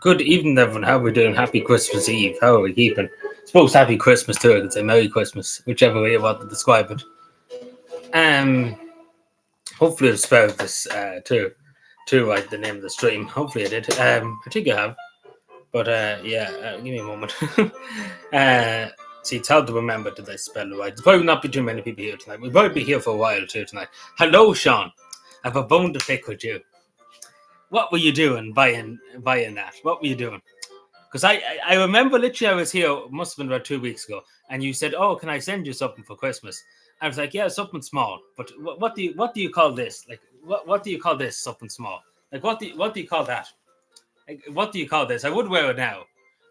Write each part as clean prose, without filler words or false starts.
Good evening, everyone. How are we doing? Happy Christmas Eve. How are we keeping? I suppose Happy Christmas too. I could say Merry Christmas, whichever way you want to describe it. Hopefully I spelled this to write the name of the stream. Hopefully I did. I think I have. But give me a moment. See, it's hard to remember did I spell it right. There'll probably not be too many people here tonight. We'll probably be here for a while too tonight. Hello, Sean. I have a bone to pick with you. What were you doing buying that? What were you doing? Because I remember literally I was here, must have been about 2 weeks ago, and you said, "Oh, can I send you something for Christmas?" I was like, "Yeah, something small." But what do you call this? Like what do you call this? Something small? Like what do you call that? Like, what do you call this? I would wear it now,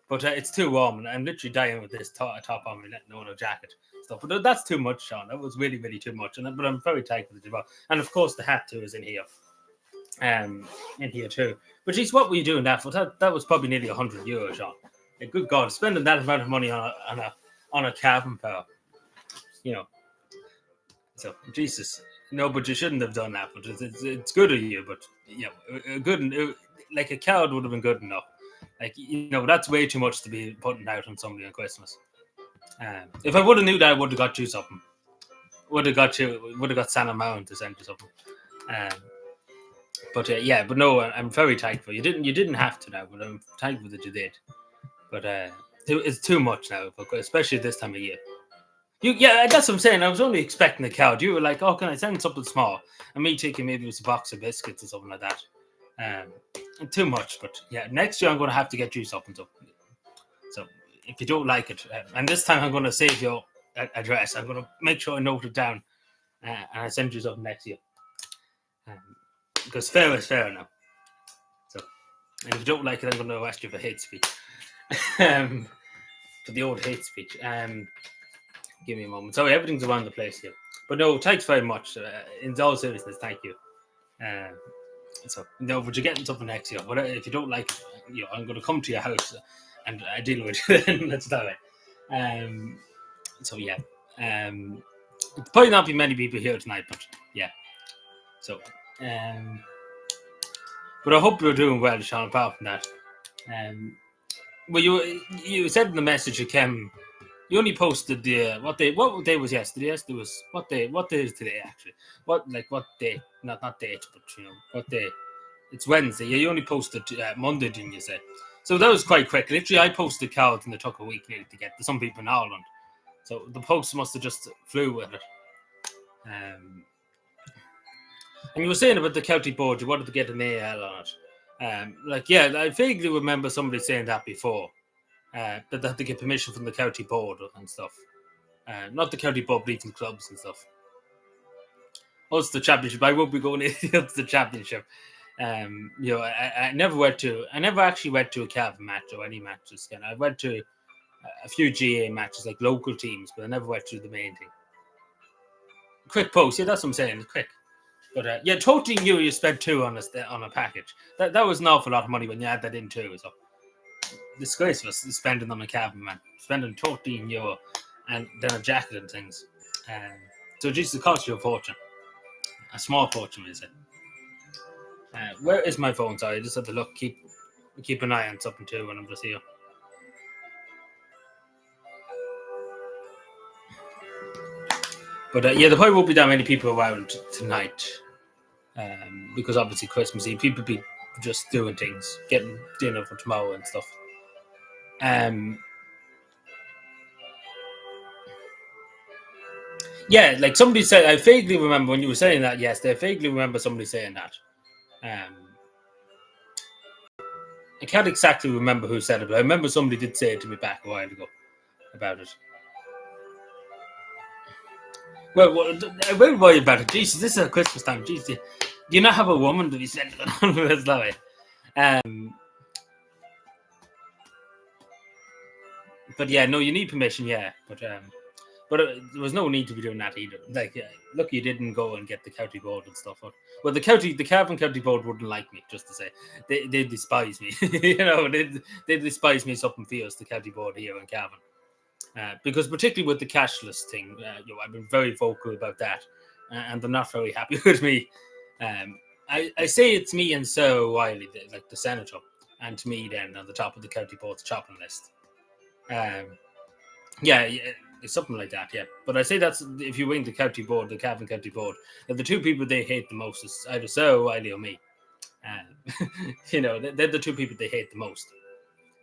but it's too warm, and I'm literally dying with this top on me, letting on a jacket stuff. But that's too much, Sean. That was really really too much, but I'm very tight with it as well. And of course the hat too is in here. In here too. But geez, what were you doing that for? That was probably nearly €100, Sean. Like, good God, spending that amount of money on a cavan power. So Jesus. No, but you shouldn't have done that. But it's good of you. But like a card would have been good enough. Like, that's way too much to be putting out on somebody on Christmas. If I would have knew that, I would have got you something. Would have got Santa Mountain to send you something. But no, I'm very thankful. You didn't have to now, but I'm thankful that you did. But it's too much now, especially this time of year. That's what I'm saying. I was only expecting a card. You were like, "Oh, can I send something small?" And me thinking maybe it was a box of biscuits or something like that. Too much, but yeah, next year I'm going to have to get you something. So if you don't like it, and this time I'm going to save your address. I'm going to make sure I note it down, and I send you something next year. Because fair is fair now. So, and if you don't like it, I'm going to arrest you for hate speech. For the old hate speech. Give me a moment. Sorry, everything's around the place here. But no, thanks very much. In all seriousness, thank you. But you're getting something next year. But if you don't like it, I'm going to come to your house and I deal with it. Let's do it. There'll probably not be many people here tonight, but yeah. So, but I hope you're doing well, Sean. Apart from that, well, you said in the message you came. You only posted the what day was yesterday? Yesterday was what day? What day is today actually? What day? Not date, but what day? It's Wednesday. Yeah, you only posted Monday, didn't you say? So that was quite quick. Literally, I posted cards and it took a week nearly to get to some people in Ireland. So the post must have just flew with it. And you were saying about the county board, you wanted to get an AL on it. I vaguely remember somebody saying that before. That they had to get permission from the county board and stuff. Not the county board, but even clubs and stuff. Also, the championship. I won't be going into the championship. I never actually went to a cavan match or any matches. I went to a few GA matches, like local teams, but I never went to the main thing. Quick post. Yeah, that's what I'm saying. Quick. But €14 you spent $2 on a package. That was an awful lot of money when you add that in too. So disgraceful spending on a cavan, man. Spending €14 and then a jacket and things. So Jesus, it cost you a fortune. A small fortune, is it? Where is my phone? Sorry, I just have to look. Keep an eye on something too when I'm just here. But there probably won't be that many people around tonight, because obviously Christmas Eve, people be just doing things, getting dinner for tomorrow and stuff. Like somebody said, I vaguely remember when you were saying that. Yes, I vaguely remember somebody saying that. I can't exactly remember who said it, but I remember somebody did say it to me back a while ago about it. Well, I won't worry about it. Jesus, this is a Christmas time. Jesus, do you not have a woman to be sending it on this way? But yeah, no, you need permission. Yeah, but there was no need to be doing that either. Like, look, you didn't go and get the county board and stuff. Well, the Cavan County Board wouldn't like me, just to say. They despise me. They despise me something fierce, the county board here in Cavan. Because particularly with the cashless thing, I've been very vocal about that, and they're not very happy with me. I say it's me and Sarah Wiley, like the senator, and to me then on the top of the county board's chopping list. Yeah, it's something like that. Yeah, but I say that's if you win the county board, the Cavan County Board, the two people they hate the most is either Sarah O'Reilly or me. They're the two people they hate the most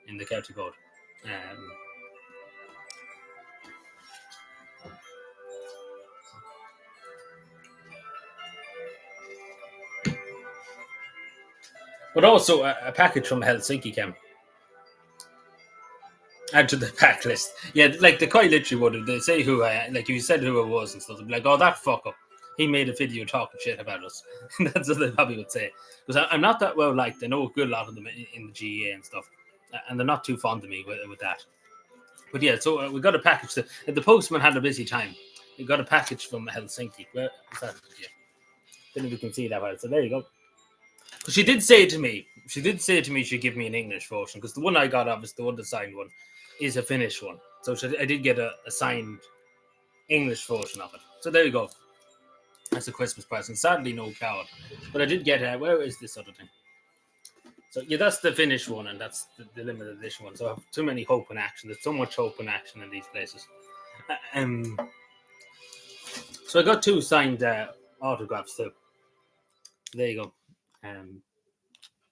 in the county board. But also a package from Helsinki came. Add to the pack list. Yeah, like they quite literally would. They say who like you said who it was and stuff. They'd be like, oh, that fucker. He made a video talking shit about us. That's what they probably would say. Because I'm not that well liked. I know a good lot of them in the GEA and stuff. And they're not too fond of me with that. But yeah, so we got a package. The postman had a busy time. We got a package from Helsinki. Where is that? Yeah. Then we can see that well. So there you go. Because she did say to me she'd give me an English version. Because the one I got, obviously, the one, the signed one, is a Finnish one. So I did get a signed English version of it. So there you go. That's a Christmas present. Sadly, no card. But I did get where is this other thing? So yeah, that's the Finnish one, and that's the limited edition one. So I have too many hope and action. There's so much hope and action in these places. So I got 2 signed autographs too. There you go.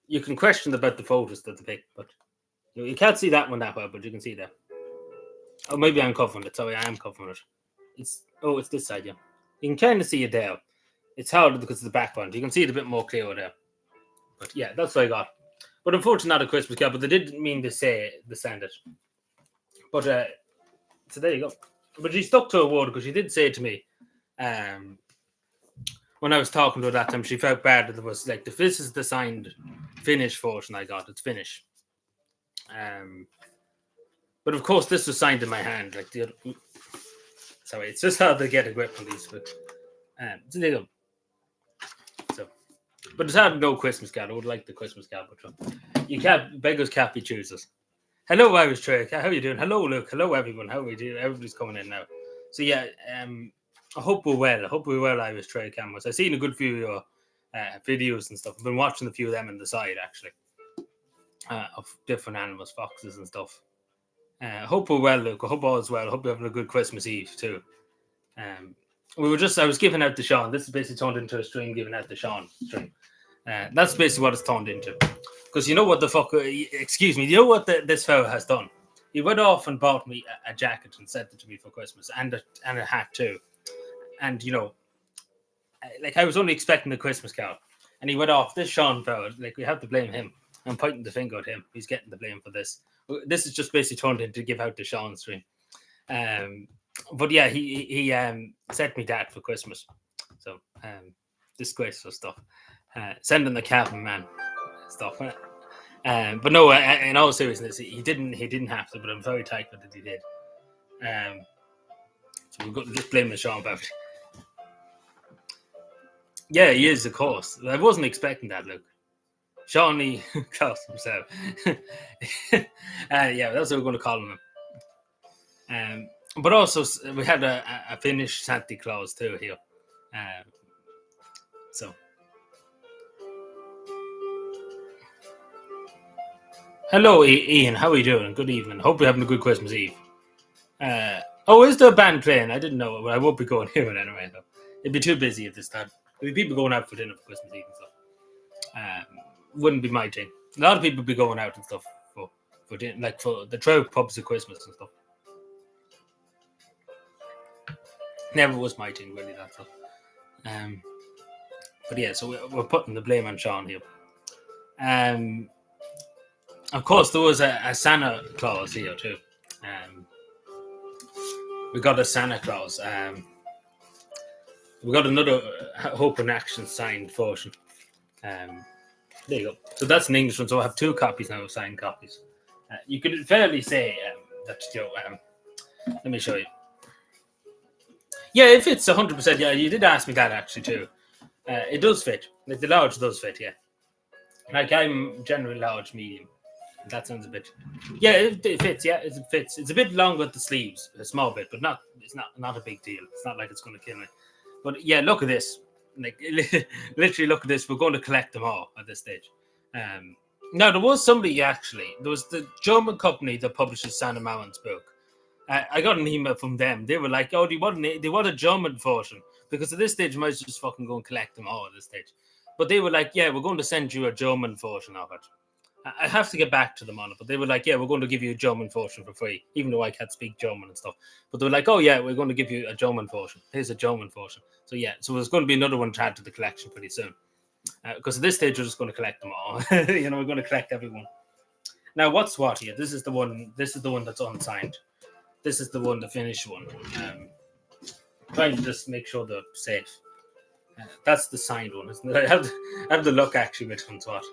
You can question about the photos that they pick, but you can't see that one that well, but you can see that. Oh, maybe I'm covering it. Sorry, I am covering it. It's this side, yeah. You can kind of see it there. It's hard because of the background. You can see it a bit more clear there. But yeah, that's what I got. But unfortunately, not a Christmas card. But they didn't mean to send it. But so there you go. But she stuck to her word because she did say to me, when I was talking to her that time, she felt bad that it was like this is the signed Finnish version I got. It's Finnish. But of course, this was signed in my hand. Like the other. Sorry, it's just hard to get a grip on these. But so there you go. So, but it's hard to go Christmas card. I would like the Christmas card, but you can't. Beggars can't be choosers. Hello, Irish Trey. How are you doing? Hello, Luke. Hello, everyone. How are we doing? Everybody's coming in now. So yeah, I hope we're well. I hope we're well, Irish Trey cameras. I've seen a good few of your videos and stuff. I've been watching a few of them on the side actually, of different animals, foxes and stuff. I hope we're well, Luke. I hope all is well. I hope you're having a good Christmas Eve too. I was giving out the Sean. This is basically turned into a stream giving out the Sean stream. That's basically what it's turned into. Because you know what the fuck? Excuse me. You know what this fella has done? He went off and bought me a jacket and sent it to me for Christmas, and a hat too. And you know, like I was only expecting the Christmas card, and he went off. This Sean fella, like we have to blame him. I'm pointing the finger at him. He's getting the blame for this. This is just basically turned into give out the Sean stream. But yeah, he sent me that for Christmas. So disgraceful stuff. Sending the cavan man stuff. But no, in all seriousness, he didn't have to. But I'm very thankful that he did. So we've got to just blame Sean about it. Yeah, he is, of course. I wasn't expecting that, Luke. Shawnee Klaus himself. Yeah, that's what we're going to call him. But also, we had a Finnish Santa Claus too here. So. Hello, Ian. How are you doing? Good evening. Hope you're having a good Christmas Eve. Is there a band playing? I didn't know. Well, I won't be going here anyway, though. It'd be too busy at this time. There'd be people going out for dinner for Christmas Eve and stuff. Wouldn't be my thing. A lot of people be going out and stuff for dinner, like for the trout pubs at Christmas and stuff. Never was my thing, really, that stuff. But yeah, so we're putting the blame on Sean here. Of course, there was a Santa Claus here too. We got a Santa Claus. We got another Hope in Action signed version. There you go. So that's an English one. So I have 2 copies now of signed copies. You could fairly say that, you know, let me show you. Yeah, it fits 100%. Yeah, you did ask me that actually too. It does fit. Like the large does fit, yeah. Like I'm generally large, medium. That sounds a bit. Yeah, it fits. Yeah, it fits. It's a bit long with the sleeves, a small bit, but it's not a big deal. It's not like it's going to kill me. But yeah, look at this. Like literally, look at this. We're going to collect them all at this stage. Now there was somebody actually. There was the German company that publishes Santa Mauan's book. I got an email from them. They were like, "Oh, they want a German version because at this stage, you might just fucking go and collect them all at this stage." But they were like, "Yeah, we're going to send you a German version of it." I have to get back to them on it, but they were like, "Yeah, we're going to give you a German version for free, even though I can't speak German and stuff." But they were like, "Oh yeah, we're going to give you a German version. Here's a German version." So yeah, so there's going to be another one to add to the collection pretty soon. Because at this stage, we're just going to collect them all. We're going to collect everyone. Now, what's what here? This is the one. This is the one that's unsigned. This is the one, the finished one. Trying to just make sure they're safe. That's the signed one, isn't it? I have to look actually which one's what.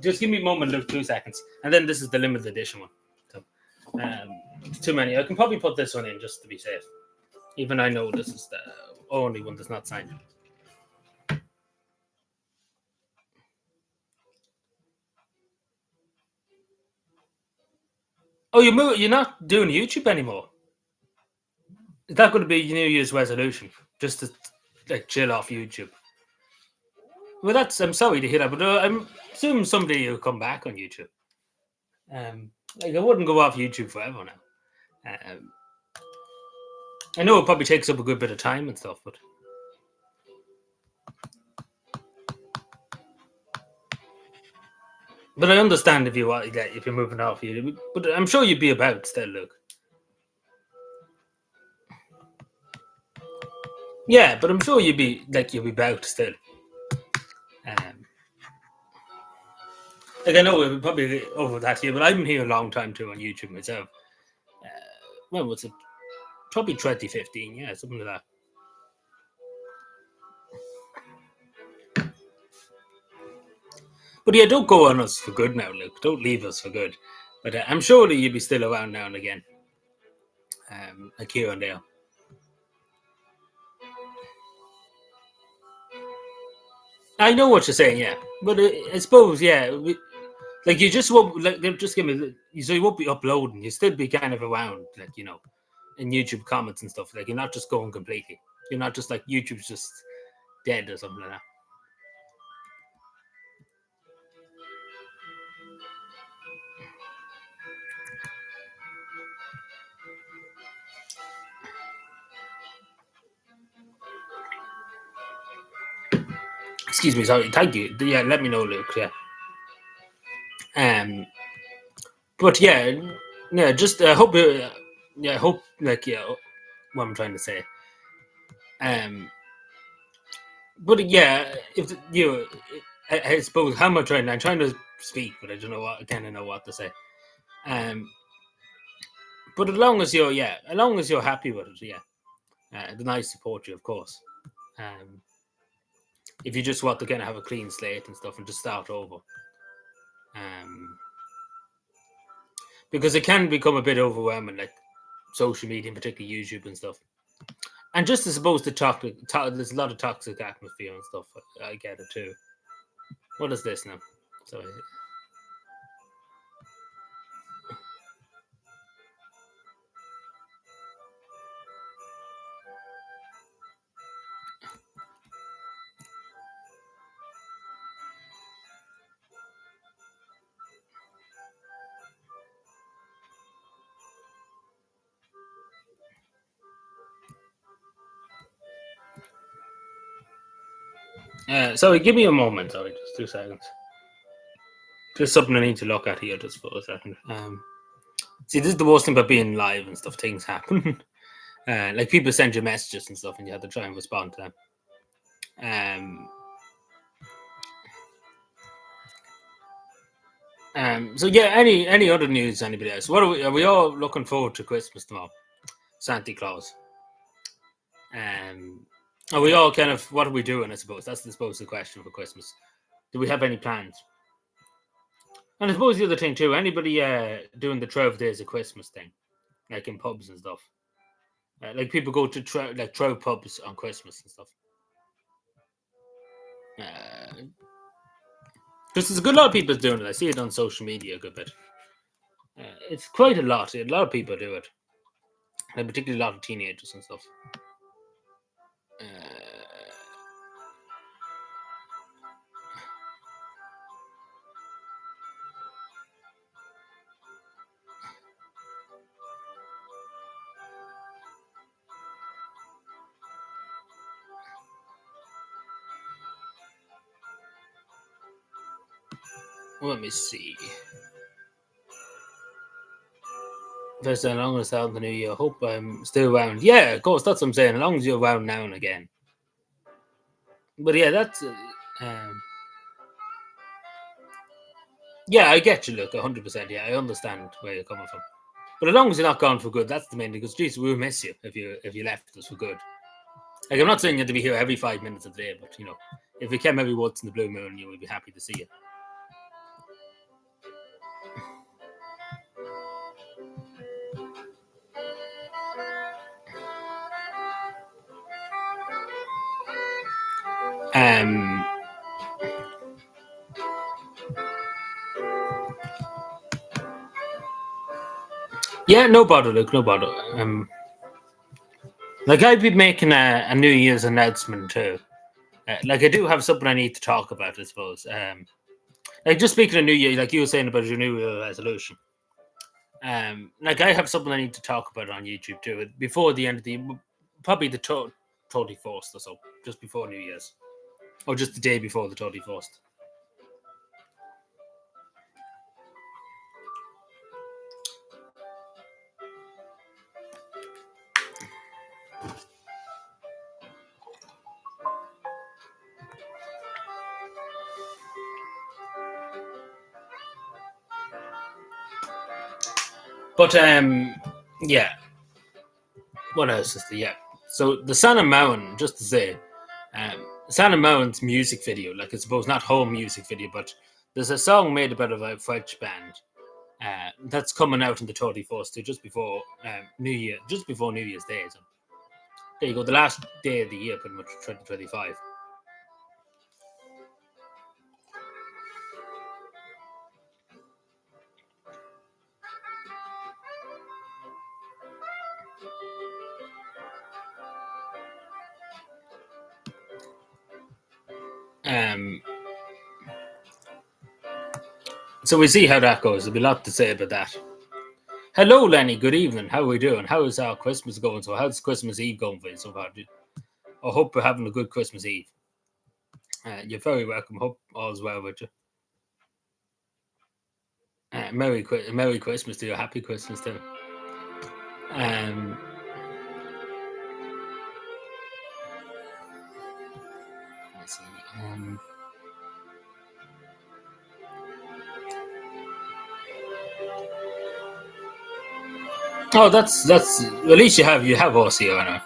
Just give me a moment, look 2 seconds, and then this is the limited edition one. So, too many. I can probably put this one in just to be safe. Even I know this is the only one that's not signed. Oh, you're not doing YouTube anymore. Is that going to be your New Year's resolution? Just to like chill off YouTube? Well, I'm sorry to hear that, but I'm assuming someday you'll come back on YouTube. Like I wouldn't go off YouTube forever now. I know it probably takes up a good bit of time and stuff, but I understand if you want, if you're moving off YouTube. But I'm sure you'd be about still, Luke. Yeah, but I'm sure you'd be about still. Like I know we're probably over that here, but I've been here a long time too on YouTube myself. When was it? Probably 2015, yeah, something like that. But yeah, don't go on us for good now, Luke. Don't leave us for good. But I'm sure that you'll be still around now and again, like here and there. I know what you're saying, yeah, but I suppose, yeah, like you just won't like they'll just give me so you won't be uploading. You still be kind of around, like in YouTube comments and stuff. Like you're not just going completely. You're not just like YouTube's just dead or something like that. Excuse me, sorry. Thank you. Yeah, let me know, Luke. Yeah. Um, but yeah. Just hope. Yeah, hope like what I'm trying to say. Um, but yeah, if I suppose how am I trying? I'm trying to speak, but I don't know what I kind of know what to say. Um, but as long as you're happy with it, yeah, then I support you, of course. Um, if you just want to kind of have a clean slate and stuff and just start over, um, because it can become a bit overwhelming, like social media, particularly YouTube and stuff. And just as opposed to there's a lot of toxic atmosphere and stuff. I get it too. What is this now? Sorry. Sorry, give me a moment. Sorry, just 2 seconds. There's something I need to look at here just for a second. See, this is the worst thing about being live and stuff. Things happen. Like people send you messages and stuff, and you have to try and respond to them. So yeah, any other news? Anybody else? What are we all looking forward to Christmas tomorrow? Santa Claus. Are we all kind of what are we doing? I suppose that's the question for Christmas. Do we have any plans? And I suppose the other thing too. Anybody doing the 12 days of Christmas thing, like in pubs and stuff? Like people go to 12 pubs on Christmas and stuff. Because there's a good lot of people doing it. I see it on social media a good bit. It's quite a lot. A lot of people do it, and particularly a lot of teenagers and stuff. Let me see. There's a long as out the new year. Hope I'm still around. Yeah, of course, that's what I'm saying. As long as you're around now and again. But yeah, that's. Yeah, I get you. Look, 100%. Yeah, I understand where you're coming from. But as long as you're not gone for good, that's the main thing. Because Jesus, we'll miss you if you left us for good. Like I'm not saying you have to be here every 5 minutes of the day, but if you came every once in the blue moon, you would be happy to see you. Yeah, no bother, Luke, no bother. Like I'd be making a New Year's announcement too. Like I do have something I need to talk about, I suppose. Like just speaking of New Year, like you were saying about your New Year resolution. Like I have something I need to talk about on YouTube too. Before the end of the probably the 31st or so, just before New Year's, or just the day before the 31st. But yeah. What else is there? Yeah. So the Santa Mountain, just to say, Santa Mountain's music video, like I suppose not home music video, but there's a song made about a French band that's coming out on the 31st, too, just before New Year, just before New Year's Day. So there you go, the last day of the year, pretty much 2025. Um, so we see how that goes. There'll be a lot to say about that. Hello, Lenny. Good evening. How are we doing? How is our Christmas going? So, how's Christmas Eve going for you so far? I hope you're having a good Christmas Eve. You're very welcome. Hope all's well with you. Merry Christmas to you. Happy Christmas too. Um, let's see. Oh, that's at least you have us here, I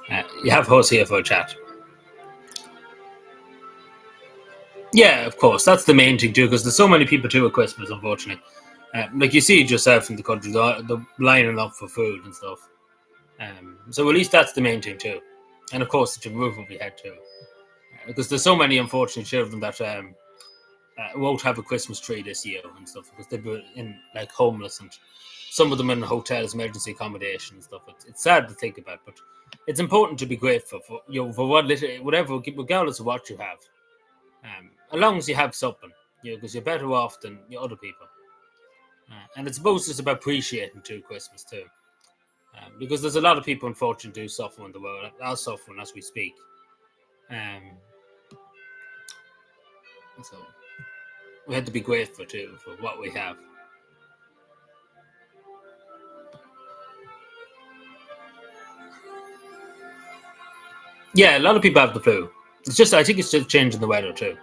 know. You have us here for a chat. Yeah, of course, that's the main thing too, because there's so many people too at Christmas, unfortunately. Like you see it yourself in the country, the lining up for food and stuff. So at least that's the main thing too, and of course the roof over your head too, because there's so many unfortunate children that won't have a Christmas tree this year and stuff because they've been in like homeless and some of them in hotels, emergency accommodation and stuff. It's sad to think about, but it's important to be grateful for for whatever, regardless of what you have, as long as you have something, because you're better off than other people. And it's both just about appreciating too Christmas too, because there's a lot of people unfortunately do suffer in the world. Are suffering as we speak. So we have to be grateful too for what we have. Yeah, a lot of people have the flu. I think it's just changing the weather too.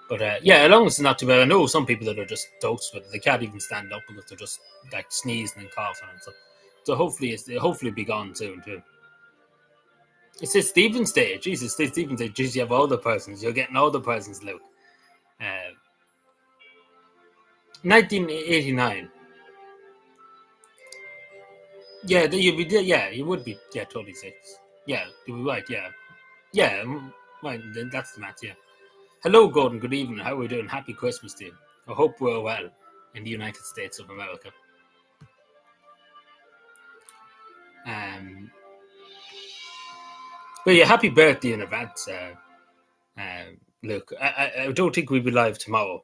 But yeah, as long as it's not too bad. I know some people that are just toast with it. They can't even stand up because they're just like sneezing and coughing and stuff. So hopefully be gone soon too. It says Stephen's Day. Jesus, it's Stephen's Day. Jesus, you have all the presents. You're getting all the presents, Luke. 1989. Yeah, you would be. Yeah, 26. Yeah, you'd be right. Yeah, yeah. Right, then that's the math. Yeah. Hello, Gordon. Good evening. How are we doing? Happy Christmas to you. I hope we're well in the United States of America. But yeah, happy birthday in advance. Look, I don't think we'll be live tomorrow.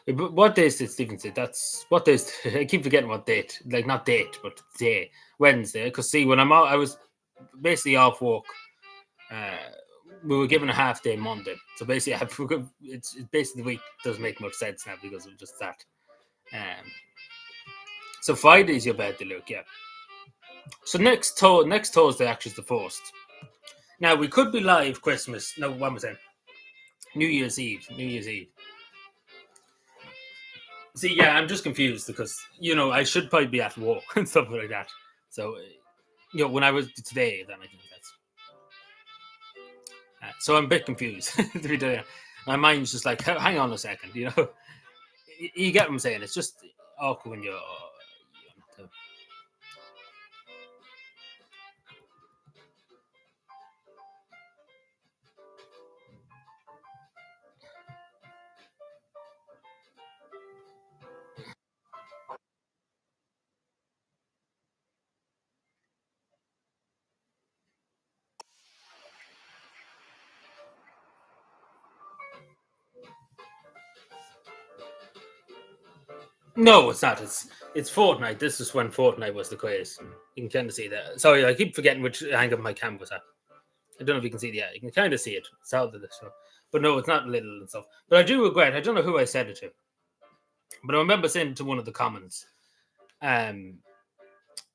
What day is it, Stephen said? That's what day is I keep forgetting what date. Like not date, but day. Wednesday. Because see, when I was basically off work we were given a half day Monday. So basically, it's basically the week doesn't make much sense now because of just that. So Friday's your birthday, Luke. Yeah. So next Thursday actually is the first. Now we could be live Christmas. No, what was that? New Year's Eve. New Year's Eve. See, yeah, I'm just confused because I should probably be at work and stuff like that. So when I was today, then I think that's. So I'm a bit confused. To be doing, my mind's just like, hang on a second. You get what I'm saying. It's just awkward when you're. No, it's not. It's Fortnite. This is when Fortnite was the craze. You can kind of see that. Sorry, I keep forgetting which angle my camera was at. I don't know if you can see it. Yeah, you can kind of see it. It's out of this. But no, it's not little and stuff. But I do regret. I don't know who I said it to. But I remember saying to one of the comments, there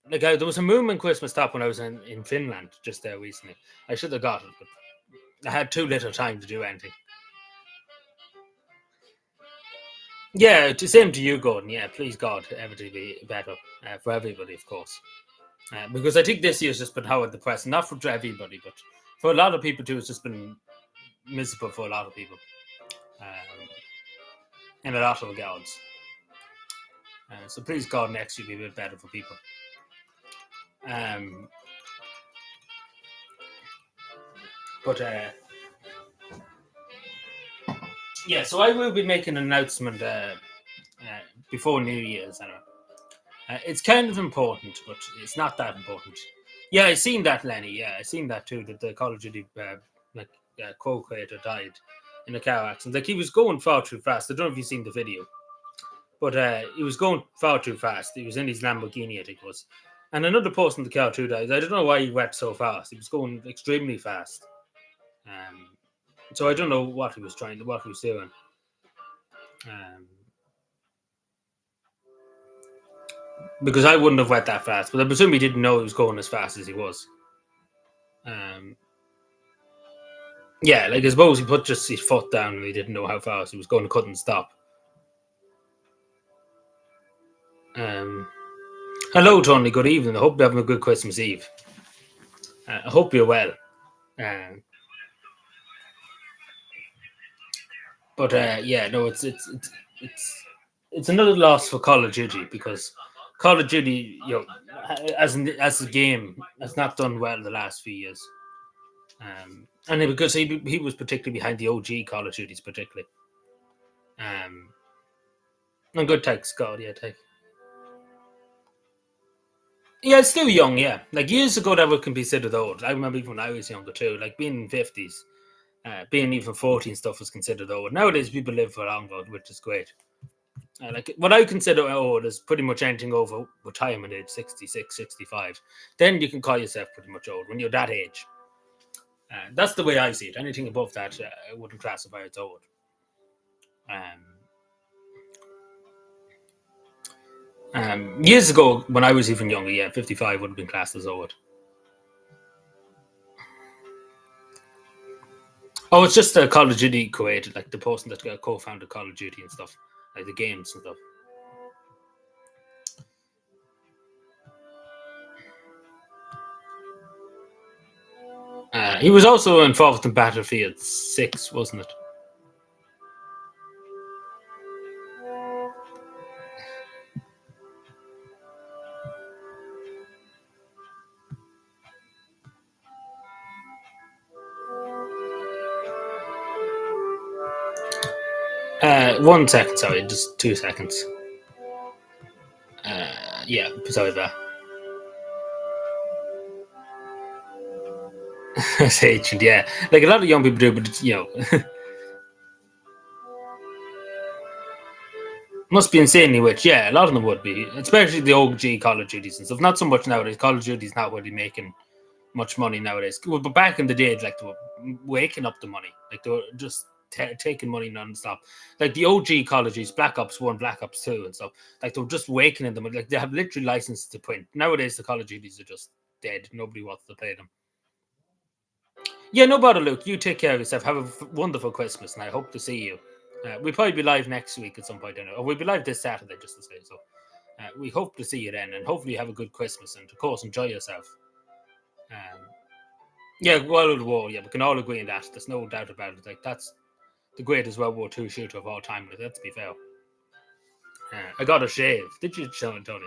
was a Moonman Christmas top when I was in Finland just there recently. I should have got it, but I had too little time to do anything. Yeah, same to you, Gordon. Yeah, please God, everything be better for everybody, of course. Because I think this year's just been hard depressing, not for everybody, but for a lot of people too. It's just been miserable for a lot of people, and a lot of regards. So please God, next year be a bit better for people. But yeah, so I will be making an announcement before New Year's. It's kind of important, but it's not that important. Yeah, I seen that, Lenny. Yeah, I seen that too. That the Call of Duty co-creator died in a car accident. Like he was going far too fast. I don't know if you've seen the video, but he was going far too fast. He was in his Lamborghini, I think it was. And another person in the car too died. I don't know why he went so fast. He was going extremely fast. So I don't know what he was doing. Because I wouldn't have went that fast, but I presume he didn't know he was going as fast as he was. Yeah, like I suppose he put just his foot down and he didn't know how fast he was going, couldn't stop. Hello, Tony. Good evening. I hope you're having a good Christmas Eve. I hope you're well. But yeah, no, it's another loss for Call of Duty because Call of Duty, as a game, has not done well the last few years. And because he was particularly behind the OG Call of Duties, particularly. And good take, Scott. Yeah, take. Yeah, it's still young. Yeah, like years ago, that would be considered old. I remember even when I was younger too. Like being in 50s, being even 40 and stuff was considered old. Nowadays, people live for longer, which is great. Like what I consider old is pretty much anything over retirement age, 66, 65. Then you can call yourself pretty much old when you're that age. That's the way I see it. Anything above that, I wouldn't classify as old. Years ago, when I was even younger, yeah, 55 would have been classed as old. Oh, it's just Call of Duty created, like the person that co-founded Call of Duty and stuff, like the games and stuff. He was also involved in Battlefield 6, wasn't it? One second, sorry, just 2 seconds. Yeah, sorry about that. It's ancient, yeah. Like a lot of young people do, but must be insanely rich. Yeah, a lot of them would be, especially the OG Call of Duties and stuff. Not so much nowadays. Call of Duty's not really making much money nowadays. But back in the day, like they were waking up the money, like they were just taking money non-stop. Like the OG Call of Duty, Black Ops 1, Black Ops 2 and stuff, like they were just waking in them. Like they have literally license to print. Nowadays the Call of Duties are just dead. Nobody wants to play them. Yeah, no bother, Luke. You take care of yourself. Have a wonderful Christmas, and I hope to see you. We'll probably be live next week at some point, or we'll be live this Saturday, just to say so. We hope to see you then, and hopefully you have a good Christmas, and of course enjoy yourself. Yeah, World War. Yeah, we can all agree on that. There's no doubt about it. Like that's the greatest World War II shooter of all time. Let's be fair. I got a shave. Did you, Tony?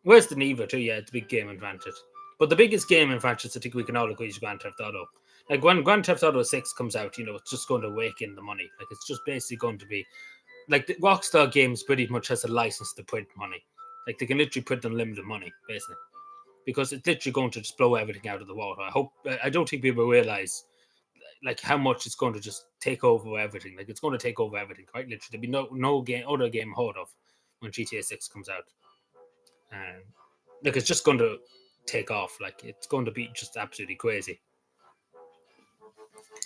Where's the Neva too? Yeah, it's a big game advantage. But the biggest game advantage I think we can all agree is Grand Theft Auto. Like when Grand Theft Auto 6 comes out, it's just going to wake in the money. Like it's just basically going to be like the Rockstar Games pretty much has a license to print money. Like they can literally print unlimited money, basically. Because it's literally going to just blow everything out of the water. I don't think people realize like how much it's going to just take over everything. Like it's going to take over everything, quite literally. There'll be no other game heard of when GTA 6 comes out. Like it's just going to take off. Like it's going to be just absolutely crazy.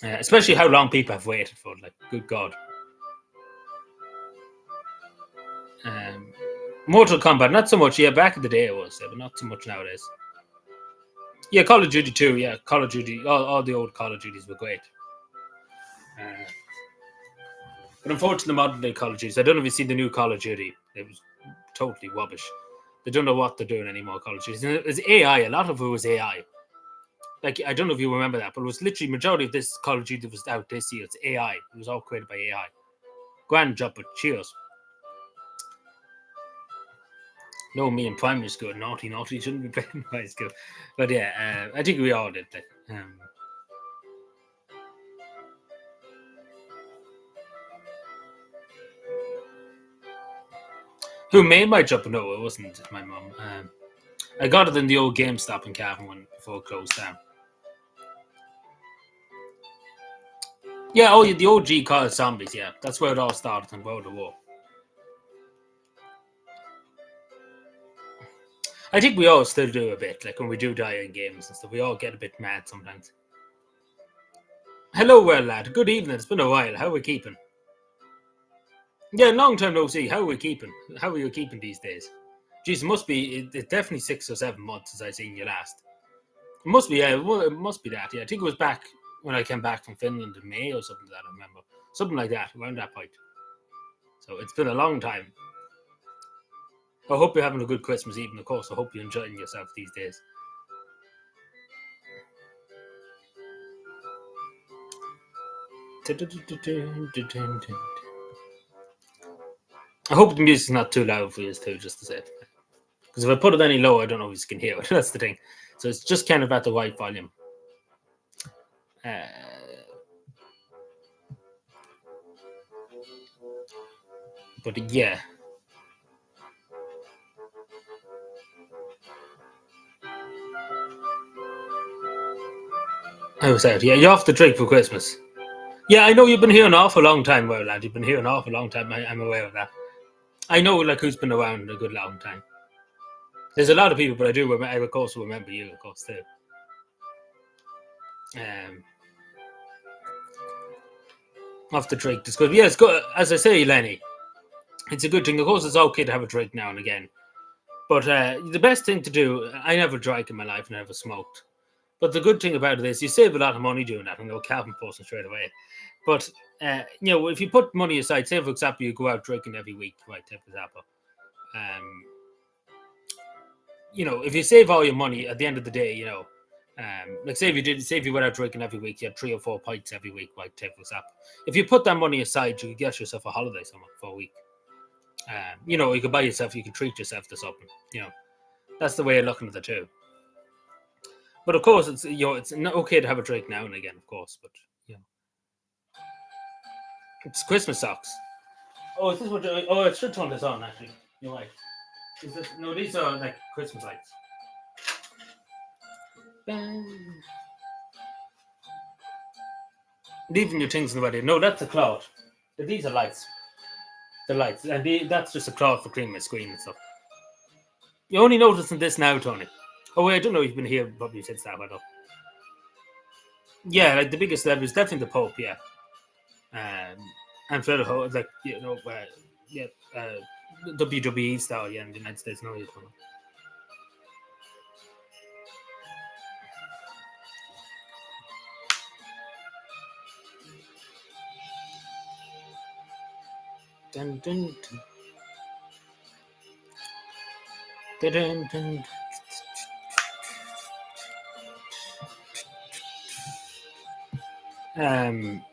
Especially how long people have waited for it. Like, good God. Mortal Kombat, not so much. Yeah, back in the day it was, but not so much nowadays. Yeah, Call of Duty 2. Yeah, Call of Duty. All the old Call of Duties were great. But unfortunately, the modern day Call of Duties, I don't know if you've seen the new Call of Duty. It was totally rubbish. They don't know what they're doing anymore, Call of Duty. It's AI. A lot of it was AI. Like, I don't know if you remember that, but it was literally majority of this Call of Duty that was out this year. It's AI. It was all created by AI. Grand job, but cheers. No, me in primary school, naughty, shouldn't be playing in high school. But yeah, I think we all did that. Who made my jump? No, it wasn't my mum. I got it in the old GameStop in Cavan one before it closed down. Yeah, the OG Call of Zombies, yeah. That's where it all started in World War. I think we all still do a bit, like when we do die in games and stuff. We all get a bit mad sometimes. Hello, well, lad. Good evening. It's been a while. How are we keeping? Yeah, long time no see. How are we keeping? How are you keeping these days? Jeez, it must be. It's definitely 6 or 7 months since I seen you last. It must be. Yeah, it must be that. Yeah, I think it was back when I came back from Finland in May or something like that. I remember something like that around that point. So it's been a long time. I hope you're having a good Christmas Eve, and of course, I hope you're enjoying yourself these days. I hope the music's not too loud for you too, just to say it. Because if I put it any lower, I don't know if you can hear it. That's the thing. So it's just kind of at the right volume. But yeah. I was out. Yeah, you're off the drink for Christmas. Yeah, I know you've been here an awful long time, well, lad. You've been here an awful long time. I'm aware of that. I know, like, who's been around a good long time. There's a lot of people, but I of course remember you, of course, too. Off the drink. It's good. Yeah, it's good. As I say, Lenny, it's a good thing. Of course, it's okay to have a drink now and again. But the best thing to do, I never drank in my life and I never smoked. But the good thing about it is you save a lot of money doing that. I know Calvin posting straight away. But, if you put money aside, say, for example, you go out drinking every week, right, for example. If you save all your money at the end of the day, like say if you went out drinking every week, you had 3 or 4 pints every week, right, for example. If you put that money aside, you could get yourself a holiday somewhere for a week. You could buy yourself, you could treat yourself to something. That's the way of looking at it too. But of course, it's not okay to have a drink now and again, of course. But it's Christmas socks. Oh, is this what? I should turn this on. Actually, you're right. Is this? No, these are like Christmas lights. Leaving your things in the radio. No, that's a cloth. These are lights. The lights, and that's just a cloth for cleaning my screen and stuff. You're only noticing this now, Tony. Oh, wait, I don't know. You've been here probably since that went up. Yeah, like the biggest celebrity is definitely the Pope. Yeah, and for the whole, like yeah, uh, WWE style. Yeah, in the United States, no, you don't know. Dun, dun, dun, dun, dun, dun. Um,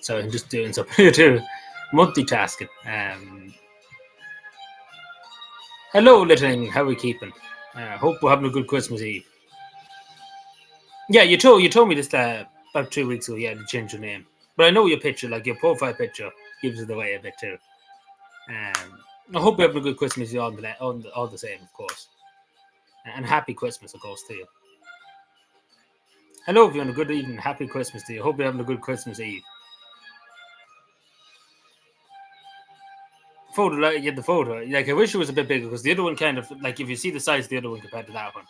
so I'm just doing something here too. Multitasking. Hello, Littering. How are we keeping? Hope we're having a good Christmas Eve. Yeah, you told me this about 2 weeks ago. Yeah, to change your name, but I know your picture, like your profile picture, gives it away a bit too. I hope you're having a good Christmas all the same, of course, and happy Christmas, of course, to you. Hello, everyone. A good evening. Happy Christmas to you. Hope you're having a good Christmas Eve. Photo, like, yeah, the photo. Like, I wish it was a bit bigger because the other one kind of like if you see the size of the other one compared to that one.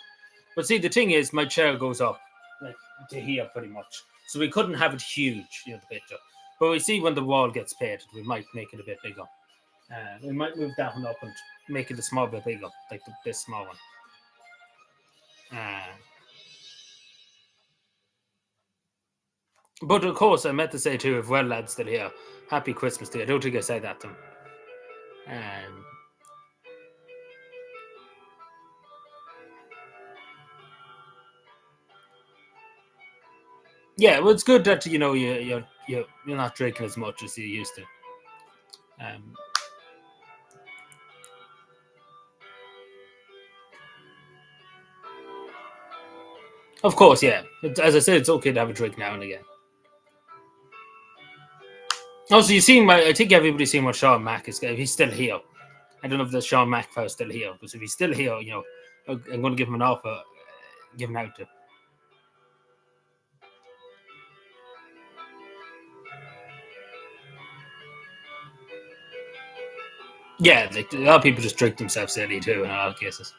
But see, the thing is, my chair goes up like to here pretty much, so we couldn't have it huge, the picture. But we see when the wall gets painted, we might make it a bit bigger. We might move that one up and make it a small bit bigger, like this small one. Uh, but of course, I meant to say too, if well lad's still here, happy Christmas to you. I don't think I said that to him. Um, yeah, well, it's good that you're not drinking as much as you used to. Um, of course, yeah. As I said, it's okay to have a drink now and again. Also, you seen my. I think everybody's seen what Sean Mack is. If he's still here, I don't know if the Sean Mack is still here, but if he's still here, I'm going to give him an offer, give him out to. Yeah, like a lot of people just drink themselves silly too in a lot of cases.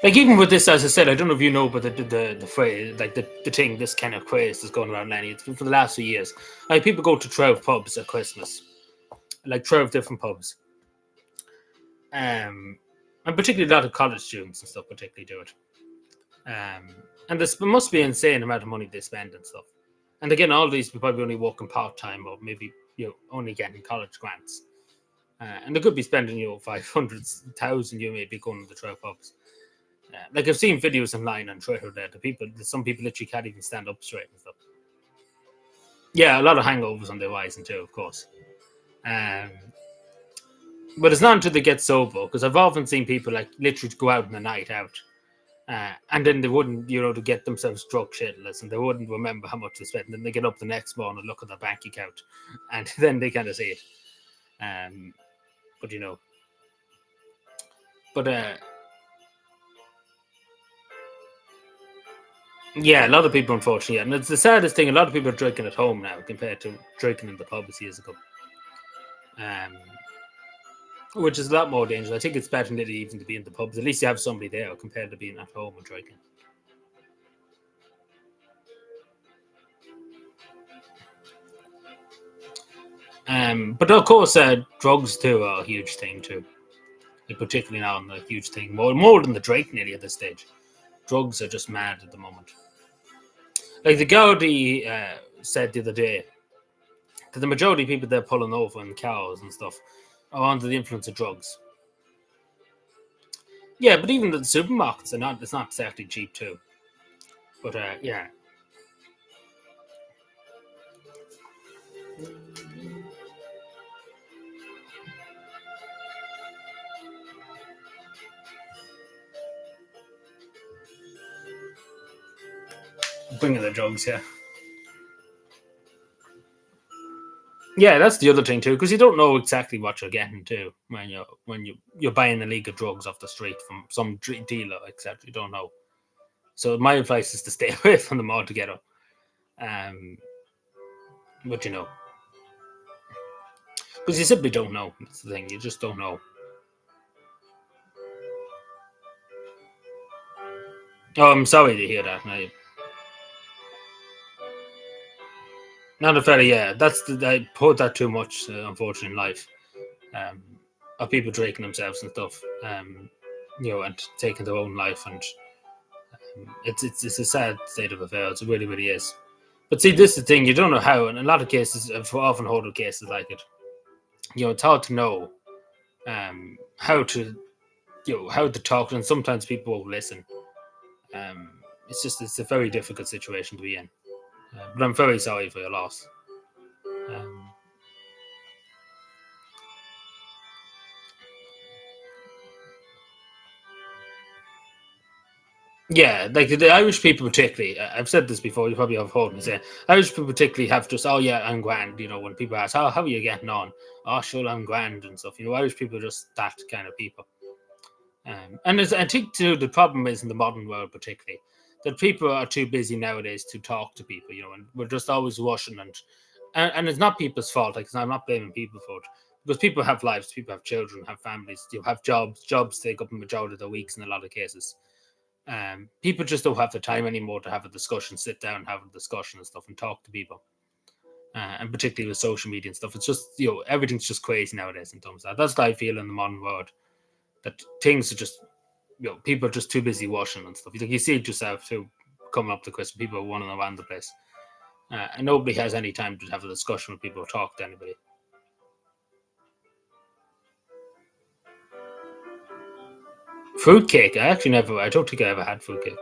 Like even with this, as I said, I don't know if you know, but the phrase, like the thing, this kind of craze is going around Lenny. It's been for the last few years. Like people go to 12 pubs at Christmas, like 12 different pubs, and particularly a lot of college students and stuff particularly do it. And this must be an insane amount of money they spend and stuff. And again, all these people probably only working part time or maybe only getting college grants. And they could be spending 500,000 maybe going to the 12 pubs. Like I've seen videos online on Twitter that some people literally can't even stand up straight and stuff. Yeah, a lot of hangovers on their rising too, of course. Um, but it's not until they get sober because I've often seen people like literally go out on a night out, and then they wouldn't, to get themselves drunk shitless, and they wouldn't remember how much they spent. And then they get up the next morning and look at their bank account, and then they kind of see it. Um, but but yeah, a lot of people, unfortunately, and it's the saddest thing. A lot of people are drinking at home now compared to drinking in the pubs years ago, um, which is a lot more dangerous. I think it's better than even to be in the pubs. At least you have somebody there compared to being at home and drinking. But of course, drugs too are a huge thing too. Like particularly now, a huge thing more than the drinking nearly at this stage. Drugs are just mad at the moment. Like the Gaudi said the other day that the majority of people they're pulling over in cars and stuff are under the influence of drugs. Yeah, but even the supermarkets are not. It's not exactly cheap too. But yeah, bringing the drugs. Yeah, Yeah, that's the other thing too, because you don't know exactly what you're getting to when you're buying a league of drugs off the street from some dealer, etc. You don't know. So my advice is to stay away from them altogether. Um, but because you simply don't know. That's the thing. You just don't know. Oh, I'm sorry to hear that. Not a fella. Yeah, I put that too much. Unfortunately, in life, um, of people drinking themselves and stuff. And taking their own life, and it's a sad state of affairs. It really, really is. But see, this is the thing. You don't know how. In a lot of cases, I've often heard of cases like it. It's hard to know how to how to talk, and sometimes people won't listen. Um, it's a very difficult situation to be in. But I'm very sorry for your loss. Um, yeah, like the Irish people particularly. I've said this before. You probably have heard me say Irish people particularly have just, oh yeah, I'm grand. When people ask, how are you getting on? Oh sure, I'm grand and stuff. Irish people are just that kind of people. And I think too the problem is in the modern world particularly that people are too busy nowadays to talk to people. And we're just always rushing and it's not people's fault. Like I'm not blaming people for it because people have lives, people have children, have families, have jobs. Jobs take up a majority of their weeks in a lot of cases. People just don't have the time anymore to have a discussion, sit down, have a discussion and stuff, and talk to people. And particularly with social media and stuff, it's just everything's just crazy nowadays in terms of that. That's what I feel in the modern world. That things are just people are just too busy washing and stuff. Like you see it yourself too, coming up to Christmas, people are running around the place, and nobody has any time to have a discussion with people or talk to anybody. Fruitcake, I actually never. I don't think I ever had fruitcake.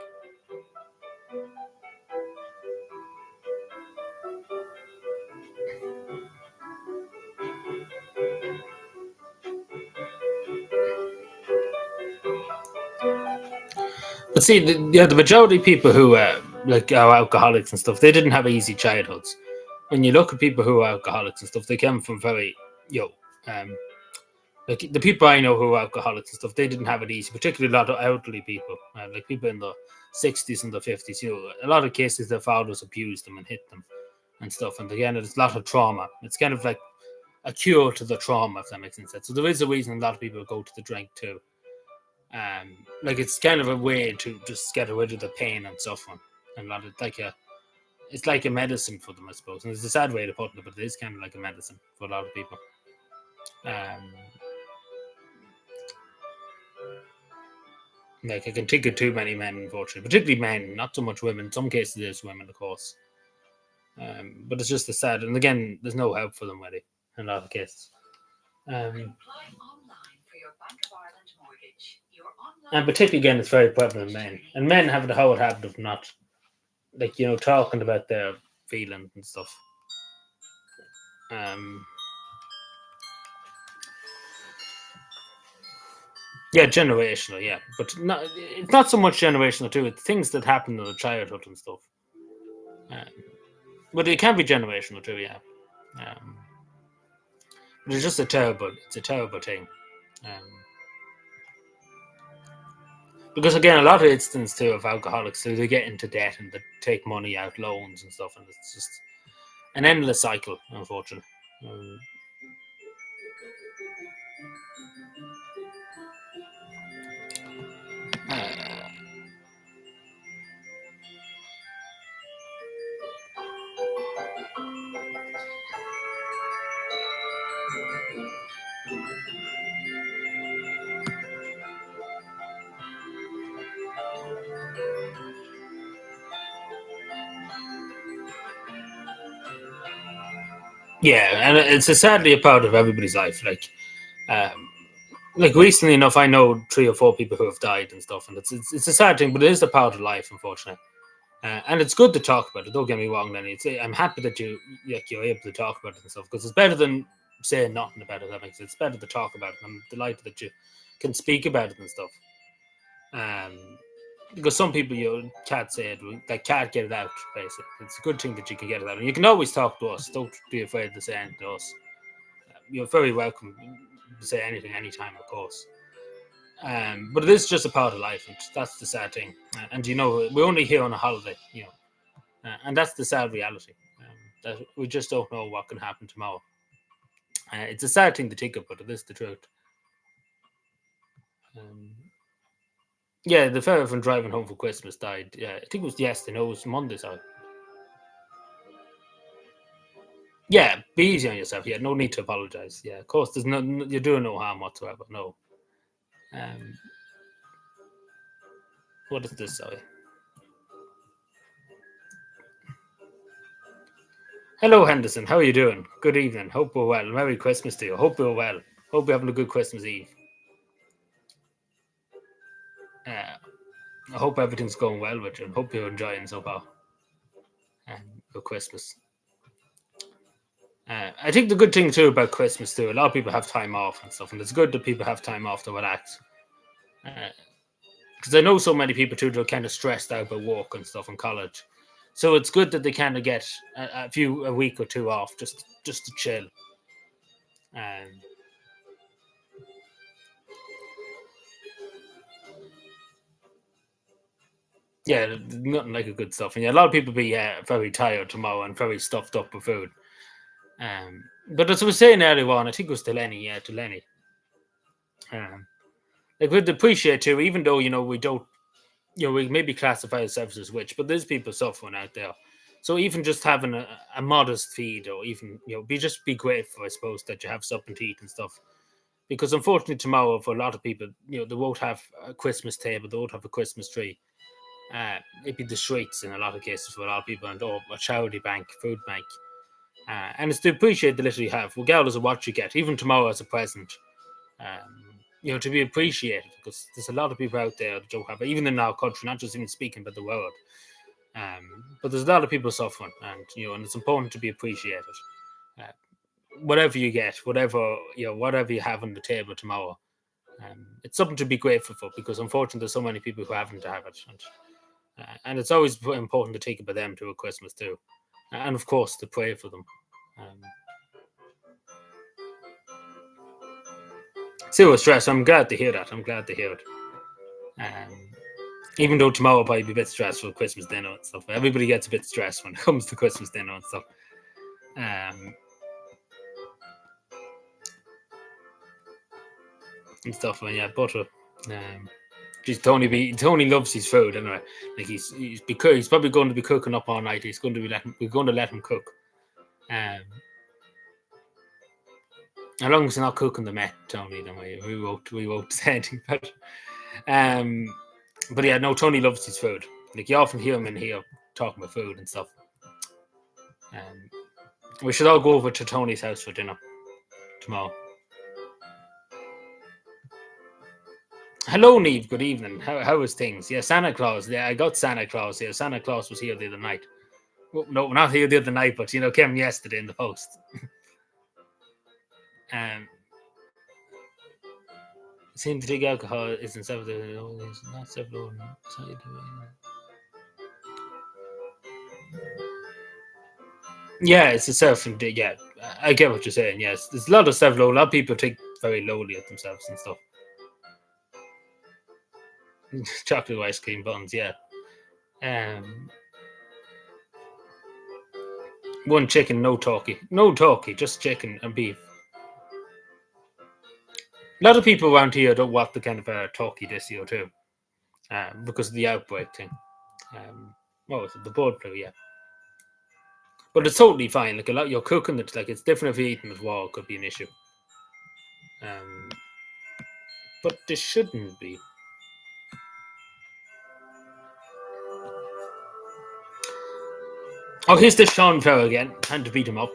But see, the majority of people who like are alcoholics and stuff, they didn't have easy childhoods. When you look at people who are alcoholics and stuff, they came from very, um, like the people I know who are alcoholics and stuff, they didn't have it easy. Particularly a lot of elderly people, like people in the 60s and the 50s. A lot of cases their fathers abused them and hit them and stuff. And again, it's a lot of trauma. It's kind of like a cure to the trauma, if that makes any sense. So there is a reason a lot of people go to the drink too. Like it's kind of a way to just get rid of the pain and suffering, and a lot of it's like a medicine for them, I suppose. And it's a sad way to put it, but it is kind of like a medicine for a lot of people. Um, like I can think of too many men, unfortunately, particularly men, not so much women. In some cases, there's women, of course, but it's just a sad. And again, there's no help for them really in a lot of cases. Um, and particularly again, it's very prevalent in men, and men have the whole habit of not like talking about their feelings and stuff. Um, yeah, generational, yeah, but it's not so much generational too. It's things that happen in the childhood and stuff. Um, but it can be generational too, yeah. Um, but it's a terrible thing. Um, because again, a lot of instances too of alcoholics, so they get into debt and they take money out, loans and stuff, and it's just an endless cycle, unfortunately. Um, uh, yeah, and it's sadly a part of everybody's life. Um, like recently enough, I know 3 or 4 people who have died and stuff, and it's a sad thing, but it is a part of life, unfortunately. And it's good to talk about it. Don't get me wrong, Lenny. I'm happy that you're able to talk about it and stuff because it's better than saying nothing about it. That makes sense. It's better to talk about it. I'm delighted that you can speak about it and stuff. Um, because some people you can't say it, they can't get it out. Basically, it's a good thing that you can get it out, and you can always talk to us. Don't be afraid to say anything to us. You're very welcome to say anything anytime, of course. But it is just a part of life, and that's the sad thing. And you know, we're only here on a holiday, you know, and that's the sad reality. That we just don't know what can happen tomorrow. It's a sad thing to think of, but it is the truth. Um, yeah, the fella from driving home for Christmas died. Yeah, I think it was yesterday. No, it was Monday. Sorry. Yeah, be easy on yourself. Yeah, no need to apologize. Yeah, of course, there's no you're doing no harm whatsoever. No. Um, what is this? Sorry. Hello, Henderson. How are you doing? Good evening. Hope we're well. Merry Christmas to you. Hope we're well. Hope you're having a good Christmas Eve. Uh, I hope everything's going well with you. Hope you're enjoying so far. Your Christmas. I think the good thing too about Christmas too, a lot of people have time off and stuff, and it's good that people have time off to relax. Because I know so many people too that are kind of stressed out by work and stuff in college, so it's good that they kind of get a week or two off just to chill. Um, yeah, nothing like a good stuff. And yeah, a lot of people be very tired tomorrow and very stuffed up with food. But as I was saying earlier on, I think it was Delaney, yeah, Delaney. Um, like we'd appreciate too, even though you know we don't, you know, we maybe classify ourselves as rich, but there's people suffering out there. So even just having a modest feed, or even you know, be grateful, I suppose, that you have something to eat and stuff. Because unfortunately, tomorrow for a lot of people, you know, they won't have a Christmas table, they won't have a Christmas tree. Maybe the streets in a lot of cases for a lot of people, and or a charity bank, food bank. And it's to appreciate the little you have, regardless of what you get, even tomorrow as a present. You know, to be appreciated, because there's a lot of people out there that don't have it, even in our country, not just even speaking about the world. But there's a lot of people suffering, and you know, and it's important to be appreciated. Uh, Whatever you get, whatever you know, whatever you have on the table tomorrow, it's something to be grateful for. Because unfortunately, there's so many people who haven't to have it, and it's always important to think about them too at Christmas too, and of course to pray for them. Um, Zero stress. I'm glad to hear that. I'm glad to hear it. Um, Even though tomorrow will probably be a bit stressful, Christmas dinner and stuff. Everybody gets a bit stressed when it comes to Christmas dinner and stuff. And stuff. And yeah, butter. Tony loves his food anyway. Like he's probably going to be cooking up all night. We're going to let him cook. As long as he's not cooking the Met, Tony, then we won't say anything. But yeah, no, Tony loves his food. Like you often hear him in here talking about food and stuff. We should all go over to Tony's house for dinner tomorrow. Hello, Neve. Good evening. How is things? Yeah, Santa Claus. Yeah, I got Santa Claus here. Santa Claus was here the other night. Well, no, not here the other night, but you know, came yesterday in the post. Seeing to drink alcohol isn't not several. Yeah, it's a self. Yeah, I get what you're saying. Yes, there's a lot of self-low. A lot of people take very lowly at themselves and stuff. Chocolate ice cream buns, yeah. One chicken, no talkie, just chicken and beef. A lot of people around here don't want the kind of talkie this year too, because of the outbreak thing. What was it? The bird flu, yeah. But it's totally fine. Like a lot, you're cooking it. Like it's different if you're eating it raw. It could be an issue. But this shouldn't be. Oh, here's this Sean fellow again. Time to beat him up.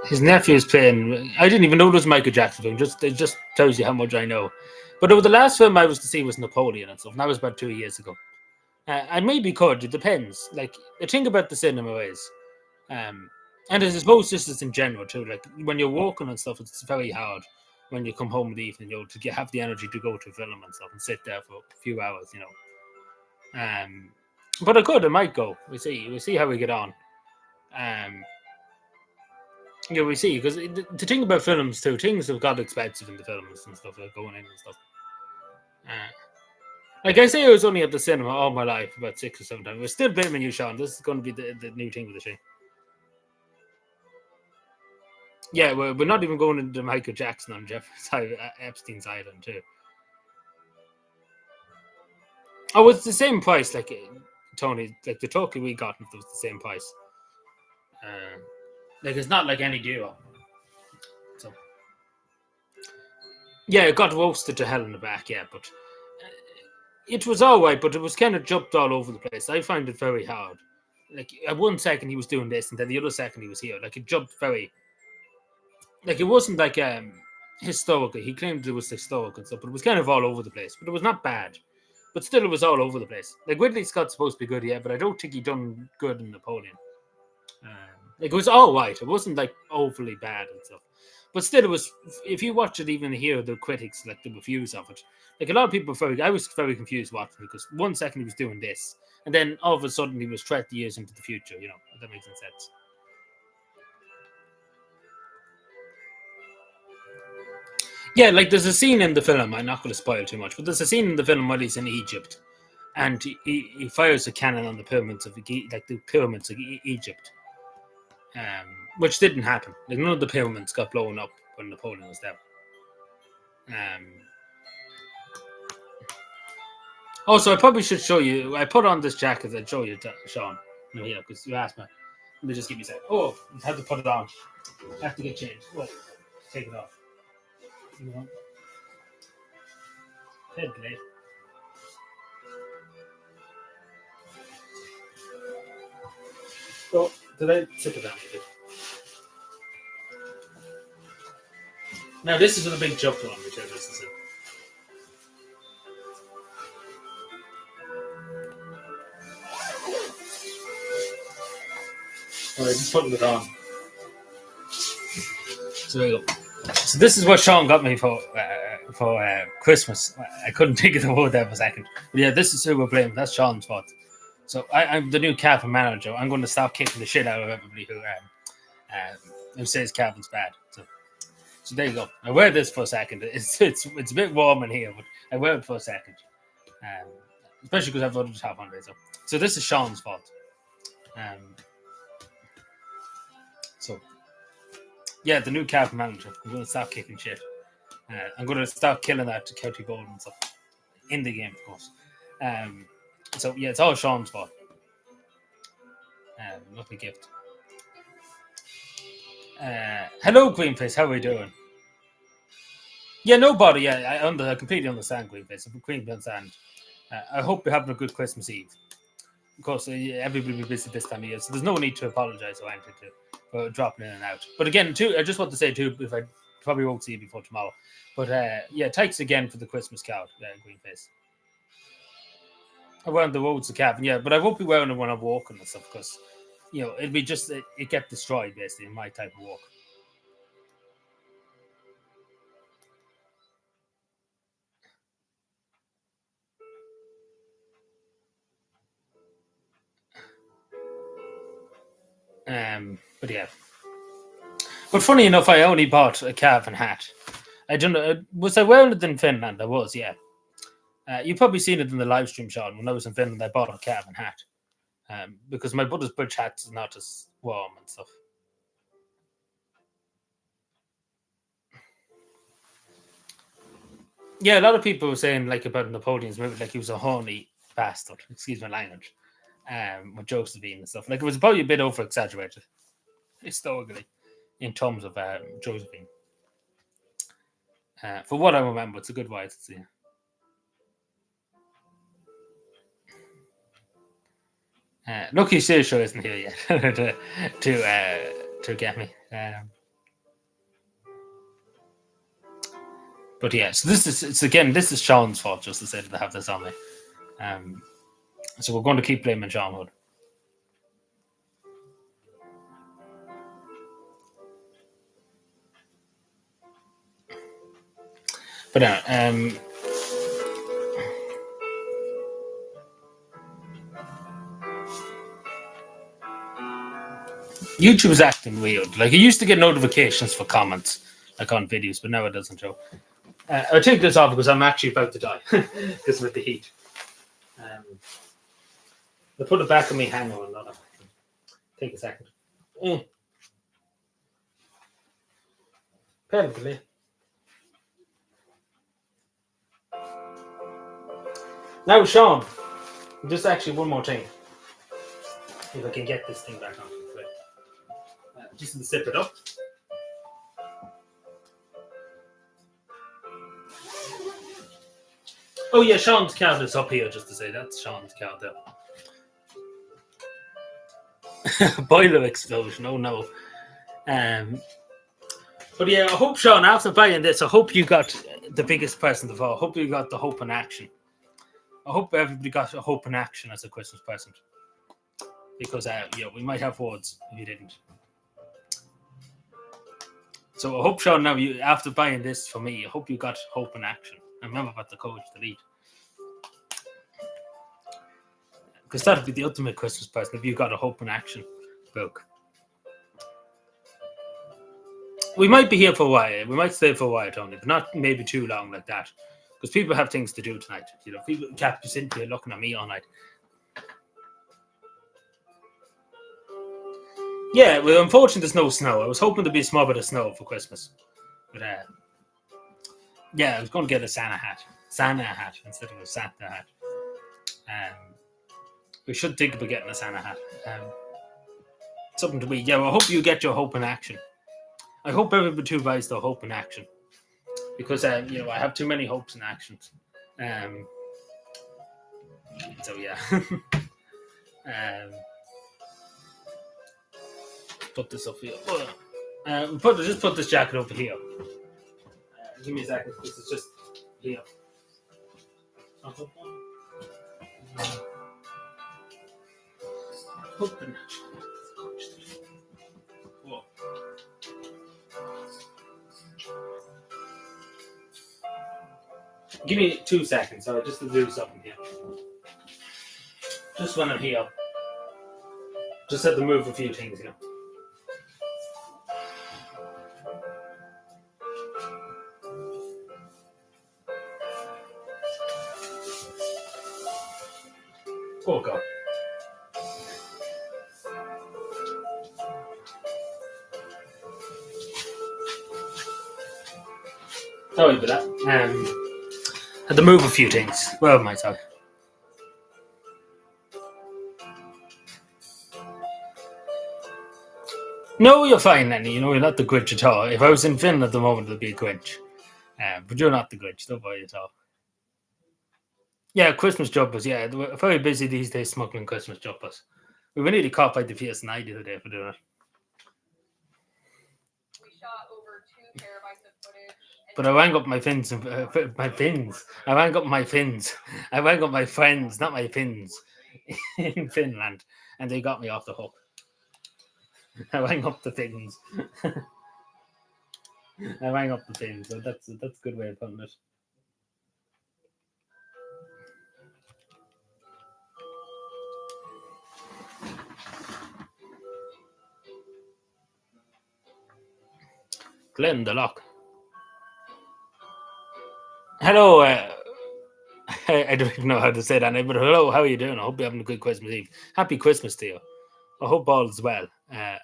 His nephew's playing. I didn't even know it was Michael Jackson film. It just tells you how much I know. But the last film I was to see was Napoleon and stuff. And that was about 2 years ago. I maybe could. It depends. Like the thing about the cinema is, And I suppose this is in general too. Like when you're walking and stuff, it's very hard when you come home in the evening, have the energy to go to film and stuff and sit there for a few hours. But I might go. We see how we get on. Um, we see because the thing about films too, things have got expensive in the films and stuff, like going in and stuff. Uh, like I say, I was only at the cinema all my life, about 6 or 7 times. We're still blaming you, Sean. This is going to be the new thing with the show. Yeah, we're not even going into Michael Jackson on Epstein's Island too. Oh, it's the same price, like Tony, like the turkey we got was the same price. Like it's not like any duo. So yeah, it got roasted to hell in the back. Yeah, but it was all right, but it was kind of jumped all over the place. I find it very hard. Like at 1 second he was doing this, and then the other second he was here. Like it jumped very. Like it wasn't like historical. He claimed it was historical and stuff, but it was kind of all over the place. But it was not bad. But still, it was all over the place. Like Ridley Scott's supposed to be good, yeah, but I don't think he done good in Napoleon. Like it was all right. It wasn't like overly bad and stuff. But still, it was. If you watch it, even hear the critics, like the reviews of it, like a lot of people I was very confused watching it because 1 second he was doing this, and then all of a sudden he was 30 years into the future. If that makes any sense. Yeah, like there's a scene in the film. I'm not going to spoil too much, but there's a scene in the film while he's in Egypt, and he fires a cannon on the pyramids of Egypt, which didn't happen. Like none of the pyramids got blown up when Napoleon was there. Also, I probably should show you. I put on this jacket and show you, Sean. No, yeah, because you asked me. Let me just give you a second. Oh, I have to put it on. I have to get changed. Wait, take it off. Head plate. Oh, did I sit it down? Now this is a big jump on which this is it. Alright, just putting it on. So there you go. So this is what Sean got me for Christmas. I couldn't think of the word there for a second. But yeah, this is who we're playing. That's Sean's fault. So I'm the new cavan manager. I'm going to start kicking the shit out of everybody who says cavan's bad. So there you go. I wear this for a second. It's a bit warm in here, but I wear it for a second. Especially because I've got the top on it. So this is Sean's fault. So yeah, the new cavan manager. I'm going to start kicking shit. I'm going to start killing that county goal and stuff in the game, of course. So yeah, it's all Sean's fault. Lovely gift. Hello, Greenface. How are we doing? Yeah, nobody. Yeah, I completely understand, Greenface. I completely understand. I hope you're having a good Christmas Eve. Of course, everybody will be busy this time of year, so there's no need to apologise or anything for dropping in and out. But again, too, I just want to say too, if I probably won't see you before tomorrow. But yeah, thanks again for the Christmas card, Greenface. Around the roads of Cavan, yeah, but I won't be wearing it when I'm walking and stuff because it'd be just it get destroyed basically in my type of walk. But yeah. But funny enough, I only bought a cavan hat. I don't know. Was I wearing it in Finland? I was, yeah. You've probably seen it in the live stream, Sean. When I was in Finland, I bought a cavan hat because my brother's bridge hat is not as warm and stuff. Yeah, a lot of people were saying like about Napoleon's movie, like he was a horny bastard. Excuse my language. With Josephine and stuff. Like it was probably a bit over exaggerated historically in terms of Josephine. For what I remember, it's a good way to see. Lucky Shisho isn't here yet to get me. But yeah, so this is Sean's fault, just to say that I have this on me. So we're going to keep blaming Sean Hood. But YouTube is acting weird. Like, it used to get notifications for comments, like on videos, but now it doesn't show. I'll take this off because I'm actually about to die because with the heat. I'll put it back on me. Hang on, not take a second. Perfectly. Now, Sean, just actually one more thing. If I can get this thing back on. Just to zip it up. Oh yeah, Sean's count is up here, just to say that's Sean's count there. Boiler explosion, oh no. But yeah, I hope, Sean, after buying this, I hope you got the biggest present of all. I hope you got the Hope in Action. I hope everybody got a Hope in Action as a Christmas present. Because we might have words if you didn't. So I hope, Sean, now you, after buying this for me, I hope you got Hope in Action. And remember about the code delete. Because that would be the ultimate Christmas present if you got a Hope in Action book. We might be here for a while. We might stay for a while, Tony, but not maybe too long like that. Because people have things to do tonight. You know, people can't be sitting here looking at me all night. Yeah, well, unfortunately, there's no snow. I was hoping to be a small bit of snow for Christmas. But, yeah, I was going to get a Santa hat instead of a Santa hat. We should think about getting a Santa hat. Something to be. Yeah, well, I hope you get your Hope in Action. I hope everybody too buys the Hope in Action. Because, I have too many hopes and actions. So, yeah. Put this up here. Just put this jacket over here. Give me a second, because it's just here. Open. Whoa. Give me 2 seconds, sorry, just to do something here. Just when I'm here. Just have to move a few things here. Oh, God. Sorry about that. Had to move a few things. Where am I, sorry? No, you're fine, Lenny. You're not the Grinch at all. If I was in Finland at the moment, it'd be a Grinch. But you're not the Grinch. Don't worry at all. Yeah, Christmas jumpers. Yeah, we're very busy these days smuggling Christmas jumpers. We were nearly caught by the PSNI the other day for doing it. We shot over 2 terabytes of footage. But I rang up my fins. My fins. I rang up my fins. I rang up my friends, not my fins, in Finland, and they got me off the hook. I rang up the fins. I rang up the fins. So that's a good way of putting it. Glenn the Lock. Hello. I don't even know how to say that name, but hello, how are you doing? I hope you're having a good Christmas Eve. Happy Christmas to you. I hope all is well.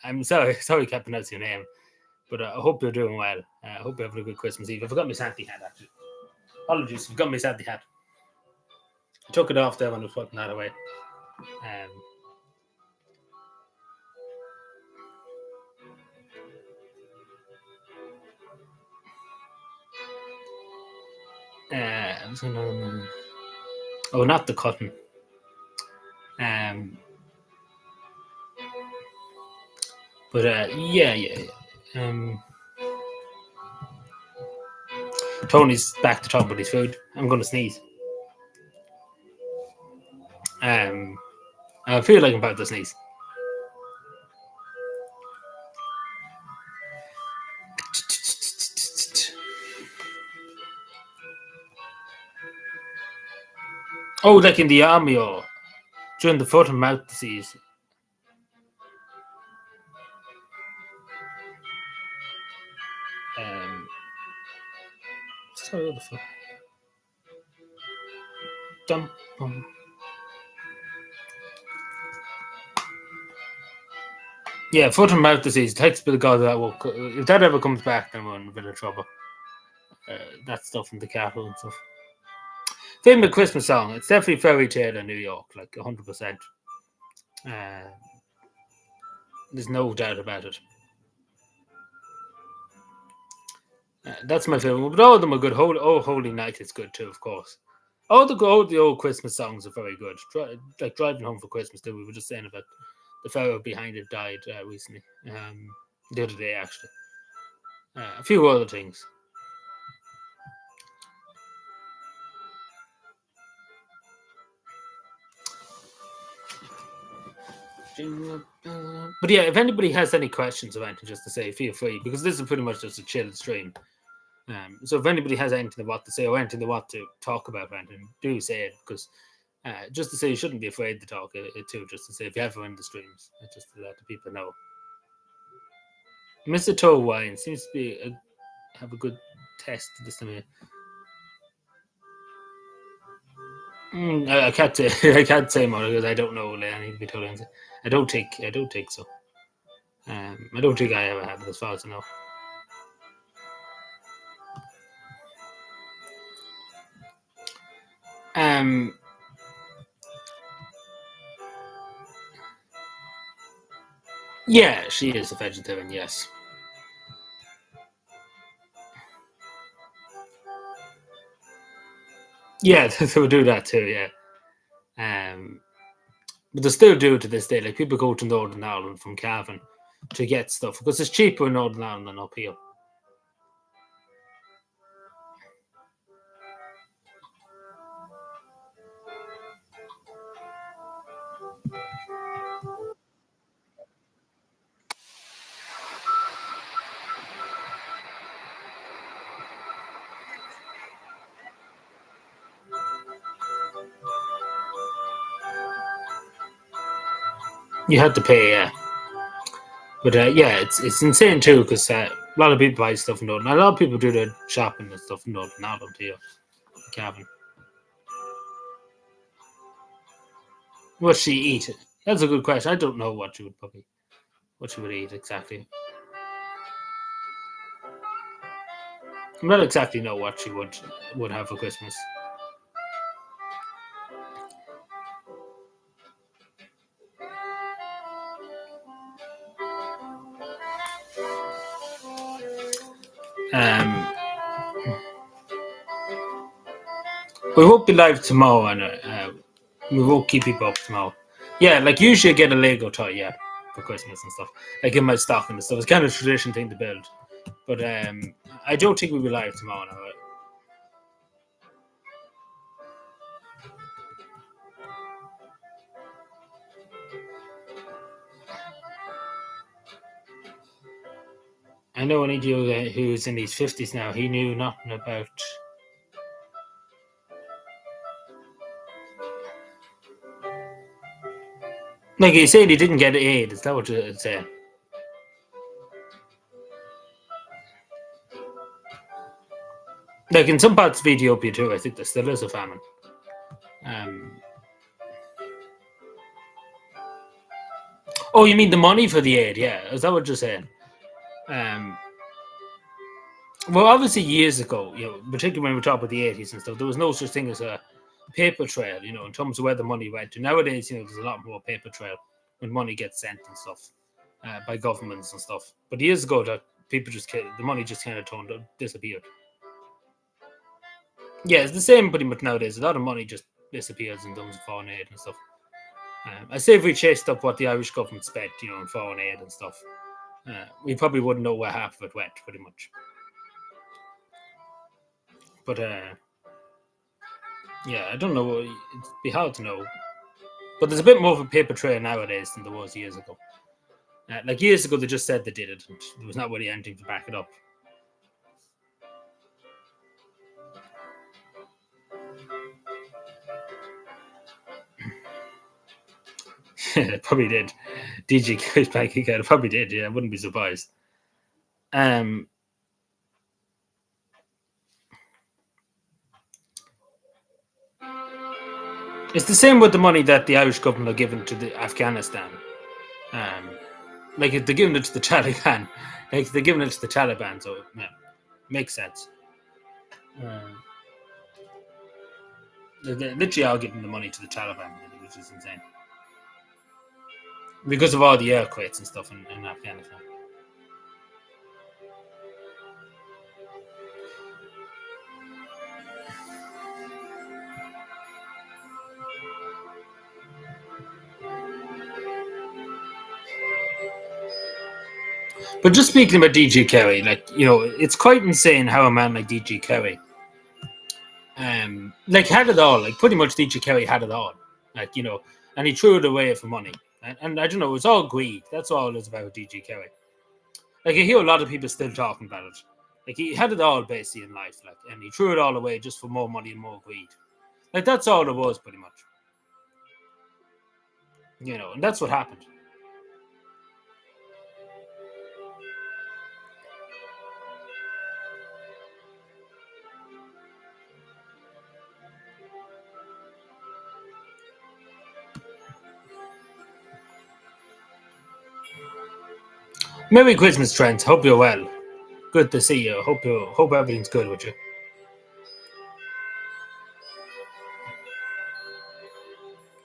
I'm sorry I can't pronounce your name, but I hope you're doing well. I hope you're having a good Christmas Eve. I forgot my Santa hat, actually. Apologies, I forgot my Santa hat. I took it off there when I was putting that away. Oh, not the cotton. But yeah. Tony's back to talk about his food. I'm going to sneeze. I feel like I'm about to sneeze. Oh, like in the army or during the foot and mouth disease. Sorry, what the fuck? Dum, bum. Yeah, foot and mouth disease. Thanks be to God that will. If that ever comes back, then we're in a bit of trouble. That stuff in the cattle and stuff. Favorite Christmas song? It's definitely Fairy Tale in New York, like 100%. There's no doubt about it. That's my favorite, but all of them are good. Holy Night is good too, of course. All the old Christmas songs are very good. Like Driving Home for Christmas too. We were just saying about the fellow behind it died recently, the other day actually. A few other things. But yeah, if anybody has any questions about it, just to say, feel free, because this is pretty much just a chill stream. So if anybody has anything they want to say or anything they want to talk about, anything, do say it. Because just to say, you shouldn't be afraid to talk too. Just to say, if you ever in the streams, just to let the people know. Mr. Toe Wine seems to be have a good test this time. I can't say I can't say more because I don't know. I need to be told. I don't think so. I don't think I ever had it, as far as I know. Yeah, she is a vegetarian. Yes. Yeah, they would do that too. Yeah. But they still do it to this day. Like people go to Northern Ireland from Cavan to get stuff because it's cheaper in Northern Ireland than up here. You had to pay, yeah. But yeah, it's insane too because a lot of people buy stuff in Northern. A lot of people do their shopping and stuff in Northern Ireland here, Cavan. What she eat? That's a good question. I don't know what she would eat exactly. I don't exactly know what she would have for Christmas. Um, we won't be live tomorrow, and we won't keep people up tomorrow. Yeah, like usually I get a Lego toy, yeah, for Christmas and stuff. Like in my stocking and stuff. It's kind of a tradition thing to build. But I don't think we'll be live tomorrow now. I know an idiot who's in his 50s now. He knew nothing about. Like he said, he didn't get aid. Is that what you're saying? Like in some parts of Ethiopia too, I think there still is a famine. Oh, you mean the money for the aid? Yeah, is that what you're saying? Well, obviously years ago, particularly when we talk about the 80s and stuff, there was no such thing as a paper trail, in terms of where the money went to. Nowadays, there's a lot more paper trail when money gets sent and stuff by governments and stuff. But years ago, that people the money just kind of disappeared. Yeah, it's the same pretty much nowadays. A lot of money just disappears in terms of foreign aid and stuff. I say if we chased up what the Irish government spent, in foreign aid and stuff, we probably wouldn't know where half of it went, pretty much. But yeah, I don't know. It'd be hard to know. But there's a bit more of a paper trail nowadays than there was years ago. Like years ago, they just said they did it, and there was not really anything to back it up. It probably did. DG Kerry's bank account. It probably did. Yeah, I wouldn't be surprised. It's the same with the money that the Irish government are giving to the Afghanistan. Like if they're giving it to the Taliban, like they're giving it to the Taliban, so yeah, makes sense. They're literally all giving the money to the Taliban, which is insane because of all the earthquakes and stuff in Afghanistan. But just speaking about DG Kerry, like it's quite insane how a man like DG Kerry, like had it all. Like pretty much DG Kerry had it all. Like and he threw it away for money. And I don't know, it's all greed. That's all it's about DG Kerry. Like I hear a lot of people still talking about it. Like he had it all basically in life, like, and he threw it all away just for more money and more greed. Like that's all it was, pretty much. And that's what happened. Merry Christmas, Trent. Hope you're well. Good to see you. Hope everything's good with you.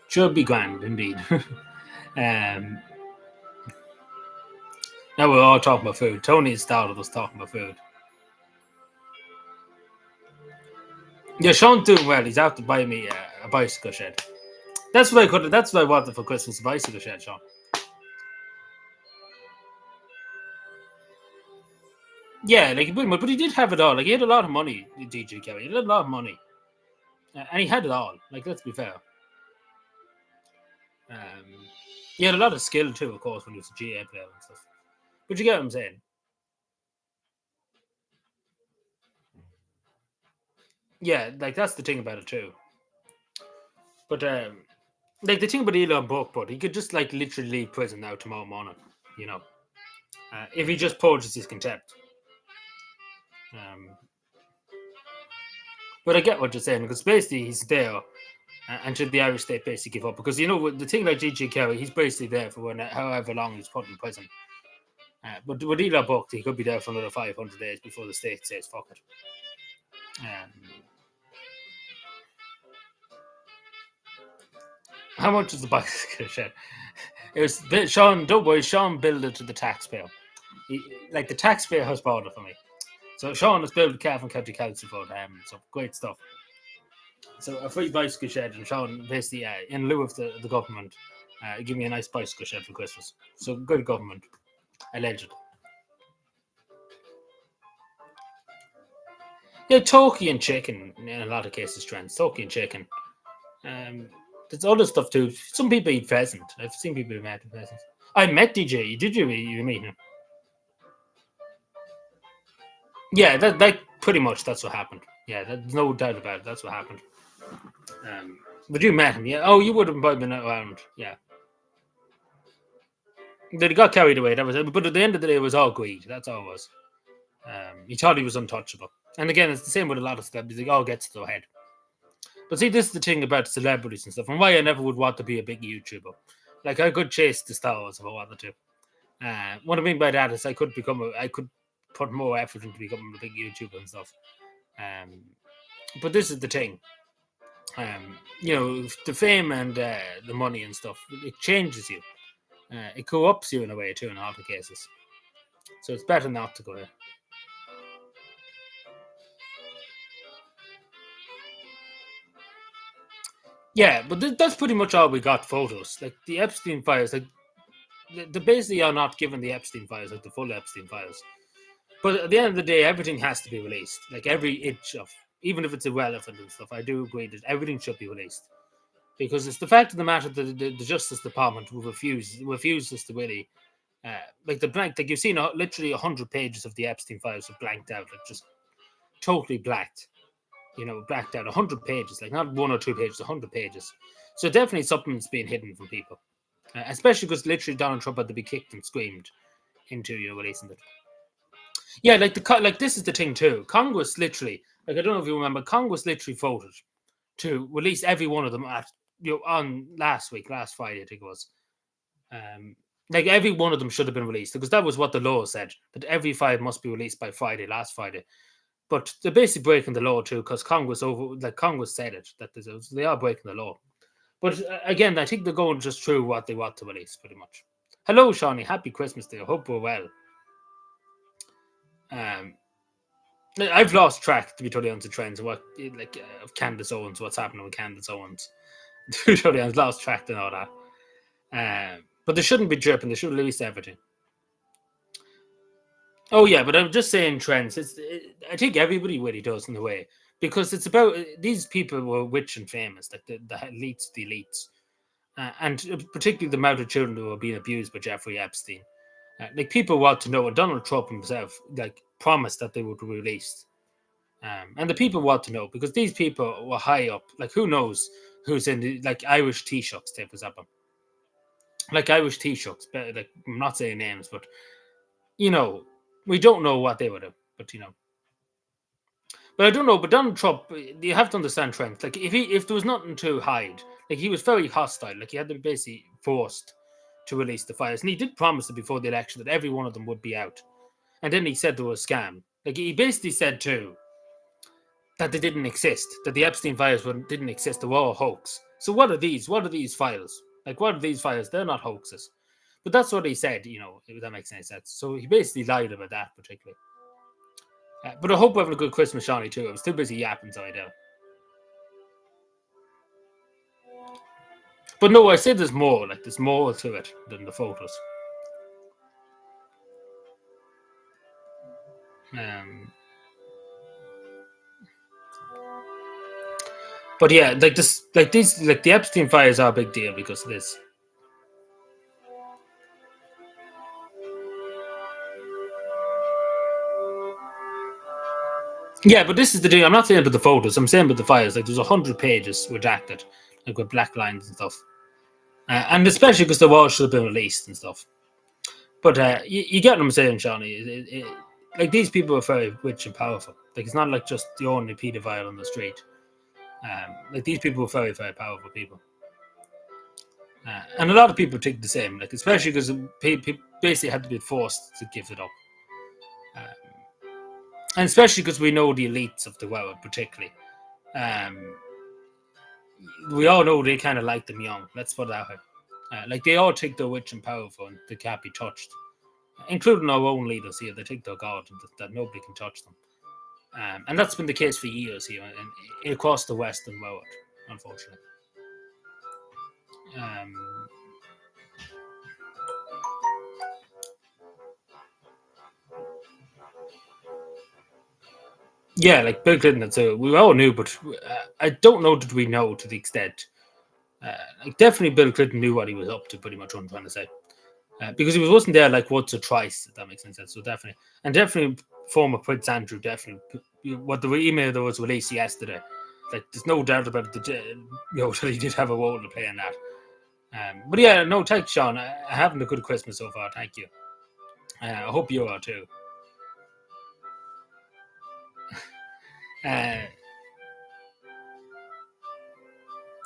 Should be grand, indeed. Now we're all talking about food. Tony started us talking about food. Yeah, Sean's doing well. He's out to buy me a bicycle shed. That's what I could. That's what I wanted for Christmas: a bicycle shed, Sean. Yeah, like but he did have it all. Like he had a lot of money, DJ Kelly. He had a lot of money, and he had it all. Like let's be fair. He had a lot of skill too, of course, when he was a GA player and stuff. But you get what I'm saying? Yeah, like that's the thing about it too. But like the thing about Elon Buck, but he could just like literally leave prison now tomorrow morning. You know, if he just purges his contempt. But I get what you're saying because basically he's there, and should the Irish state basically give up? Because the thing like DG Kerry, he's basically there for however long he's put in prison. But with Elon Buck, he could be there for another 500 days before the state says fuck it. How much is the bicycle shed? It was Sean. Don't worry, Sean billed it to the taxpayer. Like the taxpayer has bought it for me. So Sean has built Cavan County Council for them. So great stuff. So a free bicycle shed, and Sean basically, in lieu of the government, give me a nice bicycle shed for Christmas. So good government, alleged. Yeah, turkey and chicken in a lot of cases, trends. Turkey and chicken. There's other stuff too. Some people eat pheasant. I've seen people who met pheasant. I met DJ. Did you meet him? Yeah, that pretty much that's what happened. Yeah, there's no doubt about it. That's what happened. But you met him, yeah? Oh, you would have probably been around, yeah. They got carried away. That was it. But at the end of the day, it was all greed. That's all it was. He thought he was untouchable. And again, it's the same with a lot of celebrities. It all gets to their head. But see, this is the thing about celebrities and stuff, and why I never would want to be a big YouTuber. Like I could chase the stars if I wanted to. What I mean by that is I could put more effort into becoming a big YouTuber and stuff. But this is the thing. The fame and the money and stuff, it changes you. It corrupts you in a way too in a lot of cases. So it's better not to go there. Yeah, but that's pretty much all we got photos. Like the Epstein files, like they basically are not given the Epstein files, like the full Epstein files. But at the end of the day, everything has to be released. Like every inch of, even if it's irrelevant and stuff, I do agree that everything should be released. Because it's the fact of the matter that the Justice Department refuses to really, like the blank, like you've seen literally 100 pages of the Epstein files are blanked out, like just totally blacked. Blacked out 100 pages, like not one or two pages, 100 pages. So definitely something's being hidden from people. especially because literally Donald Trump had to be kicked and screamed into releasing it. Yeah, like this is the thing too. Congress literally, like I don't know if you remember, Congress literally voted to release every one of them at on last Friday, I think it was. Like every one of them should have been released because that was what the law said, that every file must be released by last Friday. But they're basically breaking the law too because Congress said it that they are breaking the law. But again, I think they're going just through what they want to release pretty much. Hello, Shawnee. Happy Christmas to you. Hope we're well. I've lost track, to be totally honest, of trends and what of Candace Owens, what's happening with Candace Owens. To be totally honest, lost track and all that. But they shouldn't be dripping. They should release everything. Oh yeah, but I'm just saying trends. I think everybody really does in a way because it's about these people were rich and famous, like the elites, and particularly the amount of children who were being abused by Jeffrey Epstein. Like people want to know, and Donald Trump himself like promised that they would be released, and the people want to know because these people were high up. Like who knows who's in the like Irish Taoiseachs, for example, like Irish Taoiseachs. Like I'm not saying names, but we don't know what they would have, but But I don't know. But Donald Trump, you have to understand trends. Like if there was nothing to hide, like he was very hostile. Like he had to be basically forced to release the files, and he did promise it before the election that every one of them would be out. And then he said there was a scam. Like he basically said too that they didn't exist, that the Epstein files didn't exist. They were all a hoax. So what are these? What are these files? Like what are these files? They're not hoaxes. But that's what he said. If that makes any sense. So he basically lied about that particularly. But I hope we're having a good Christmas, Shawnee, too. I was too busy yapping, so I do. But no, I say there's more. Like, there's more to it than the photos. But yeah, like the Epstein files are a big deal because of this. Yeah, but this is the deal. I'm not saying about the photos. I'm saying about the files. Like, there's 100 pages redacted, like with black lines and stuff. And especially because the wall should have been released and stuff. But you get what I'm saying, Shawnee. Like, these people are very rich and powerful. Like, it's not like just the only paedophile on the street. Like, these people are very, very powerful people. And a lot of people think the same, like especially because people basically had to be forced to give it up. And especially because we know the elites of the world, particularly. We all know they kind of like them young. Let's put it that way. Like they all think they're rich and powerful and they can't be touched, including our own leaders here. They think they're God and that nobody can touch them. And that's been the case for years here and across the Western world, unfortunately. Yeah, like Bill Clinton, so we all knew, but I don't know that we know to the extent. Like definitely Bill Clinton knew what he was up to, pretty much what I'm trying to say. Because he wasn't there like once or twice, if that makes any sense. So definitely former Prince Andrew, definitely what the email that was released yesterday, like there's no doubt about that he did have a role to play in that. But yeah, no, thanks, Sean. I'm having a good Christmas so far. Thank you. I hope you are too.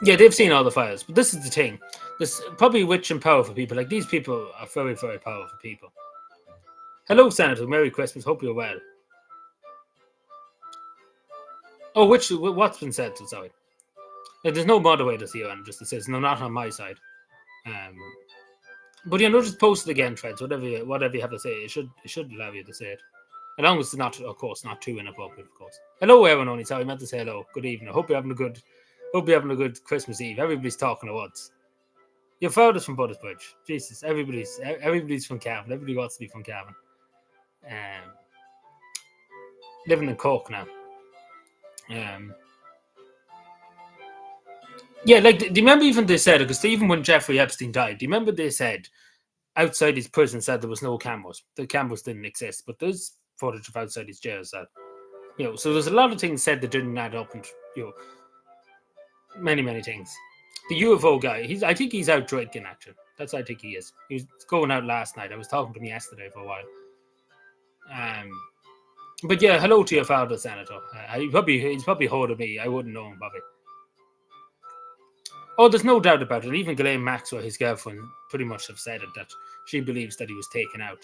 Yeah, they've seen all the files, but this is the thing. There's probably rich and powerful people. Like these people are very, very powerful people. Hello, Senator. Merry Christmas. Hope you're well. Oh, what's been said? Sorry. Like, there's no moderators here, and just it says no, not on my side. But just post it again, Treds. Whatever you have to say, it should allow you to say it. As long as it's not, of course, not too inappropriate, of course. Hello, everyone. Only sorry, I meant to say hello. Good evening. I hope you're having a good Christmas Eve. Everybody's talking at once. Your father's from Buttersbridge. Jesus, everybody's from Cavan. Everybody wants to be from Cavan. Living in Cork now. Yeah, like, do you remember even they said, because even when Jeffrey Epstein died, do you remember they said outside his prison said there was no cameras. The cameras didn't exist, but there's footage of outside his jail that, so there's a lot of things said that didn't add up and, many, many things. The UFO guy. I think he's out drinking. Actually, that's what I think he is. He was going out last night. I was talking to him yesterday for a while. But yeah, hello to your father, Senator. He's probably older than me. I wouldn't know him, probably. Oh, there's no doubt about it. Even Ghislaine Maxwell, his girlfriend, pretty much have said it that she believes that he was taken out,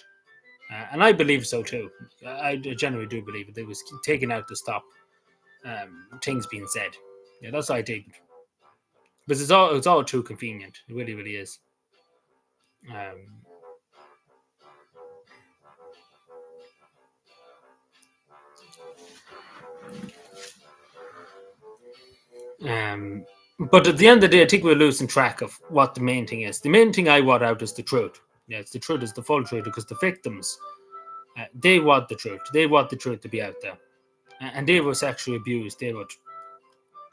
and I believe so too. I generally do believe it. He was taken out to stop things being said. Yeah, that's what I think. Because it's all too convenient. It really, really is. Um, but at the end of the day, I think we're losing track of what the main thing is. The main thing I want out is the truth. Yeah, it's the truth, it's the full truth, because the victims, they want the truth. They want the truth to be out there. And they were sexually abused. They were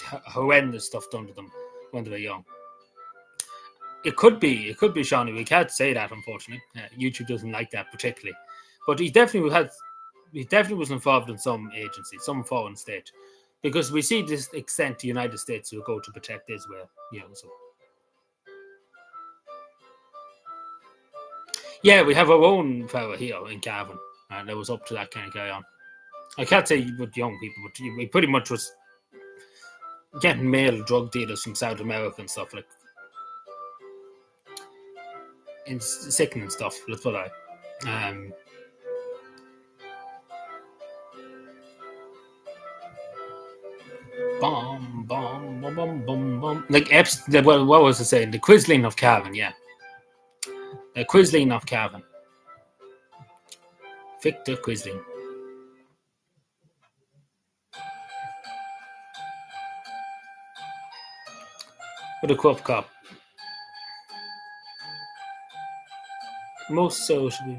horrendous stuff done to them when they were young. It could be, Shawnee. We can't say that, unfortunately. YouTube doesn't like that particularly. But he definitely was involved in some agency, some foreign state, because we see this extent the United States will go to protect Israel. So. Yeah, we have our own fella here in Cavan, and that was up to that kind of guy on. I can't say with young people, but we pretty much was getting male drug dealers from South America and stuff, like in sickening stuff. Let's put it. Bomb, bomb, bomb, bomb, bomb, bomb. Like Epstein. What was I saying? The Quisling of Cavan, yeah. The Quisling of Cavan. Victor Quisling. What a corrupt cop. Most so should be.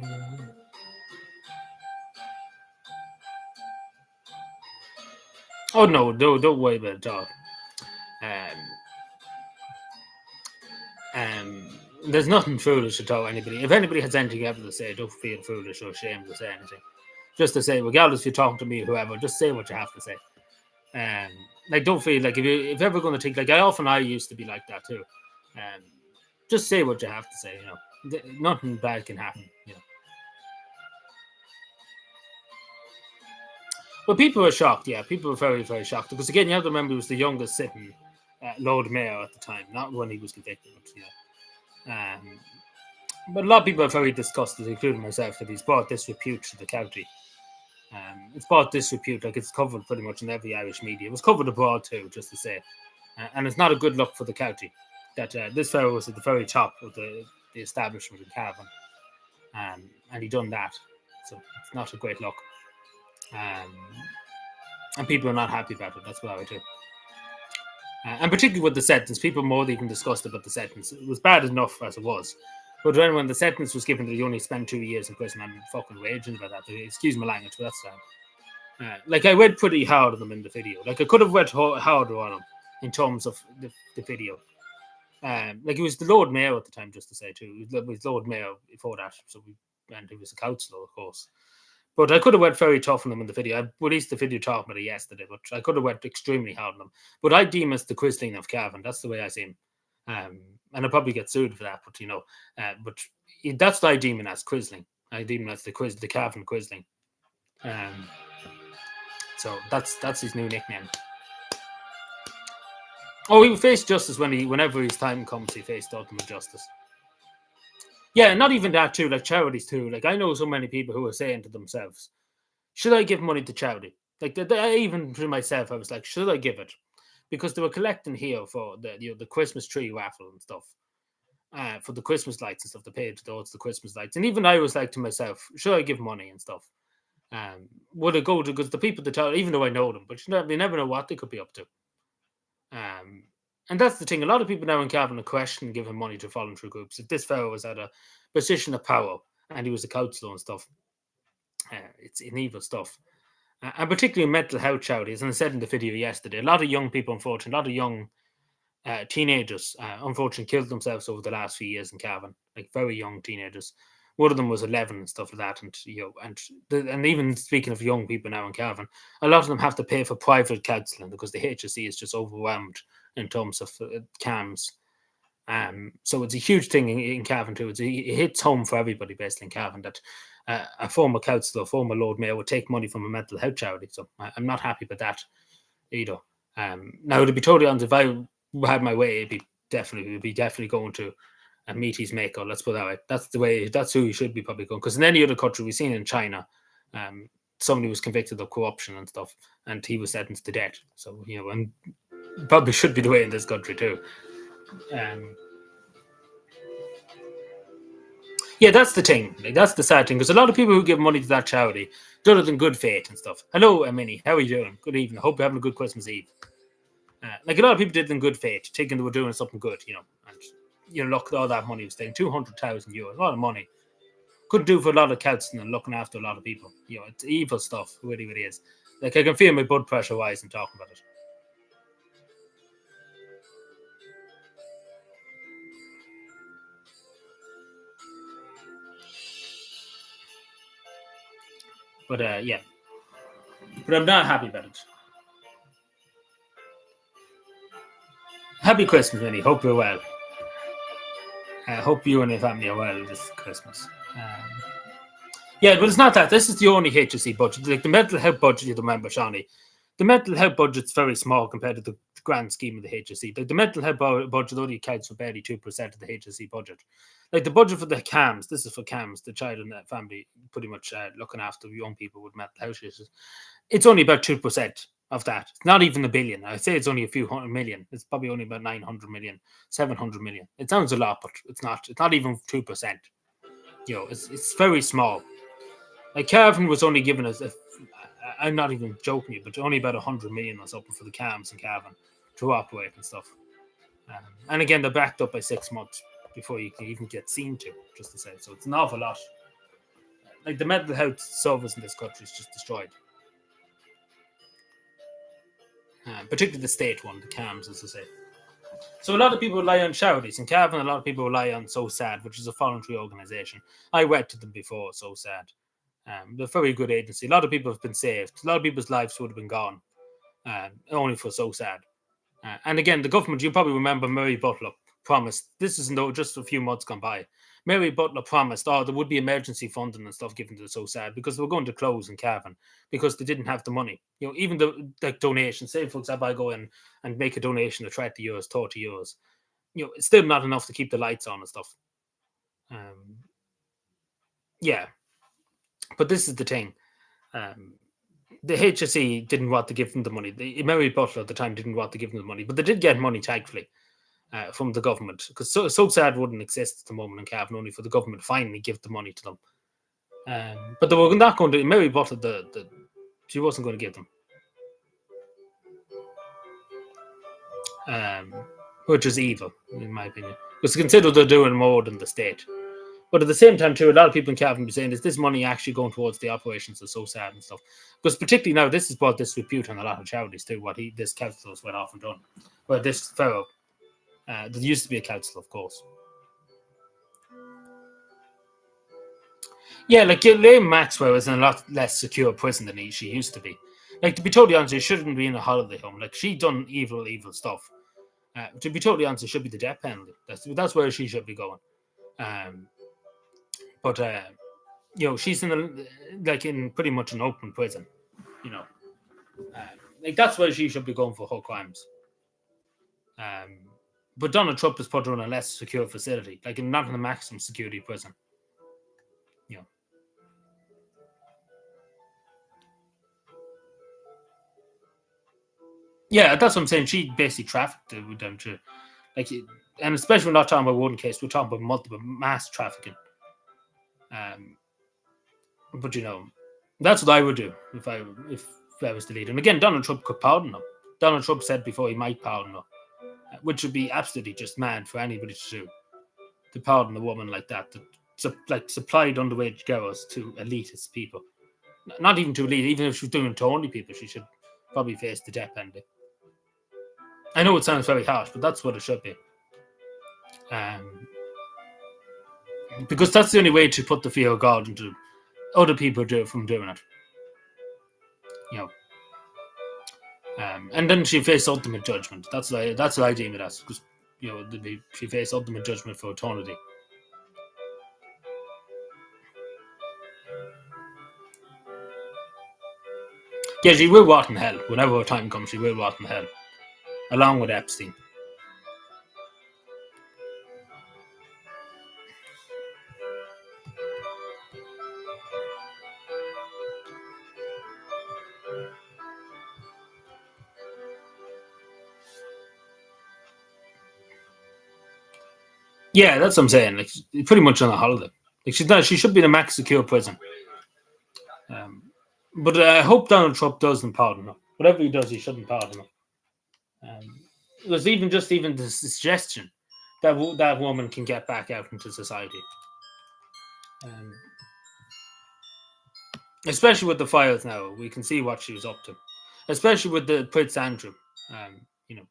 Oh no, don't worry about it at all. There's nothing foolish at all. Anybody, if anybody has anything ever to say, don't feel foolish or ashamed to say anything. Just to say, regardless if you're talking to me or whoever, just say what you have to say. Like, don't feel like if you're ever going to think, like I used to be like that too. Just say what you have to say. Nothing bad can happen. But people were shocked. Yeah, people were very, very shocked because again, you have to remember he was the youngest sitting Lord Mayor at the time, not when he was convicted. But a lot of people are very disgusted, including myself, that he's brought disrepute to the county. It's brought disrepute, like it's covered pretty much in every Irish media. It was covered abroad too, just to say. And it's not a good look for the county that this fellow was at the very top of the establishment in Cavan. And he done that. So it's not a great look. And people are not happy about it. That's what I would do. And particularly with the sentence, people more than even discussed about the sentence. It was bad enough as it was. But then when the sentence was given, he only spent 2 years in prison. I'm fucking raging about that. Excuse my language, but that's fine. Like, I went pretty hard on them in the video. Like, I could have went harder on him in terms of the video. Like, he was the Lord Mayor at the time, just to say, too. He was Lord Mayor before that. And he was a councillor, of course. But I could have went very tough on them in the video. I released the video talking about it yesterday, but I could have went extremely hard on them. But I deem as the Quisling of Cavan. That's the way I see him. And I'll probably get sued for that, but that's what I deem him as, Quisling. I deem him as the Cavan Quisling. So that's his new nickname. Oh, he will face justice whenever his time comes. He faced ultimate justice. Yeah, not even that too. Like charities too. Like I know so many people who are saying to themselves, "Should I give money to charity?" Like even to myself, I was like, "Should I give it?" Because they were collecting here for the Christmas tree raffle and stuff, for the Christmas lights and stuff. They paid towards the Christmas lights, and even I was like to myself, "Should I give money and stuff?" Would I go to, because the people that tell, even though I know them, but you never know what they could be up to. And that's the thing. A lot of people now in Cavan are questioning giving money to voluntary groups. If this fellow was at a position of power and he was a councillor and stuff, it's in evil stuff. And particularly mental health charities. And I said in the video yesterday, a lot of young people, unfortunately, a lot of young teenagers, unfortunately, killed themselves over the last few years in Cavan. Like very young teenagers. One of them was 11 and stuff like that. And even speaking of young people now in Cavan, a lot of them have to pay for private counselling because the HSE is just overwhelmed in terms of CAMs So it's a huge thing in Cavan too. It hits home for everybody basically in Cavan that a former councillor, a former Lord Mayor would take money from a mental health charity. So I'm not happy with that either. Now, to be totally honest, if I had my way, it'd be definitely going to a meaties maker. Let's put it that way. That's the way. That's who you should be probably going. Because in any other country, we've seen in China, somebody was convicted of corruption and stuff, and he was sentenced to death. So and probably should be the way in this country too. Yeah, that's the thing. Like, that's the sad thing. Because a lot of people who give money to that charity do it in good faith and stuff. Hello, Minnie. How are you doing? Good evening. I hope you're having a good Christmas Eve. Like a lot of people did it in good faith, thinking they were doing something good, and look, all that money was taken, €200,000, a lot of money. Couldn't do for a lot of counseling and looking after a lot of people. It's evil stuff. It really, really is. Like I can feel my blood pressure rise and talking about it. But yeah, but I'm not happy about it. Happy Christmas, Minnie. Hope you're well. I hope you and your family are well this Christmas. Yeah, but it's not that. This is the only HSE budget. Like the mental health budget, you remember, Shawnee. The mental health budget's very small compared to the grand scheme of the HSE. Like the mental health budget only accounts for barely 2% of the HSE budget. Like the budget for the CAMS, this is for CAMS, the child and family, pretty much looking after young people with mental health issues. It's only about 2% of that. It's not even a billion. I'd say it's only a few hundred million. It's probably only about 900 million, 700 million. It sounds a lot, but it's not. It's not even 2%. It's very small. Like Cavan was only given us, I'm not even joking you, but only about 100 million or something for the CAMs and Cavan to operate and stuff. And again, they're backed up by 6 months before you can even get seen to, just to say. So it's an awful lot. Like the mental health service in this country is just destroyed. Particularly the state one, the CAMs, as I say. So a lot of people rely on charities. In Cavan, a lot of people rely on So Sad, which is a voluntary organisation. I worked with them before, So Sad. They're a very good agency. A lot of people have been saved. A lot of people's lives would have been gone only for So Sad. And again, the government, you probably remember Mary Butler promised, this isn't just a few months gone by, Mary Butler promised, there would be emergency funding and stuff given to the So Sad because they were going to close in Cavan because they didn't have the money. Even the donations, say for example, I go in and make a donation of €30, €30, it's still not enough to keep the lights on and stuff. Yeah. But this is the thing. The HSE didn't want to give them the money. Mary Butler at the time didn't want to give them the money, but they did get money, thankfully, from the government. Because so Sad wouldn't exist at the moment in Cavan, only for the government to finally give the money to them. But they were not going to. Mary Butler, she wasn't going to give them. Which is evil, in my opinion. Because consider they're doing more than the state. But at the same time, too, a lot of people in Cavan be saying, is this money actually going towards the operations of So Sad and stuff? Because particularly now, this has brought disrepute on a lot of charities, too, what this councillor's went off and done. Well, this fellow, there used to be a councillor, of course. Yeah, like Ghislaine Maxwell is in a lot less secure prison than she used to be. Like, to be totally honest, she shouldn't be in a holiday home. Like, she done evil stuff. To be totally honest, it should be the death penalty. That's where she should be going. But she's in pretty much an open prison. Like that's where she should be going for her crimes. But Donald Trump has put her in a less secure facility, like not in a maximum security prison. Yeah, that's what I'm saying. She basically trafficked with them too, and especially we're not talking about one case. We're talking about multiple mass trafficking. But that's what I would do if I was the leader. And again, Donald Trump could pardon them. Donald Trump said before he might pardon them, which would be absolutely just mad for anybody to do. To pardon a woman like that, supplied underage girls to elitist people. Not even to elite, even if she was doing it to only people, she should probably face the death penalty. I know it sounds very harsh, but that's what it should be. Because that's the only way to put the fear of God into other people from doing it. And then she faced ultimate judgment. That's what I deem it as. Because she faced ultimate judgment for eternity. Yeah, she will rot in hell. Whenever her time comes, she will rot in hell. Along with Epstein. Yeah, that's what I'm saying. Like, pretty much on a holiday. Like, she's not. She should be in a max secure prison. Um, but I hope Donald Trump doesn't pardon her. Whatever he does, he shouldn't pardon her. There's even the suggestion that that woman can get back out into society, um, especially with the files now. We can see what she was up to, especially with the Prince Andrew. Um, you know,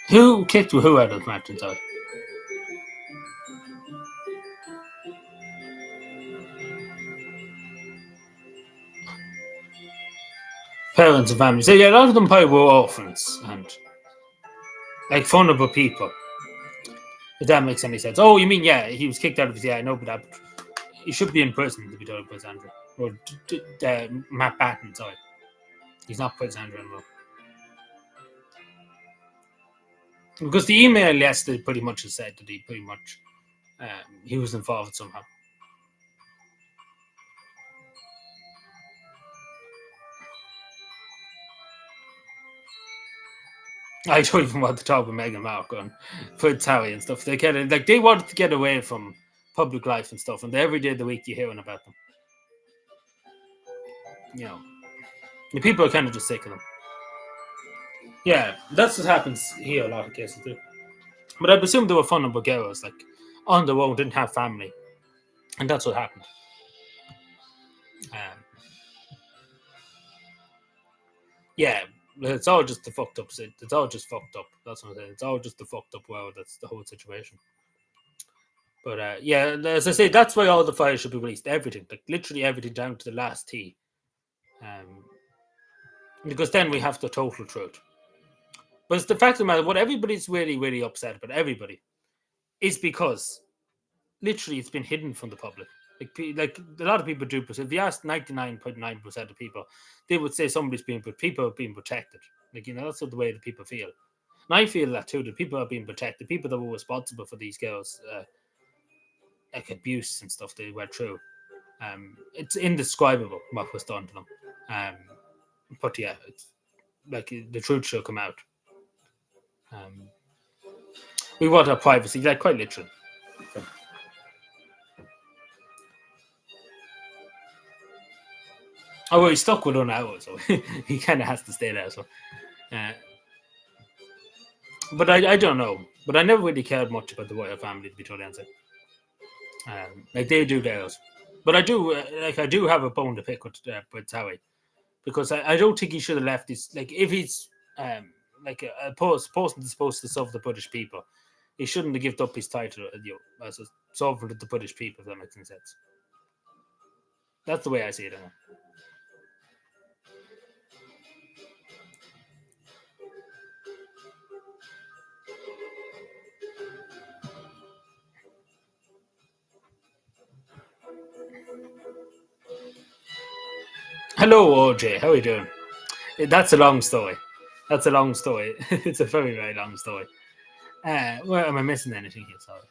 who kicked who out of the match inside? Parents and families. So yeah, a lot of them probably were orphans and like vulnerable people. If that makes any sense. Oh, you mean he was kicked out of his I know, but he should be in prison to be told Prince Andrew or Matt Batten. Sorry, he's not Prince Andrew anymore. Because the email yesterday pretty much has said that he pretty much he was involved somehow. I don't even want to talk with Meghan Markle and Prince Harry and stuff. They wanted to get away from public life and stuff, and every day of the week you're hearing about them. The people are kind of just sick of them. Yeah, that's what happens here. A lot of cases too. But I presume they were vulnerable girls, like on their own, didn't have family, and that's what happened. Um, yeah, it's all just the fucked up. It's all just fucked up. That's what I'm saying. It's all just the fucked up world. That's the whole situation. But yeah, as I say, that's why all the files should be released. Everything, like literally everything, down to the last T. Because then we have the total truth. But it's the fact of the matter, what everybody's really, really upset about, everybody, is because literally it's been hidden from the public. Like a lot of people do. If you ask 99.9% of people, they would say people are being protected. That's what the way that people feel. And I feel that too, that people are being protected. People that were responsible for these girls, like abuse and stuff they went through. It's indescribable what was done to them. But yeah, it's like the truth should come out. We want our privacy, like quite literally. Oh, well, he's stuck with her now, so he kind of has to stay there. So, but I don't know. But I never really cared much about the royal family, to be totally honest. Like they do theirs, but I do have a bone to pick with Harry, because I don't think he should have left this. Like if he's like a person that's supposed to serve the British people, he shouldn't have given up his title as a sovereign of the British people. If that makes any sense. That's the way I see it. Anyway. Hello, OJ. How are you doing? That's a long story. That's a long story. It's a very, very long story. Well, am I missing anything here? Sorry.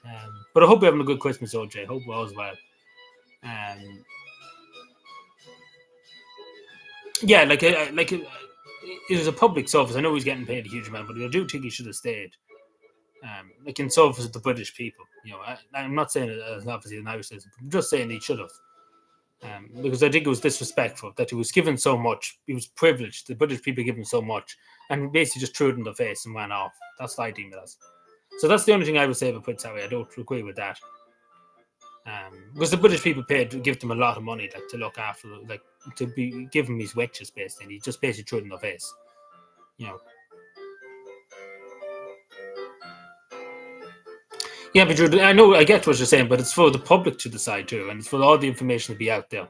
But I hope you're having a good Christmas, OJ. Hope all's well. Yeah, it was a public service. I know he's getting paid a huge amount, but I do think he should have stayed. Like in service of the British people. I'm not saying it as obviously an Irish citizen. I'm just saying he should have. Because I think it was disrespectful that he was given so much. He was privileged. The British people give him so much, and he basically just threw it in the face and ran off. That's what I think it is. So that's the only thing I would say about Prince Harry. I don't agree with that. Because the British people paid to give them a lot of money, like to look after, like to be give him his witches, basically. And he just basically threw it in the face. you know. Yeah, but I know, I get what you're saying, but it's for the public to decide too, and it's for all the information to be out there.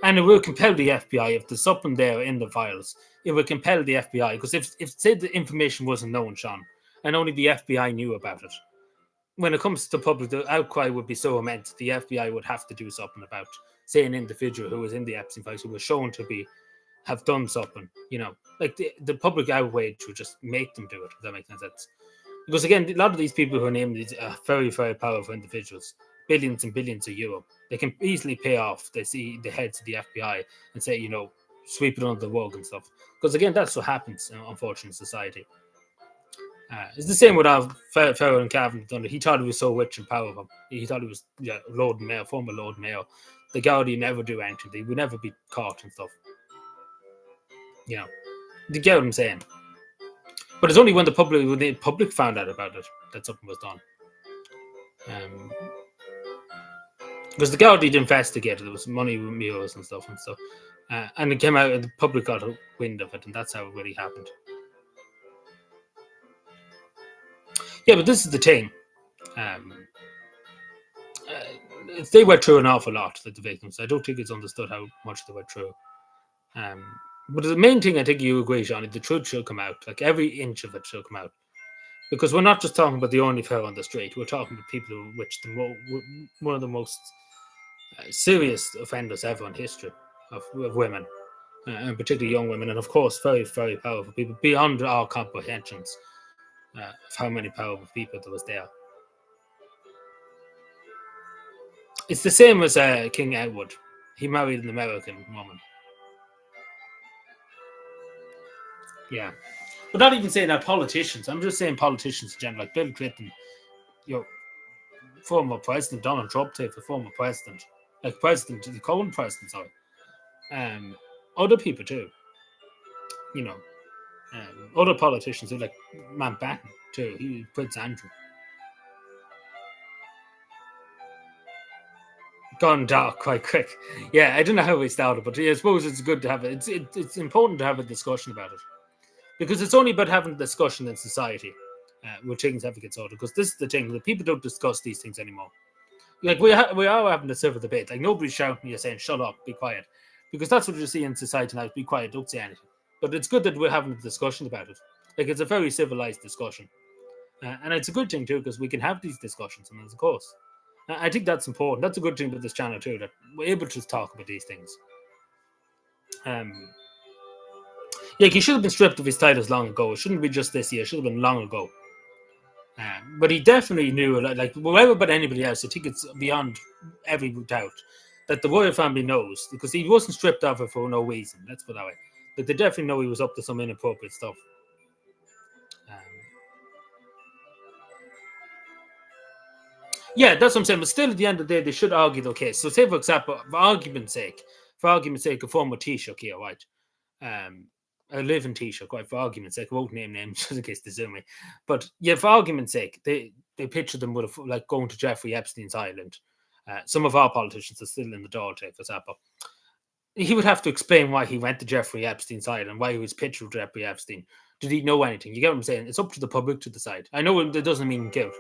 And it will compel the FBI, if there's something there in the files, it will compel the FBI, because if say the information wasn't known, Sean, and only the FBI knew about it, when it comes to the public, the outcry would be so immense, the FBI would have to do something about, say, an individual who was in the Epstein files, who was shown to have done something, like the public outrage would just make them do it, if that makes sense. Because again, a lot of these people who are named these are very, very powerful individuals, billions and billions of euro. They can easily pay off. They see the heads of the FBI and say, sweep it under the rug and stuff. Because again, that's what happens, unfortunately, in society. It's the same with our Pharaoh and Cavan. He thought he was so rich and powerful. He thought he was Lord Mayor, former Lord Mayor. The Gardaí never do anything. They would never be caught and stuff. You get what I'm saying? But it's only when the public found out about it that something was done. Because the Gardaí investigated, there was money with mules and stuff, and it came out, and the public got a wind of it, and that's how it really happened. Yeah, but this is the thing. They went through an awful lot, the victims. I don't think it's understood how much they went through. But the main thing I think you agree, Johnny, the truth should come out. Like every inch of it should come out. Because we're not just talking about the only fellow on the street. We're talking about people which one of the most serious offenders ever in history of women, and particularly young women, and of course, very, very powerful people beyond our comprehensions of how many powerful people there was there. It's the same as King Edward. He married an American woman. Yeah. But not even saying that politicians. I'm just saying politicians in general, like Bill Clinton, former president, Donald Trump, the former president, the current president, sorry. Other people too. Other politicians, like Mountbatten too, Prince Andrew. Gone dark quite quick. Yeah, I don't know how we started, but I suppose it's good to have it. It's important to have a discussion about it. Because it's only about having a discussion in society with things have to get sorted. Because this is the thing, that people don't discuss these things anymore. Like we are having a civil debate. Like nobody's shouting, you're saying, shut up, be quiet. Because that's what you see in society now, be quiet, don't say anything. But it's good that we're having a discussion about it. Like it's a very civilized discussion. And it's a good thing too, because we can have these discussions, and of course. I think that's important. That's a good thing about this channel too, that we're able to talk about these things. He should have been stripped of his titles long ago. It shouldn't be just this year. It should have been long ago. But he definitely knew, like whatever about anybody else, I think it's beyond every doubt that the royal family knows, because he wasn't stripped of it for no reason. Let's put it that way. But they definitely know he was up to some inappropriate stuff. Yeah, that's what I'm saying. But still, at the end of the day, they should argue the case. So, say for example, for argument's sake, a former Taoiseach here, right? I live in Taoiseach, right? For argument's sake, I won't name names just in case they sue me. But yeah, for argument's sake, they picture them with like going to Jeffrey Epstein's island. Some of our politicians are still in the door, for example. He would have to explain why he went to Jeffrey Epstein's island, why he was pictured with Jeffrey Epstein. Did he know anything? You get what I'm saying? It's up to the public to decide. I know it doesn't mean guilt,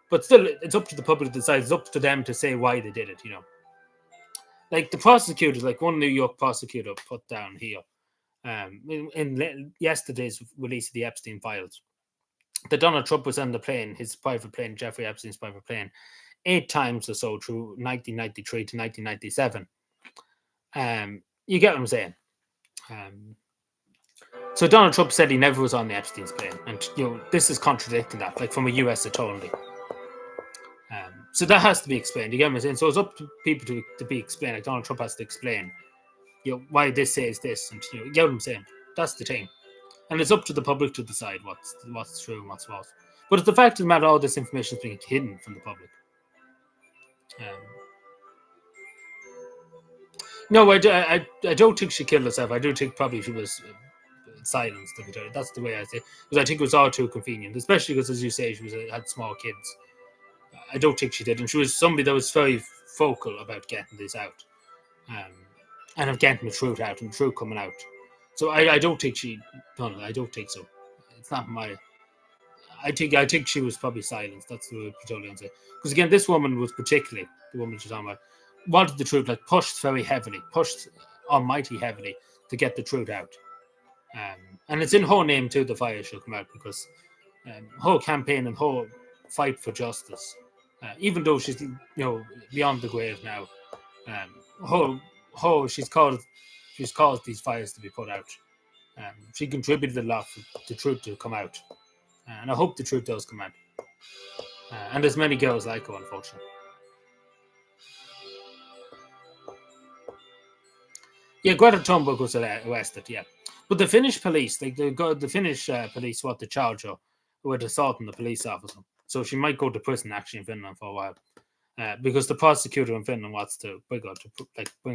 but still, it's up to the public to decide. It's up to them to say why they did it, Like the prosecutors, like one New York prosecutor put down here, in yesterday's release of the Epstein files, that Donald Trump was on the plane, his private plane, Jeffrey Epstein's private plane, 8 times or so through 1993 to 1997. You get what I'm saying? So Donald Trump said he never was on the Epstein's plane, and this is contradicting that, like from a US attorney. So that has to be explained. You get what I'm saying? So it's up to people to be explained. Like Donald Trump has to explain, why this says this, and you get what I'm saying? That's the thing. And it's up to the public to decide what's true and what's false. But it's the fact of the matter, all this information is being hidden from the public. No, I don't think she killed herself. I do think probably she was silenced. That's the way I say it. Because I think it was all too convenient, especially because, as you say, she had small kids. I don't think she did. And she was somebody that was very vocal about getting this out. And of getting the truth out and the truth coming out. So I don't think she done it. I don't think so. It's not my. I think she was probably silenced. That's the Petroleum say. Because again, this woman was particularly the woman she's talking about wanted the truth, like pushed very heavily, pushed almighty heavily to get the truth out. And it's in her name too. The fire should come out because her campaign and her fight for justice, even though she's beyond the grave now, she's caused these fires to be put out. She contributed a lot for the truth to come out, and I hope the truth does come out. And there's many girls like her, unfortunately. Yeah, Greta Thunberg was arrested. Yeah, but the Finnish police, the Finnish police, want to charge her with assaulting the police officer. So she might go to prison actually in Finland for a while, because the prosecutor in Finland wants to bring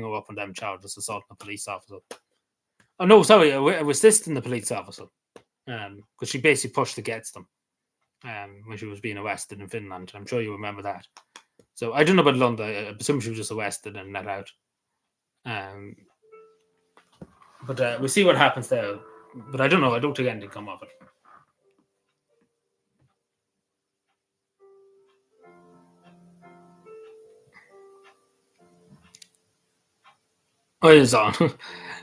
her up on them charges, assaulting a police officer. Oh no, sorry, assisting the police officer, because she basically pushed against them when she was being arrested in Finland. I'm sure you remember that. So I don't know about London. I assume she was just arrested and let out. But we'll see what happens there. But I don't know. I don't think anything come of it. Oh, it's on.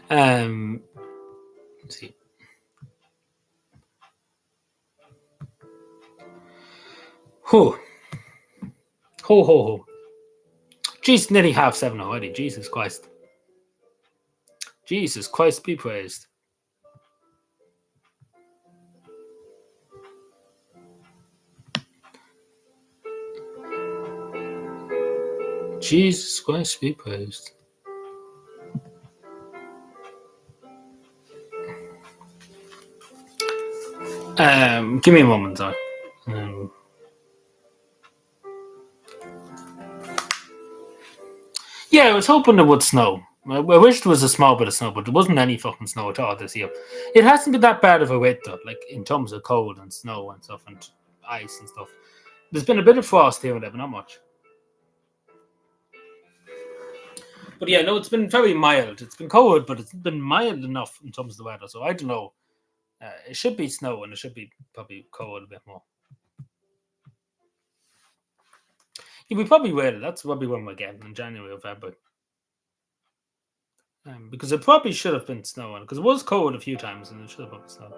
Let's see. Ho. Ho, ho, ho. Jeez, nearly 7:30 already. Jesus Christ. Jesus Christ be praised. Jesus Christ be praised. Give me a moment, though. Yeah, I was hoping it would snow. I wished there was a small bit of snow, but there wasn't any fucking snow at all this year. It hasn't been that bad of a winter, like in terms of cold and snow and stuff and ice and stuff. There's been a bit of frost here and there, but not much. But yeah, no, it's been very mild. It's been cold, but it's been mild enough in terms of the weather. So I don't know. It should be snow and it should be probably cold a bit more. Yeah, we probably will. That's probably when we're getting in January or February. Because it probably should have been snowing because it was cold a few times and it should have been snowing.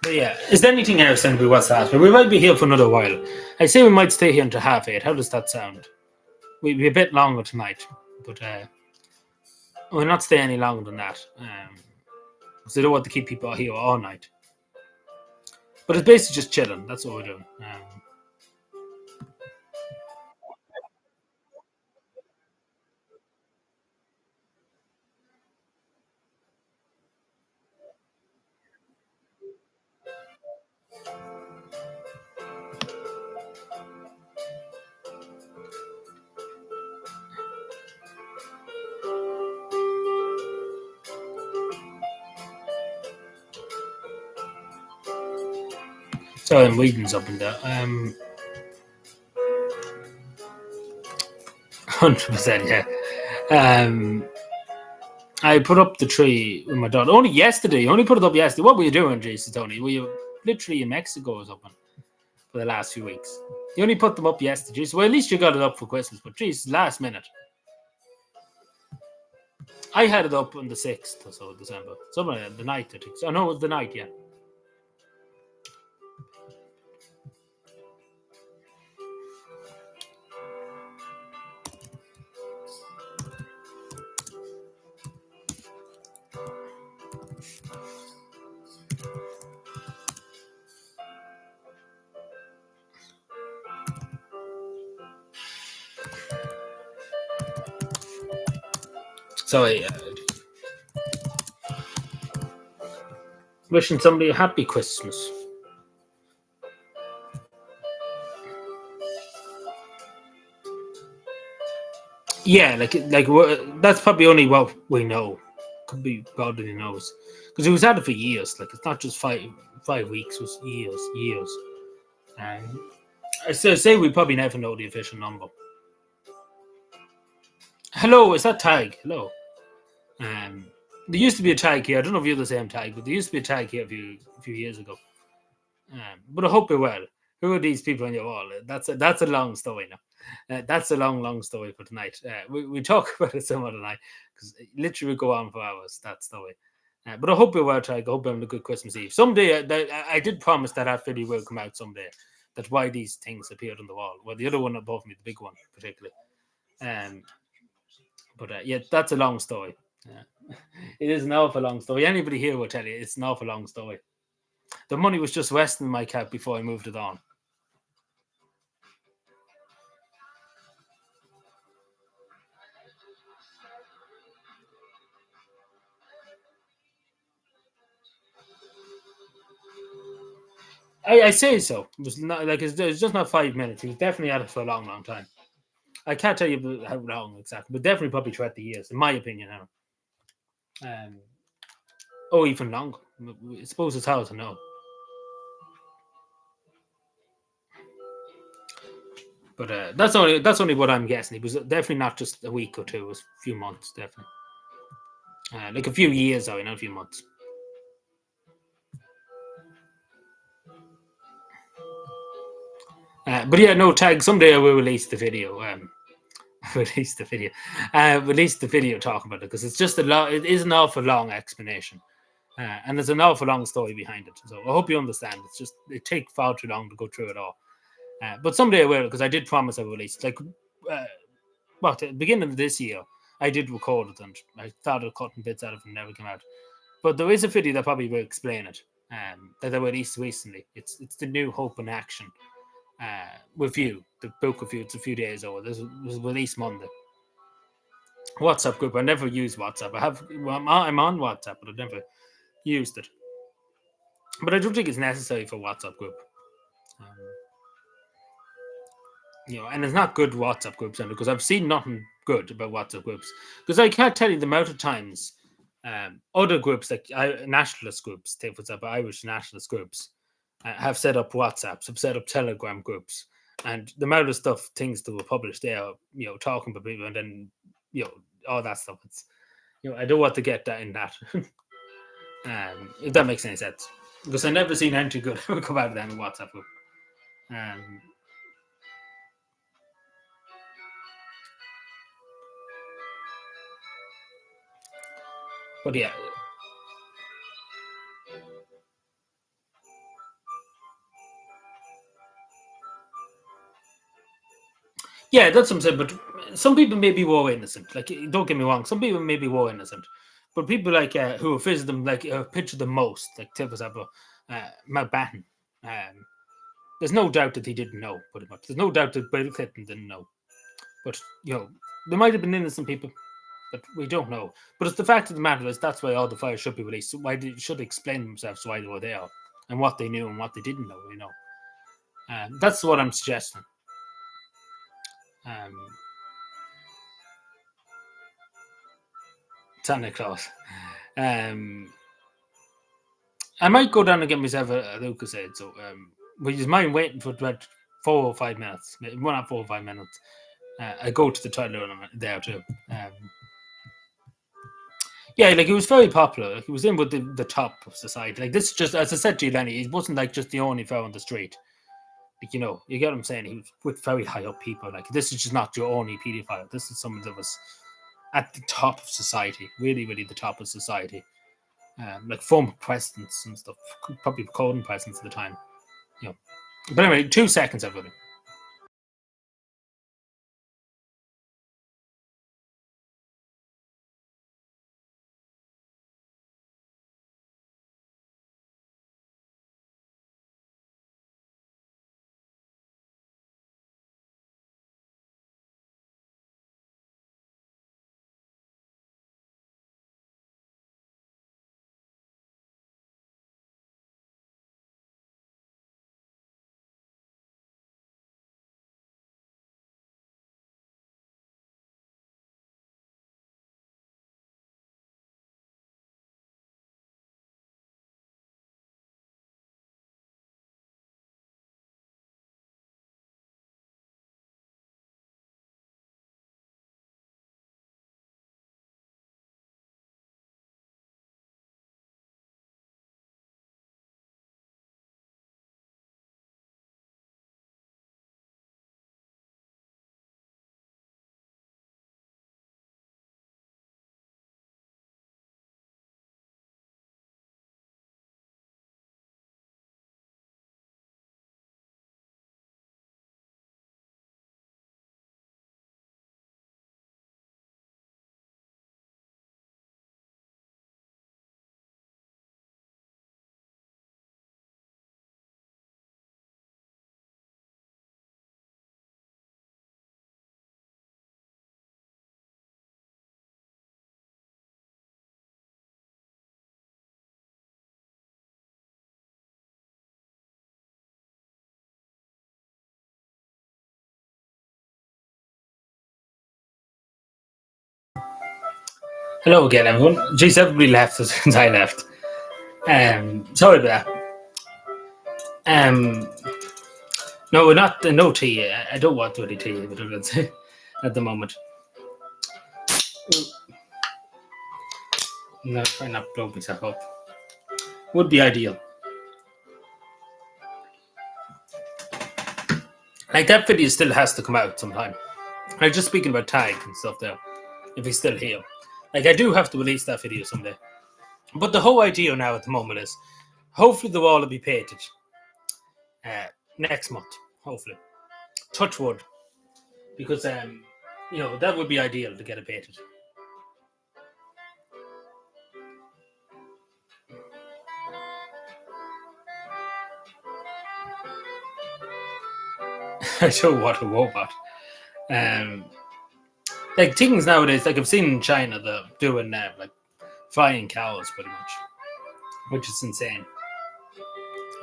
But yeah, is there anything else anybody wants to ask? We might be here for another while. I say we might stay here until 8:30. How does that sound? We'll be a bit longer tonight, but we'll not stay any longer than that. Because I don't want to keep people here all night. But it's basically just chilling. That's what we're doing. Sorry, I'm reading something there. 100%, yeah. I put up the tree with my daughter only yesterday. Only put it up yesterday. What were you doing, Jason Tony? Were you literally in Mexico or something for the last few weeks? You only put them up yesterday. Well, at least you got it up for Christmas. But geez, last minute. I had it up on the 6th or so of December. Somewhere the night, I think. So, no, it was the night, yeah. Sorry. Wishing somebody a happy Christmas. Yeah, that's probably only what we know. Could be God only knows, because he was at it for years. Like it's not just 5 weeks; it was years. And I say we probably never know the official number. Hello, is that Tag? Hello. Um, there used to be a tag here. I don't know if you're the same tag, but there used to be a tag here a few years ago. But I hope you're well. Who are these people on your wall? That's a long story now. That's a long story for tonight. We talk about it some other night because it literally go on for hours. That story. But I hope you're well, Tag. I hope you're having a good Christmas Eve. Someday, I did promise that video will come out someday. That's why these things appeared on the wall. Well, the other one above me, the big one, particularly. Um, but yeah, that's a long story. It is an awful long story. Anybody here will tell you it's an awful long story. The money was just resting in my cap before I moved it on. I say so. It was not like it's just not 5 minutes. He was definitely at it for a long time. I can't tell you how long exactly, but definitely probably throughout the years, in my opinion. Now, oh, even longer. I suppose it's hard to know. But that's only what I'm guessing. It was definitely not just a week or two. It was a few months, definitely. Like a few years, sorry, not a few months. But yeah, no tag. Someday I will release the video. Release the video. Release the video talking about it because it's just a lot. It is an awful long explanation, and there's an awful long story behind it. So I hope you understand. It's just it takes far too long to go through it all. But someday I will because I did promise I would release. Uh, at the beginning of this year, I did record it and I started cutting bits out of it and never came out. But there is a video that probably will explain it. That I released recently. It's the new Hope in Action review, the book review. It's a few days old. This was released Monday. WhatsApp group. I never use WhatsApp. I'm on WhatsApp, but I've never used it. But I don't think it's necessary for WhatsApp group. Um, and it's not good WhatsApp groups because I've seen nothing good about WhatsApp groups. Because I can't tell you the amount of times other groups like nationalist groups, take for example Irish nationalist groups, have set up WhatsApps, have set up Telegram groups, and the amount of things that were published there, talking about people, and then all that stuff. It's I don't want to get that in that. If that makes any sense, because I never seen anything good come out of them in WhatsApp group. Um, but yeah, that's what I'm saying. But some people maybe were innocent. Like, don't get me wrong, some people maybe were innocent, but people like who have visited them, like pictured the most, like for example, Mountbatten. Um, there's no doubt that he didn't know, pretty much. There's no doubt that Bill Clinton didn't know. But there might have been innocent people, but we don't know. But it's the fact of the matter is that's why all the files should be released. Why they should explain themselves why they were there and what they knew and what they didn't know. That's what I'm suggesting. Um, Santa Claus. Um, I might go down and get myself a Lucasade. So, would you mind waiting for about 4 or 5 minutes? Well, not 4 or 5 minutes. I go to the toilet there too. Yeah, like he was very popular. Like, he was in with the top of society. Like this, just as I said to you, Lenny, he wasn't like just the only fellow on the street. Like you get what I'm saying. He was with very high up people. Like this is just not your only paedophile. This is someone that was at the top of society, really, really the top of society. Like former presidents and stuff, probably recording presidents at the time. You know. But anyway, 2 seconds, everybody. Hello again, everyone. Jeez, everybody left since I left. Sorry about that. No, we're not. No tea. I don't want any tea. But I'm gonna say at the moment. No, try not to blow myself up. Would be ideal. Like that video still has to come out sometime. Like just speaking about tag and stuff there. If he's still here, like I do have to release that video someday. But the whole idea now at the moment is, hopefully the wall will be painted next month. Hopefully, touch wood, because that would be ideal to get it painted. I don't want a robot. Like things nowadays, like I've seen in China, they're doing like flying cows pretty much, which is insane.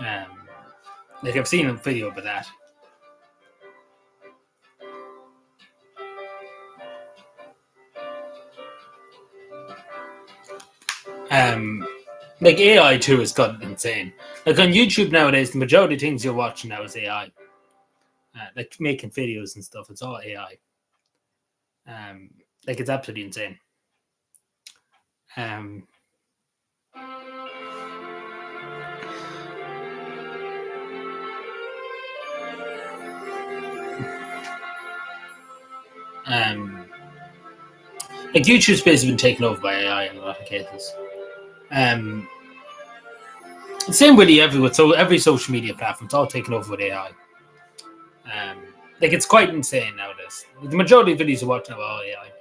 Like I've seen a video about that. Like AI too has gotten insane. Like on YouTube nowadays, the majority of things you're watching now is AI. Like making videos and stuff, it's all AI. Like it's absolutely insane. Like YouTube's basically been taken over by AI in a lot of cases. Same really everywhere. So every social media platform, it's all taken over with AI. Like it's quite insane nowadays. The majority of videos you watch now are all AI.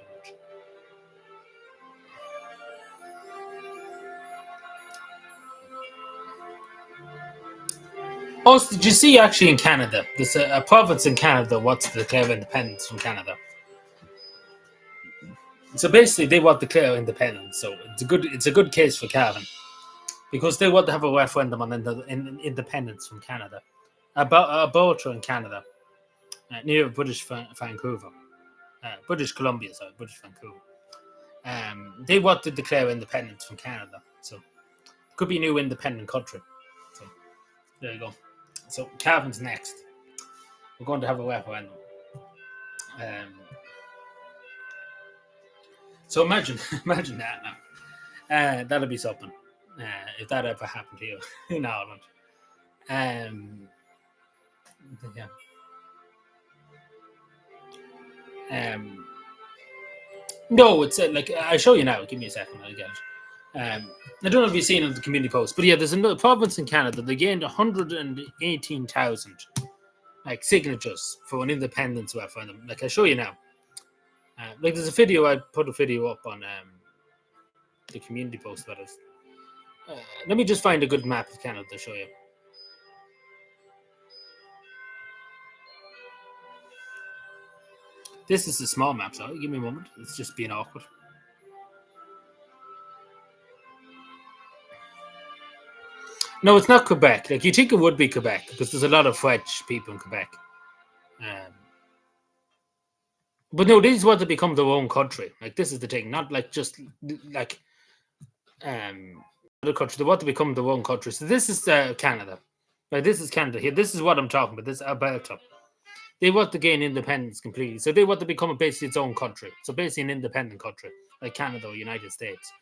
Also, did you see actually in Canada? There's a province in Canada wants to declare independence from Canada. So basically, they want to declare independence. So it's a good case for cavan, because they want to have a referendum on independence from Canada, about in Canada, near British Vancouver, British Columbia, sorry, British Vancouver. They want to declare independence from Canada, so it could be a new independent country. So there you go. So cavan's next. We're going to have a referendum. So imagine that now. That'll be something if that ever happened to you in Ireland. Yeah. No, it's like I'll show you now. Give me a second. I'll get it. I don't know if you've seen it on the community post, but yeah, there's another province in Canada. They gained 118,000 like signatures for an independence referendum. Like I'll show you now. Like there's a video. I put a video up on the community post about it. Let me just find a good map of Canada to show you. This is a small map, so give me a moment. It's just being awkward. No, it's not Quebec. Like you think it would be Quebec because there's a lot of French people in Quebec. But no, these want to become their own country. Like this is the thing, not like just like the country. They want to become their own country. So this is Canada. Like this is Canada here. This is what I'm talking about. This is Alberta. They want to gain independence completely. So they want to become basically its own country. So basically an independent country, like Canada or United States.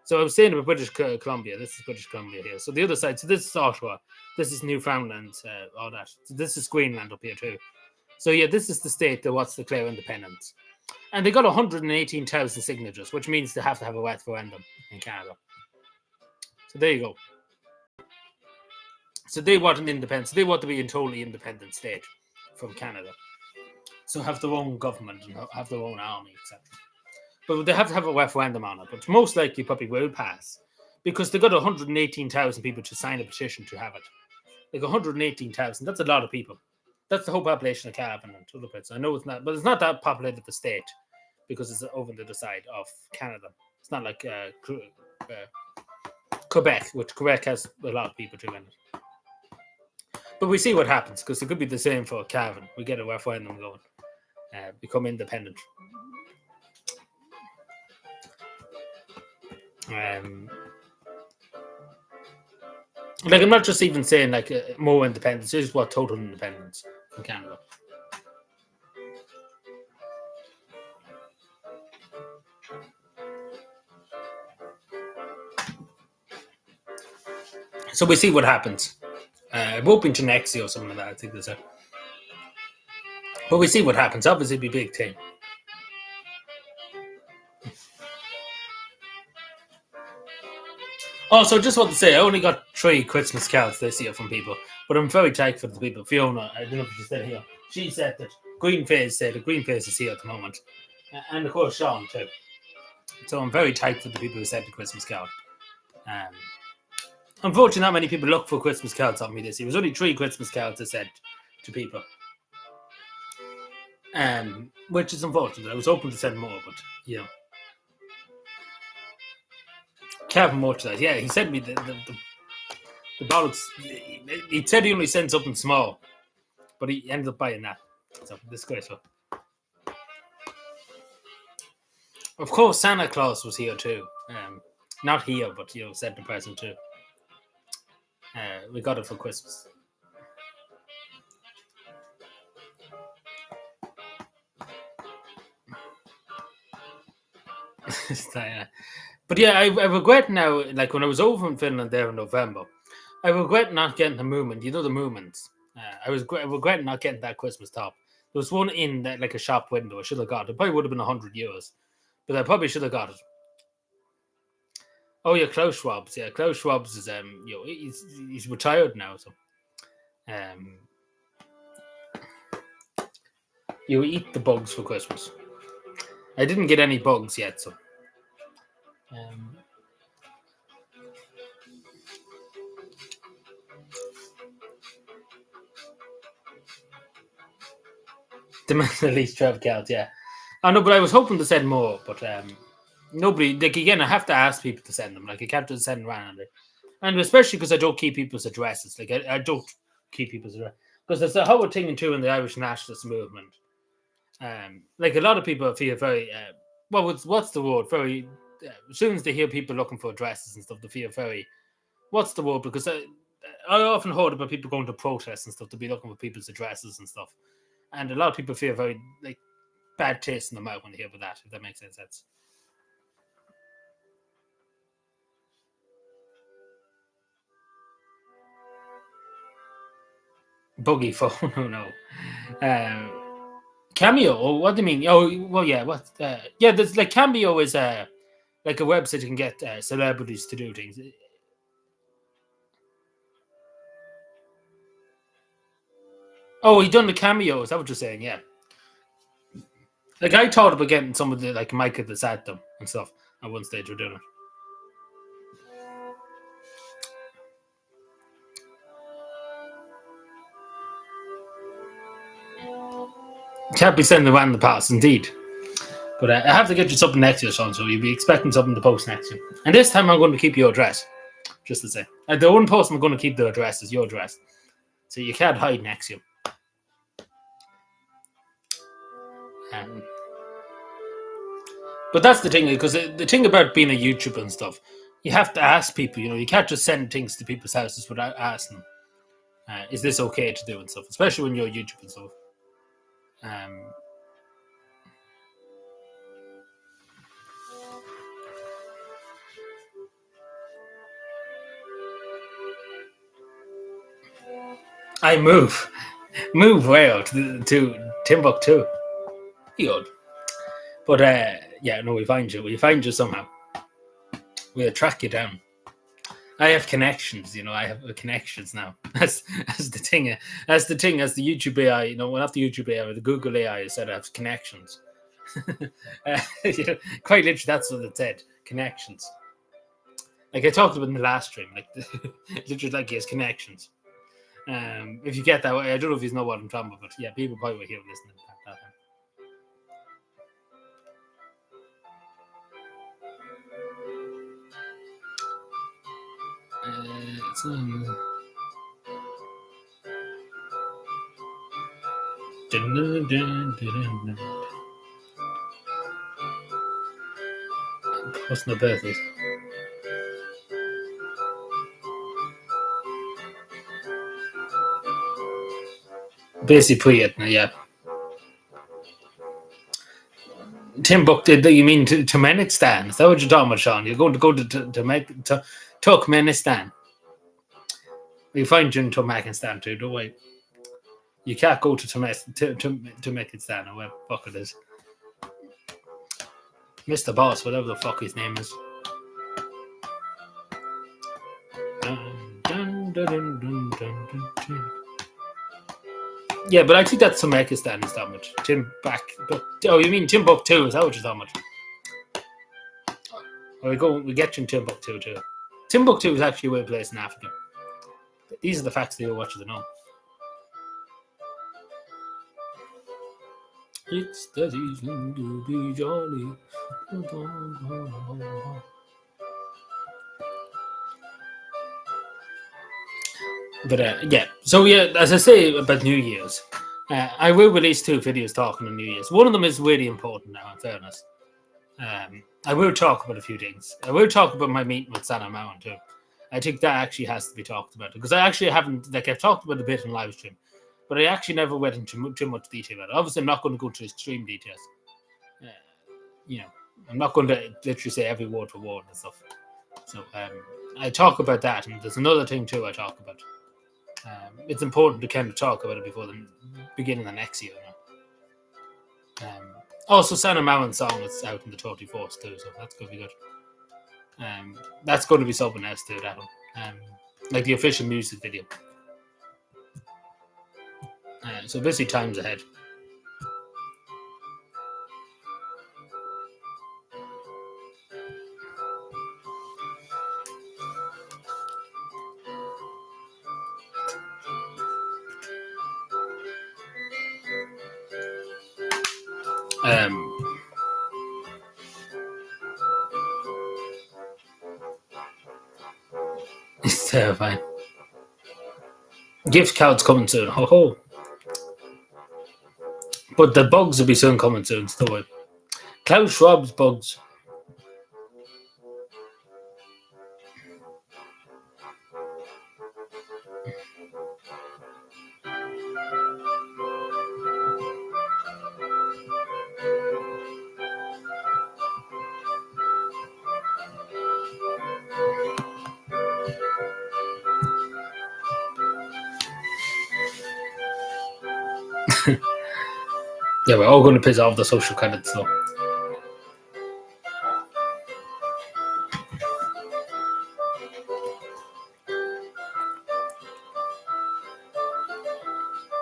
So I was saying about British Columbia. This is British Columbia here. So the other side, so this is Ottawa. This is Newfoundland, all that. So this is Greenland up here too. So yeah, this is the state that wants to declare independence. And they got 118,000 signatures, which means they have to have a referendum in Canada. So there you go. So they want an independence. They want to be a totally independent state from Canada. So have their own government and have their own army, etc. But they have to have a referendum on it. But most likely probably will pass because they got 118,000 people to sign a petition to have it. Like 118,000, that's a lot of people. That's the whole population of Cavan and other places. I know it's not, but it's not that populated of the state because it's over the other side of Canada. It's not like Quebec, which Quebec has a lot of people too in it. But we see what happens because it could be the same for Cavan. We get a referendum going, become independent. Like I'm not just even saying like more independence. It's just what total independence from Canada. So we see what happens. It won't be until next year or something like that. I think there's a. But we see what happens. Obviously, it'll be a big thing. Also, just want to say, I only got 3 Christmas cards this year from people, but I'm very thankful to the people. Fiona, I don't know if she's still here. She said that Greenface said that Greenface is here at the moment, and of course Sean too. So I'm very thankful to the people who sent the Christmas card. Um, Unfortunately, not many people look for Christmas cards on me this year. It was only 3 Christmas cards I sent to people, which is unfortunate. I was hoping to send more, but you know, Kevin Much yeah, he sent me the bollocks. He said he only sent something small, but he ended up buying that. So disgraceful. Of course, Santa Claus was here too. Not here, but you know, sent the present too. We got it for Christmas. But yeah, I regret now. Like when I was over in Finland there in November, I regret not getting the movement. You know the movements. I regret not getting that Christmas top. There was one in that like a shop window. I should have got it. Probably would have been €100, but I probably should have got it. Oh yeah, Klaus Schwab's. Yeah, Klaus Schwab's is you know, he's retired now, so you eat the bugs for Christmas. I didn't get any bugs yet, so demand at least 12 counts. Yeah, I know, but I was hoping to send more, but nobody. Like again, I have to ask people to send them. Like I can't just send randomly, and especially because I don't keep people's addresses. Like I don't keep people's addresses because there's a whole thing too in the Irish nationalist movement. Like a lot of people feel very what's the word? Very as soon as they hear people looking for addresses and stuff, they feel very what's the word? Because I often heard about people going to protests and stuff to be looking for people's addresses and stuff, and a lot of people feel very like bad taste in the mouth when they hear about that. If that makes any sense. Buggy phone? Oh no. Cameo? Oh, what do you mean? Oh, well, yeah. What? Yeah, there's like Cameo is like a website you can get celebrities to do things. Oh, he done the cameo. Is that what you're saying? Yeah. Like I thought about getting some of the like Michael the Saddam and stuff at one stage we're doing it. Can't be sending around the past, indeed. But I have to get you something next year, Sean. So you'll be expecting something to post next year. And this time I'm going to keep your address, just to say. The one post I'm going to keep the address is your address, so you can't hide next year. But that's the thing, because the thing about being a YouTuber and stuff, you have to ask people. You know, you can't just send things to people's houses without asking them. Is this okay to do and stuff? Especially when you're a YouTuber and stuff. I move where to Timbuktu. Good. But yeah, no, we find you. We find you somehow. We'll track you down. I have connections, you know. I have connections now. That's the thing. That's the thing. As the YouTube AI, you know, well, not the YouTube AI, the Google AI said I have connections. You know, quite literally, that's what it said. Connections. Like I talked about in the last stream, like literally, like he has connections. If you get that way, I don't know if you know what I'm talking about, but yeah, people probably will hear listening to that. What's my birthday? basically it. Yeah. Timbuktu, you mean Turkmenistan? Is that what you're talking about, Sean? You're going to go to Turkmenistan. You find you in Turkmenistan too, don't worry. You can't go to Turkmenistan or whatever the fuck it is. Mr. Boss, whatever the fuck his name is. Yeah, but I think that's Turkmenistan is that much. Oh, you mean Timbuktu? Is that what you're talking about? We get you in Timbuktu too. Timbuktu is actually a weird place in Africa. These are the facts that you'll watch to know. It's the season to be jolly. But yeah, so yeah, as I say about New Year's, I will release 2 videos talking on New Year's. One of them is really important now, in fairness. I will talk about a few things. I will talk about my meeting with Sana Mountain too. I think that actually has to be talked about because I actually haven't, like I've talked about a bit in live stream, but I actually never went into too much detail about it. Obviously, I'm not going to go to extreme details. I'm not going to literally say every word for word and stuff. So I talk about that, and there's another thing too I talk about. It's important to kind of talk about it before the beginning of the next year. Also, Sana Mountain song is out in the 24th too, so that's going to be good. That's going to be something else too, that one. Like the official music video. So busy times ahead. It's terrifying. Gift cards coming soon. Ho ho. But the bugs will be soon coming soon. Still, Klaus Schwab's bugs. Yeah, we're all going to piss off the social credits though.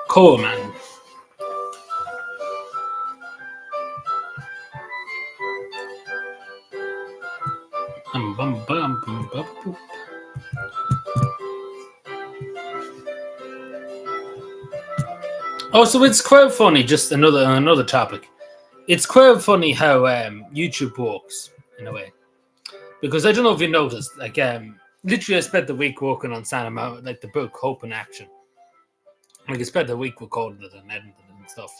Cool, man. Oh, so it's quite funny. Just another topic. It's quite funny how YouTube works in a way, because I don't know if you noticed. Like, literally, I spent the week working on Santa Mountain, like the book Hope in Action. Like, I spent the week recording it and editing it and stuff,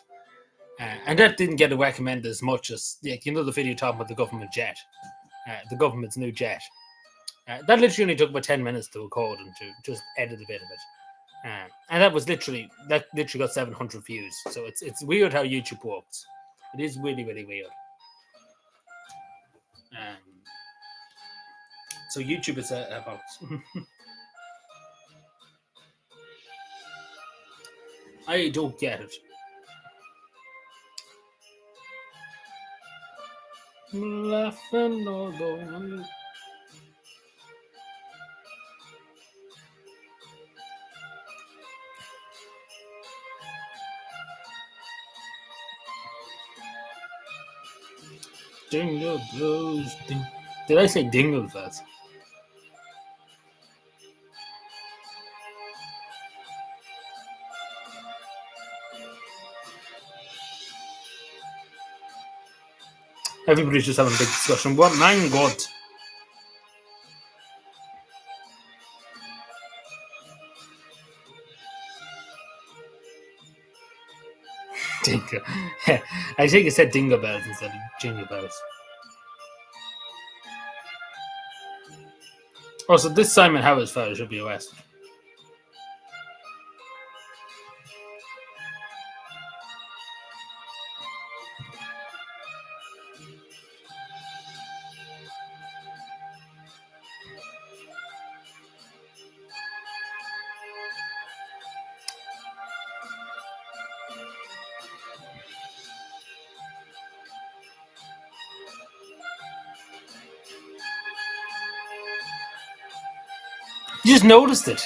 and that didn't get recommended as much as the video talking about the government jet, the government's new jet. That literally only took about 10 minutes to record and to just edit a bit of it. And that literally got 700 views. So it's weird how YouTube works. It is really, really weird. So YouTube is about. I don't get it. Laughing although. Dingle blows. Did I say dingle bells? Everybody's just having a big discussion. What? My God. Dingle. I think it said dingle bells instead of jingle bells. Also, this Simon Howard's fellow should be arrested. You just noticed it.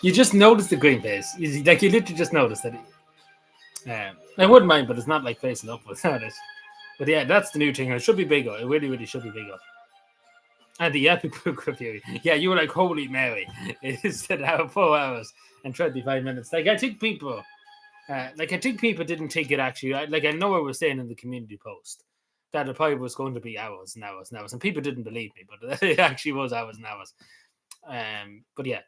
You just noticed the green face. You literally just noticed it. I wouldn't mind, but it's not like facing upwards. Not it. But yeah, that's the new thing. It should be bigger. It really, really should be bigger. And the epic book review. Yeah, you were like, holy Mary. It is now 4 hours and 25 minutes. Like, I think people. I think people didn't think it actually. I know I was saying in the community post that it probably was going to be hours and hours and hours, and people didn't believe me, but it actually was hours and hours. But yeah,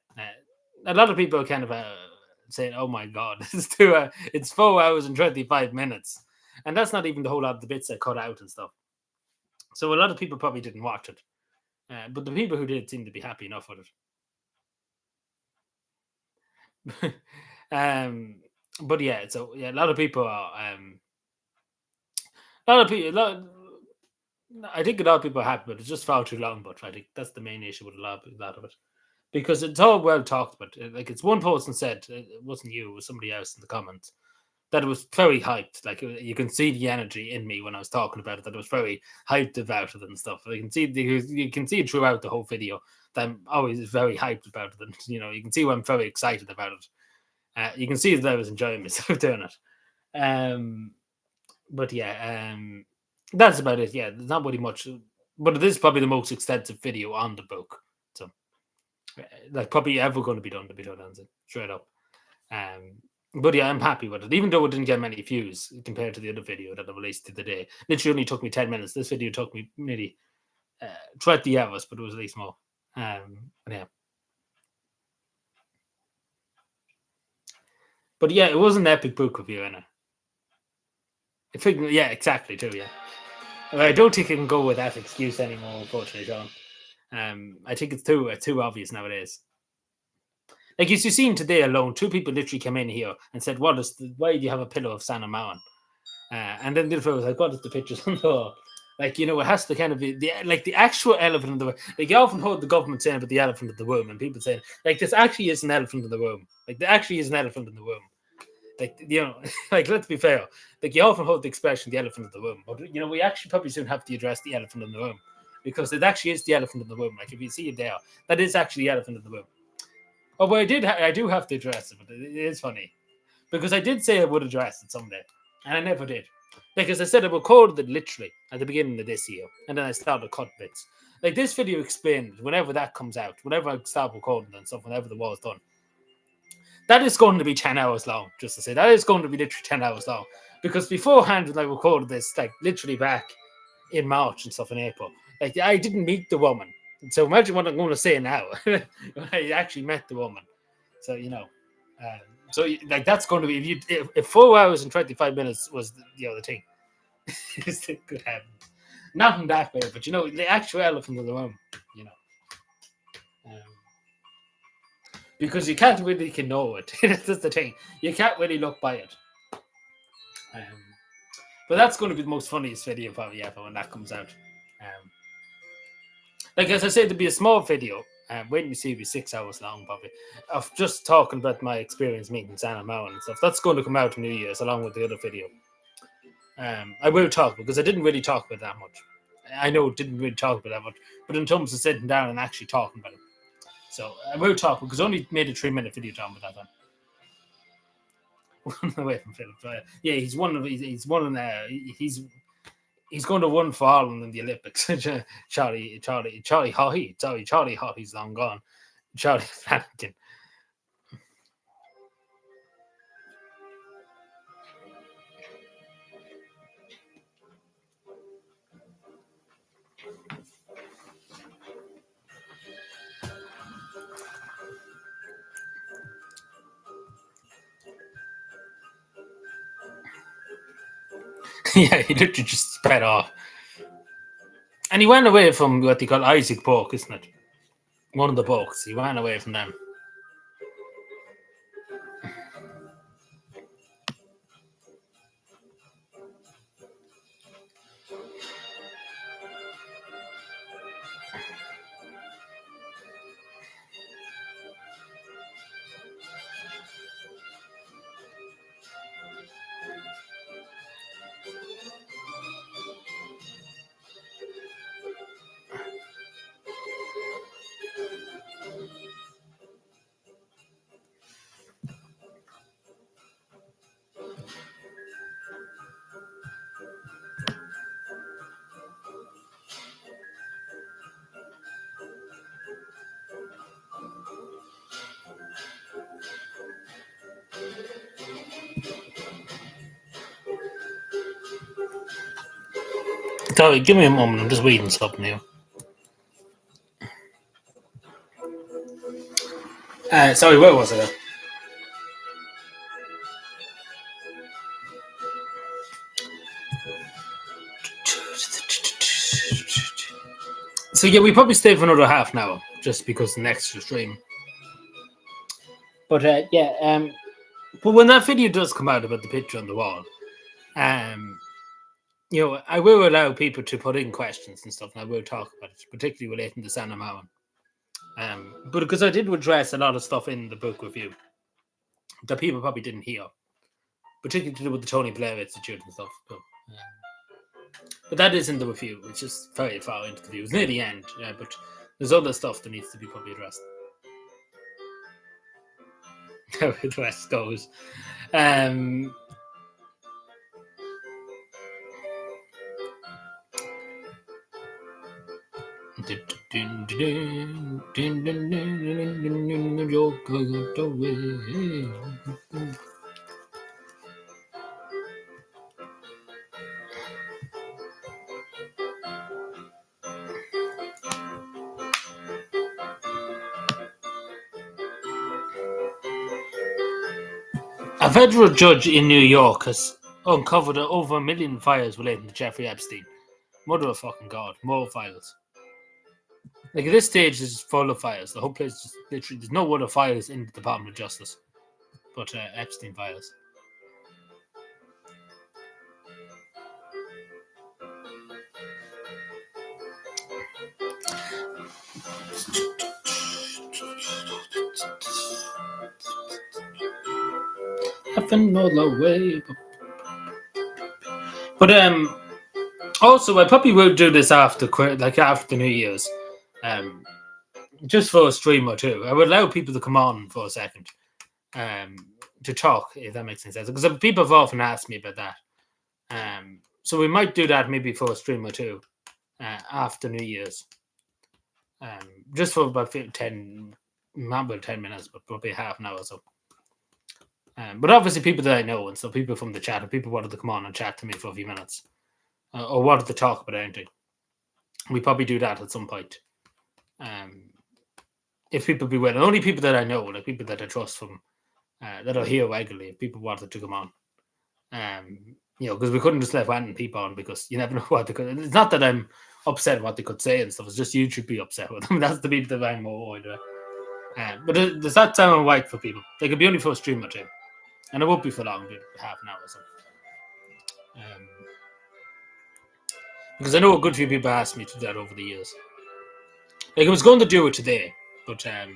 a lot of people are kind of saying, "Oh my god, it's 4 hours and 25 minutes," and that's not even the whole lot of the bits I cut out and stuff. So a lot of people probably didn't watch it, but the people who did seem to be happy enough with it. But yeah, so yeah, a lot of people are. A lot of people. I think a lot of people are happy, but it's just far too long. But I think that's the main issue with a lot of it, because it's all well talked about. Like, it's one person said, it wasn't you, it was somebody else in the comments, that it was very hyped. Like, you can see the energy in me when I was talking about it. That it was very hyped about it and stuff. You can see it throughout the whole video that I'm always very hyped about it. And you can see when I'm very excited about it. You can see that I was enjoying myself doing it. Um, but yeah, that's about it. Yeah, there's not really much, but it is probably the most extensive video on the book. So, like, probably ever going to be done, to be totally honest, straight up. But yeah, I'm happy with it, even though it didn't get many views compared to the other video that I released the other day. Literally only took me 10 minutes. This video took me nearly 20 hours, but it was at least more. Yeah. But yeah, it was an epic book review, innit? Yeah, exactly, too, yeah. I don't think I can go with that excuse anymore, unfortunately, John. I think it's too obvious nowadays. Like, you seen today alone, two people literally came in here and said, why do you have a pillow of Santa Marin? And then the other was like, what is the pictures on the wall? Like, it has to kind of be the actual elephant in the room. Like, you often heard the government saying about the elephant in the room, and people saying, like, this actually is an elephant in the room. Like, there actually is an elephant in the room. Like, like, let's be fair. Like, you often heard the expression, the elephant in the room. But, we actually probably soon have to address the elephant in the room. Because it actually is the elephant in the room. Like, if you see it there, that is actually the elephant in the room. Oh, but I do have to address it, but it is funny. Because I did say I would address it someday. And I never did. Because I said I recorded it literally at the beginning of this year. And then I started to cut bits. Like, this video explained, whenever that comes out, whenever I start recording and stuff, whenever the war's done, that is going to be 10 hours long, just to say. That is going to be literally 10 hours long. Because beforehand, when I recorded this, like, literally back in March and stuff, in April, like, I didn't meet the woman. So imagine what I'm going to say now. When I actually met the woman. So, so like, that's going to be, if 4 hours and 25 minutes was the thing, it could happen. Not in that way, but the actual elephant in the room, you know. Um, because you can't really know it. That's the thing. You can't really look by it. But that's going to be the most funniest video probably ever when that comes out. Like, as I said, there'll be a small video. Waiting to see it'll be 6 hours long, probably, of just talking about my experience meeting Santa Marin and stuff. That's going to come out in New Year's along with the other video. I will talk, because I didn't really talk about that much. I know it didn't really talk about that much, but in terms of sitting down and actually talking about it. So I will talk, because I only made a 3-minute video talking about that one. Away from Philip. Yeah, he's one of he's going to run for Ireland in the Olympics. Charlie Haughey. Sorry, Charlie Haughey's long gone. Charlie Flanagan. Yeah, he literally just spread off. And he ran away from what they call Isaac Bourke, isn't it? One of the Bourkes. He ran away from them. Sorry, give me a moment. I'm just reading something here. Sorry, where was I? So yeah, we probably stay for another half an hour just because the extra stream. But but when that video does come out about the picture on the wall, I will allow people to put in questions and stuff, and I will talk about it, particularly relating to Santa Marin. But because I did address a lot of stuff in the book review that people probably didn't hear, particularly to do with the Tony Blair Institute and stuff. But that is in the review. It's just very far into the view. It's near the end, but there's other stuff that needs to be probably addressed. How the rest goes. A federal judge in New York has uncovered over 1 million files relating to Jeffrey Epstein. Mother of fucking God, more files. Like at this stage, it's full of files. The whole place is just literally, there's no other files in the Department of Justice, but Epstein files. Nothing all the way. But also I probably will do this after the New Year's. Just for a stream or two. I would allow people to come on for a second. To talk, if that makes any sense. Because people have often asked me about that. So we might do that maybe for a stream or two after New Year's. Just for about 10 minutes, but probably half an hour or so. But obviously people that I know, and so people from the chat, and people wanted to come on and chat to me for a few minutes. Or wanted to talk about anything. We probably do that at some point. If people be willing. Only people that I know, like people that I trust from, that are here regularly, if people wanted to come on. Because we couldn't just let random people on because you never know what they could. It's not that I'm upset what they could say and stuff. It's just you should be upset with them. That's the people that I'm more worried about. But does that sound right for people? They could be only for a stream or two. And it won't be for long, maybe half an hour or so. Because I know a good few people asked me to do that over the years. Like I was going to do it today, but I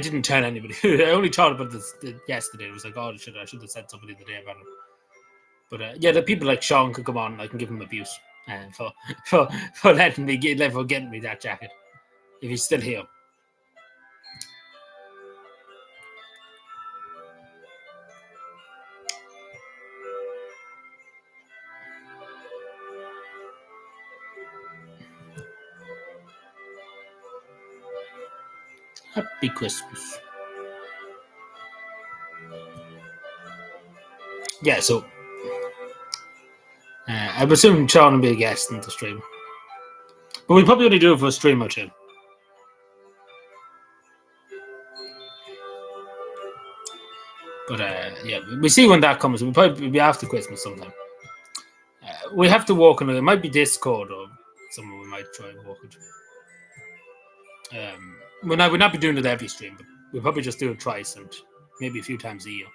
didn't tell anybody. I only thought about this yesterday. It was like, oh, I should have said something the day about it. But the people like Sean could come on. I can give him abuse for letting me getting me that jacket if he's still here. Happy Christmas. Yeah, so I presume Sean will be a guest in the stream. But we probably only do it for a stream or two. But we see when that comes. We'll probably be after Christmas sometime. We have to walk on it. It might be Discord or somewhere we might try and walk it. We'll not be doing it every stream, but we'll probably just do it twice and maybe a few times a year.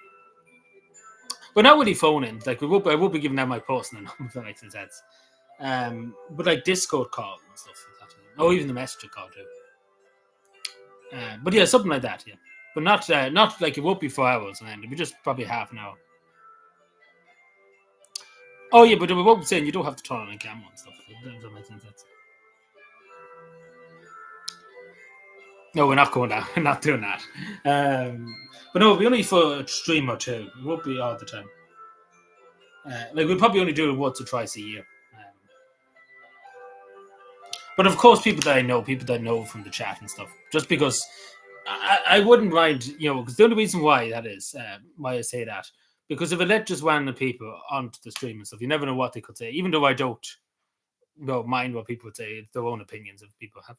But not really phoning. Like I will be giving out my personal number if that makes sense. But like Discord call and stuff like that. Or even the messenger call too. But yeah, something like that, yeah. But not like it won't be 4 hours and then it'll be just probably half an hour. Oh yeah, but we won't be saying you don't have to turn on a camera and stuff. That makes sense. No, we're not going down. We're not doing that. But no, it'll be only for a stream or two. It won't be all the time. We'll probably only do it once or twice a year. But of course, people that I know from the chat and stuff, just because I wouldn't mind, because the only reason why that is, why I say that, Because if it let just random people onto the stream and stuff, you never know what they could say. Even though I don't mind what people would say, it's their own opinions. If people have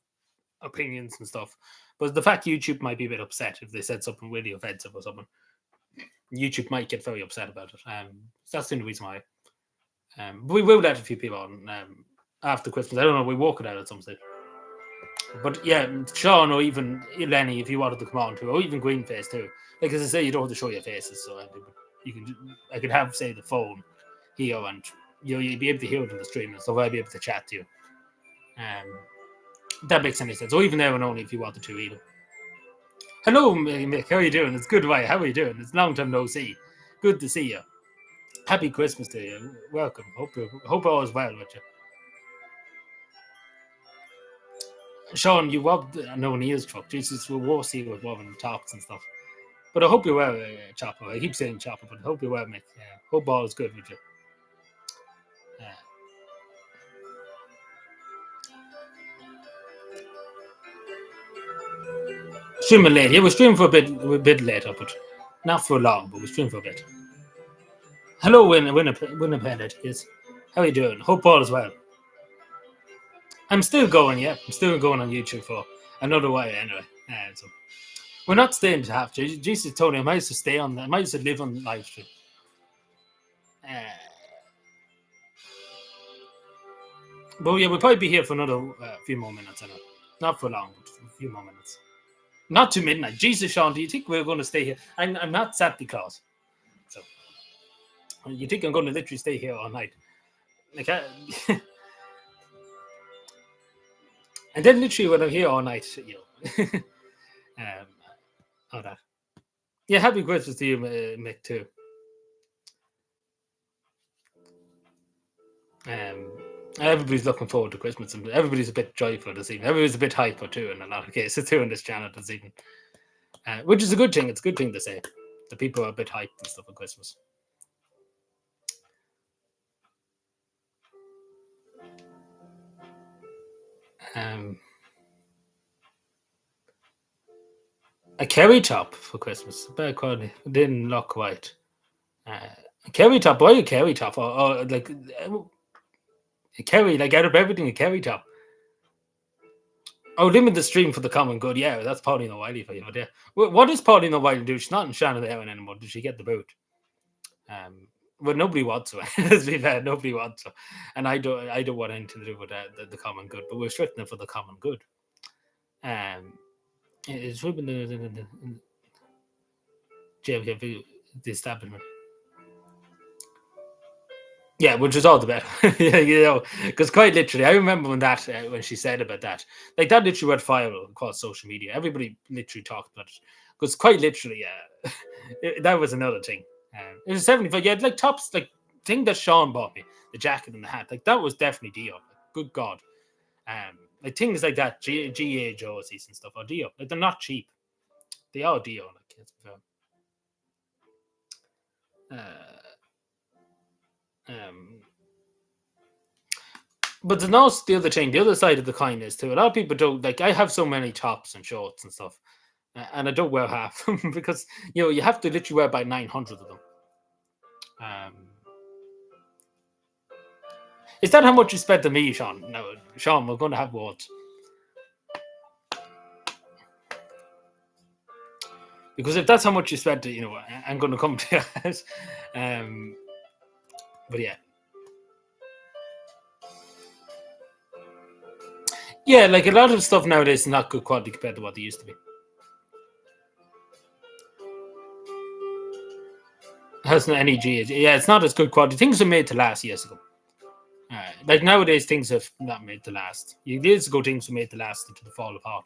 opinions and stuff, but the fact YouTube might be a bit upset if they said something really offensive or something, YouTube might get very upset about it. So that's the only reason why. But we will let a few people on after Christmas. I don't know. We walk it out at some stage. But yeah, Sean or even Lenny, if you wanted to come on too, or even Greenface too. Like as I say, you don't have to show your faces, so you can. I could have say the phone here, and you'd be able to hear it in the stream, and so I'd be able to chat to you. That makes any sense. Or even there and only if you wanted to either. Hello, Mick. How are you doing? It's good, right? How are you doing? It's a long time no see. Good to see you. Happy Christmas to you. Welcome. Hope all is well with you. Sean, you robbed an O'Neill's truck. Jesus, we'll see with robbing tops and stuff. But I hope you're well, Chopper. I keep saying Chopper, but I hope you're well, Mick. Hope all is good with you. Streaming late. Yeah, we're streaming for a bit later, but not for long, but we're streaming for a bit. Hello, Winnipeg, yes. How are you doing? Hope all is well. I'm still going, yeah. I'm still going on YouTube for another while anyway. So we're not staying to half. Jesus told me I might as well stay on. I might as well live on live stream. But yeah, we'll probably be here for another few more minutes. Anyway. Not for long, but for a few more minutes. Not to midnight. Jesus, Sean, do you think we're going to stay here? I'm not Santa Claus. So you think I'm going to literally stay here all night? Like, and then literally when I'm here all night, you know, all that. Yeah, happy Christmas to you, Mick, too. Everybody's looking forward to Christmas, and everybody's a bit joyful this evening. Everybody's a bit hyper too, in a lot of cases too, in this channel this evening, which is a good thing. It's a good thing to say. The people are a bit hyped and stuff at Christmas. A curry top for Christmas. Bad quality. Didn't look right. A curry top. Why a curry top? Or like a curry, like out of everything, a curry top. Oh, limit the stream for the common good. Yeah, that's Pauline O'Reilly for you. But yeah, what does Pauline O'Reilly do? She's not in Shannon Aaron anymore. Did she get the boot? Well, nobody wants to. Let's be fair, nobody wants to, and I don't want anything to do with the common good. But we're restricting it for the common good. It's the establishment. Yeah, which is all the better. Yeah, you know, because quite literally, I remember when she said about that, like that literally went viral across social media. Everybody literally talked about it because quite literally, that was another thing. It was 75. Yeah, like tops, like thing that Sean bought me, the jacket and the hat, like that was definitely Dio. Like, good God, like things like that, GA jerseys and stuff are Dio. Like they're not cheap. They are Dio. Like it's but there's also the other thing, the other side of the coin is too. A lot of people don't like. I have so many tops and shorts and stuff, and I don't wear half because you know you have to literally wear about 900 of them. Is that how much you spent on me, Sean? No, Sean, we're going to have words. Because if that's how much you spent, you know, I'm going to come to your house. But yeah. Yeah, like a lot of stuff nowadays is not good quality compared to what they used to be. It hasn't any GH. Yeah, it's not as good quality. Things are made to last years ago. Like nowadays, things are not made to last. Years ago, things were made to last until they fall apart.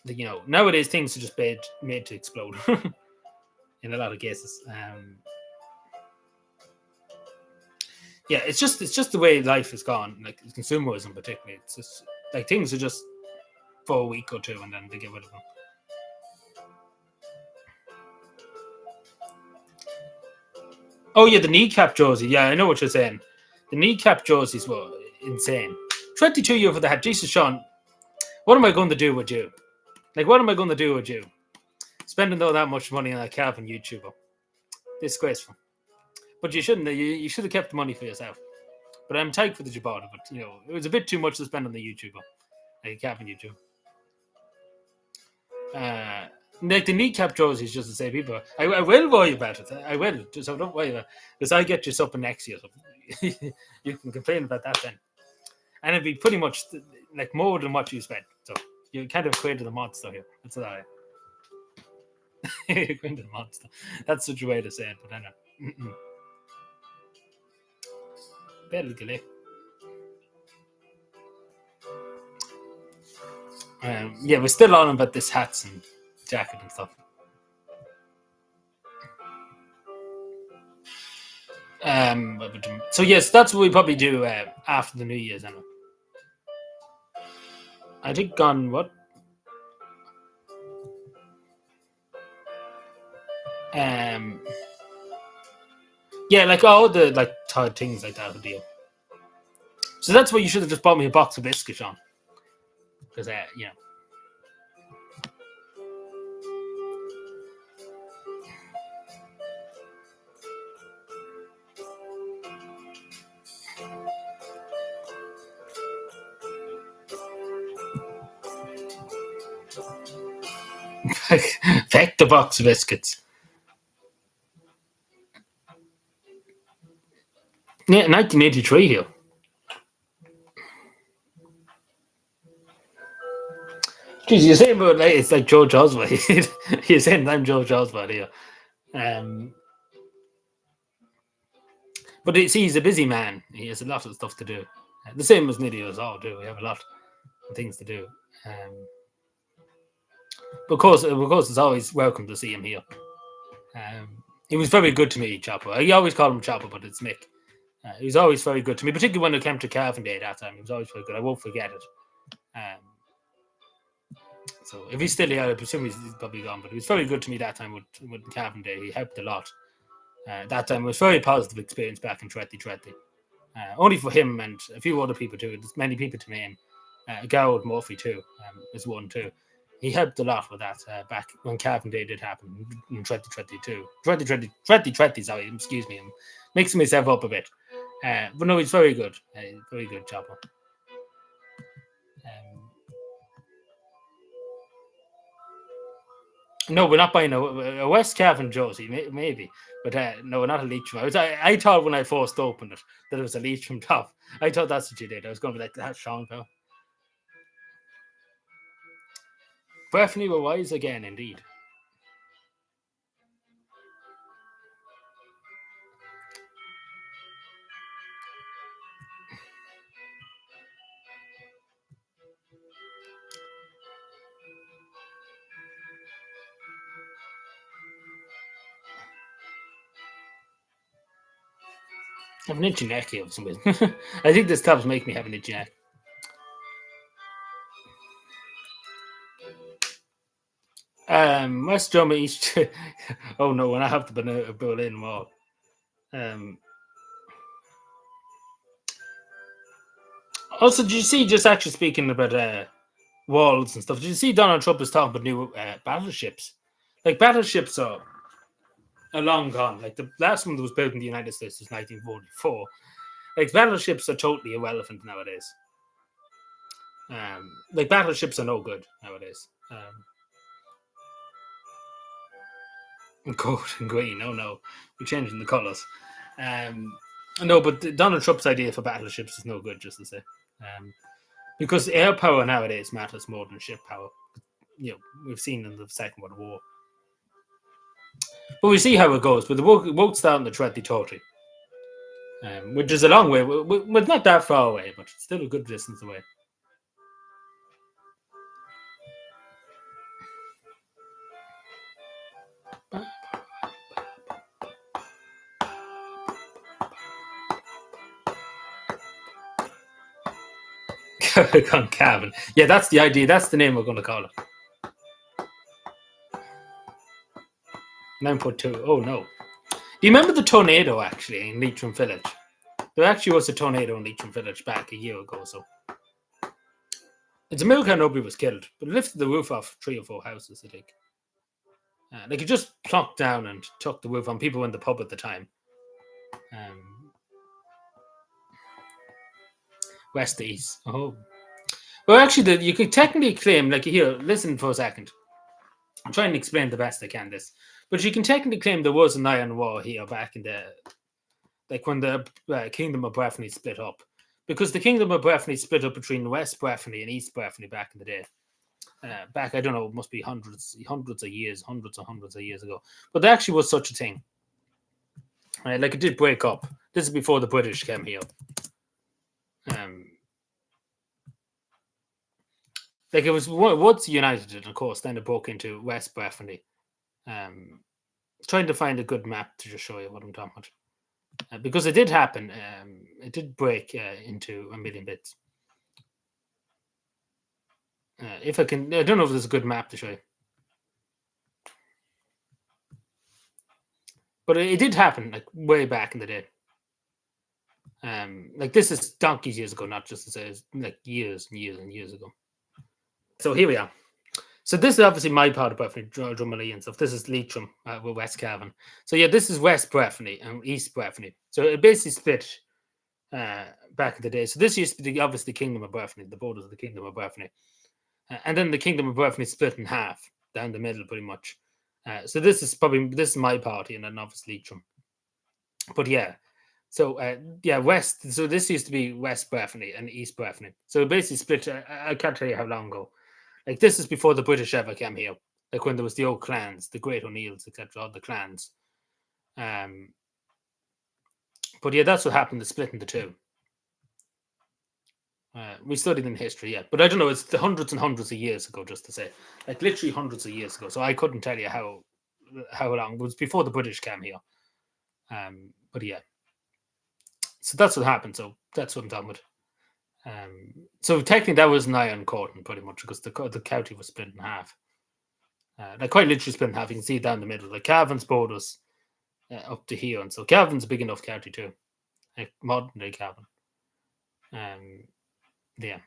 But you know, nowadays things are just made to explode. In a lot of cases. Yeah, it's just the way life has gone. Like consumerism, particularly, it's just like things are just for a week or two, and then they get rid of them. Oh yeah, the kneecap jersey. Yeah, I know what you're saying. The kneecap jerseys were insane. 22 euro for the hat. Jesus, Sean, what am I going to do with you? Like, what am I going to do with you? Spending all that much money on a cavan YouTuber. Disgraceful. But you shouldn't. You should have kept the money for yourself. But I'm thankful that you bought it. But it was a bit too much to spend on the YouTuber, like cavan YouTube. Like the kneecap jerseys, just to say, people, I will worry about it. I will, so don't worry about it. Because I get you something next year. So you can complain about that then. And it'd be pretty much like more than what you spent. So you kind of created a monster here. That's what I created a monster. That's such a way to say it, but I know. Basically. Yeah, we're still on about this hats and jacket and stuff. So yes, that's what we probably do after the New Year's. I think on what? Yeah, like all the like things like that would deal. So that's what you should have just bought me a box of biscuits on, because Feck the box of biscuits. Yeah, 1983 here. Jeez, you're saying about like it's like George Oswald. You're saying I'm George Oswald here. But see, he's a busy man. He has a lot of stuff to do. The same as nearly us all do. We have a lot of things to do. But of course, it's always welcome to see him here. He was very good to me, Chopper. I always call him Chopper, but it's Mick. He was always very good to me, particularly when it came to Cavan Day that time. He was always very good. I won't forget it. So if he's still here, I presume he's probably gone. But he was very good to me that time with Cavan Day. He helped a lot. That time it was a very positive experience back in 2020. Only for him and a few other people too. There's many people to name. Garrod Murphy too is one too. He helped a lot with that back when Cavan Day did happen in 2022. 2020, sorry, excuse me. I'm mixing myself up a bit. But no, he's very good. Very good Chopper. No, we're not buying a West Cavan jersey, maybe. But no, not a Leitrim. I thought when I first opened it that it was a Leitrim top. I thought that's what you did. I was going to be like, that's Sean Powell. Breathany were wise again, indeed. I have an itchy neck here for some reason. I think this top's making me have an itchy neck. West Drummer East. Oh no, when I have to Berlin Wall. Also, did you see, just actually speaking about walls and stuff, did you see Donald Trump is talking about new battleships? Like, battleships are long gone. Like, the last one that was built in the United States was 1944. Like, battleships are totally irrelevant nowadays. Like, battleships are no good nowadays. Gold and green. Oh no, we're changing the colours. No, but Donald Trump's idea for battleships is no good, just to say. Because air power nowadays matters more than ship power. We've seen in the Second World War. But we see how it goes. But the won't start in the 2030, which is a long way. Well, not that far away, but it's still a good distance away. On Cavan. Yeah, that's the idea. That's the name we're going to call it. 9.2. Oh no. Do you remember the tornado actually in Leitrim Village? There actually was a tornado in Leitrim Village back a year ago. So it's a miracle nobody was killed, but it lifted the roof off 3 or 4 houses, I think. Like it just plonked down and took the roof on people in the pub at the time. West to east. Oh, well, actually, you could technically claim, like, here, listen for a second. I'm trying to explain the best I can this, but you can technically claim there was an iron war here back in the, like, when the Kingdom of Breffni split up, because the Kingdom of Breffni split up between West Breffni and East Breffni back in the day. Back, I don't know, it must be hundreds of years, hundreds of years ago. But there actually was such a thing. Like, it did break up. This is before the British came here. Like, it was once united, and of course, then it broke into West Breffni. Trying to find a good map to just show you what I'm talking about. Because it did happen. It did break into a million bits. If I can, I don't know if there's a good map to show you. But it did happen, like, way back in the day. Like, this is donkeys years ago, not just to say, like, years and years and years ago. So here we are. So this is obviously my part of Breffni, Drummondley and stuff. This is Leitrim with West Cavan. So yeah, this is West Breffni and East Breffni. So it basically split back in the day. So this used to be obviously the Kingdom of Breffni, the borders of the Kingdom of Breffni. And then the Kingdom of Breffni split in half, down the middle pretty much. So this is my party, and then obviously Leitrim. But yeah, so West. So this used to be West Breffni and East Breffni. So it basically split. I can't tell you how long ago. Like, this is before the British ever came here. Like, when there was the old clans, the Great O'Neills, etc., all the clans. But yeah, that's what happened, the split into two. We studied in history, yeah. But I don't know, it's the hundreds and hundreds of years ago, just to say. Like, literally hundreds of years ago. So I couldn't tell you how long. It was before the British came here. But yeah. So that's what happened. So that's what I'm talking about. So technically that was an iron curtain, pretty much, because the county was split in half. Like, quite literally split in half. You can see it down the middle. Like, Cavan's borders up to here, and so Cavan's a big enough county too, like modern day Cavan. Yeah.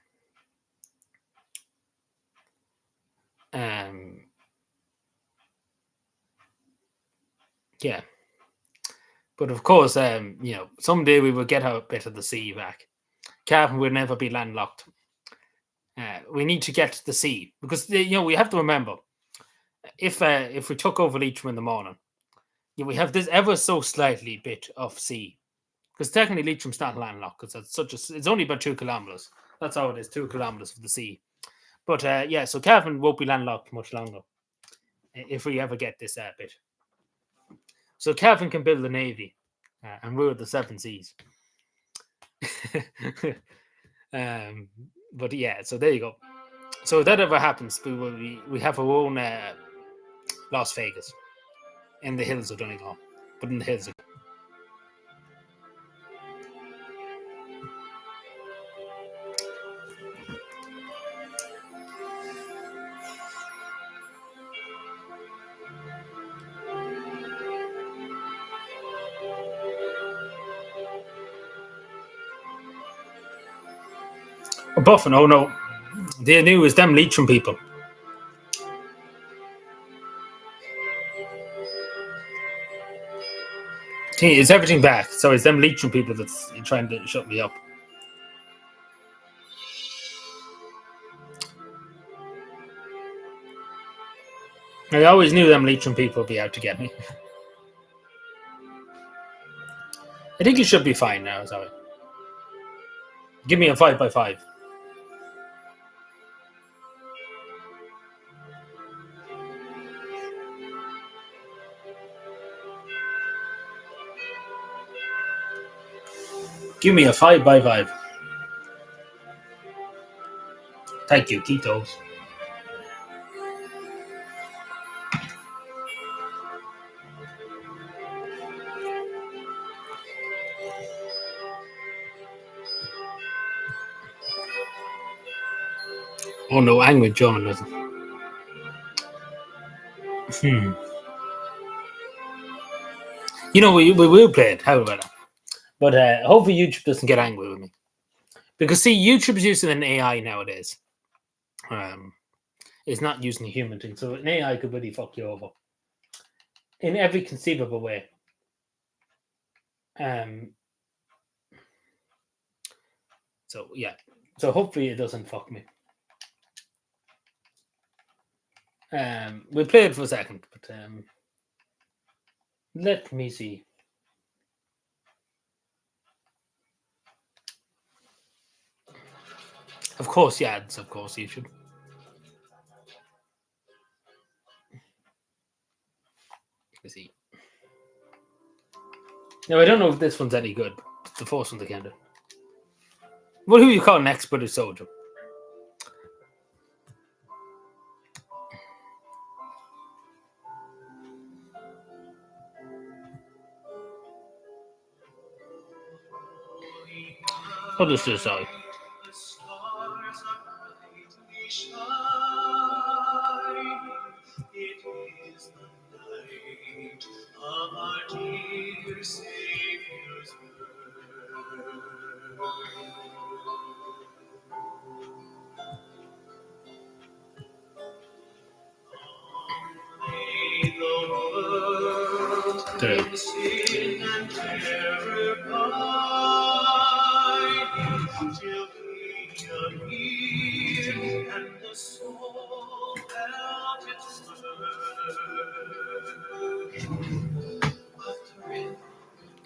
Yeah. But of course, someday we will get a bit of the sea back. Cavan will never be landlocked. We need to get to the sea, because we have to remember, if we took over Leitrim in the morning, we have this ever so slightly bit of sea, because technically Leitrim's not landlocked, because it's only about 2 kilometers. That's how it is, 2 kilometers of the sea. But so Cavan won't be landlocked much longer if we ever get this bit. So Cavan can build a navy and rule the 7 seas. But yeah, so there you go. So if that ever happens, we have our own Las Vegas in the hills of Donegal, but in the hills. Buffin, oh no, they knew it was them Leitrim people. Is everything back? So it's them Leitrim people that's trying to shut me up. I always knew them Leitrim people would be out to get me. I think you should be fine now, sorry. Give me a 5x5. Give me a 5x5. Thank you, keep those. Oh no, angry John doesn't. We will play it. How about that? But hopefully YouTube doesn't get angry with me. Because, see, YouTube's using an AI nowadays. It's not using a human thing. So an AI could really fuck you over. in every conceivable way. So yeah. So hopefully it doesn't fuck me. We'll play it for a second, but let me see. Of course, yeah, ads. Of course, you should. Let's see. Now I don't know if this one's any good. But it's the first one they can do. Well, who you call an expert or soldier? I'll just do sorry.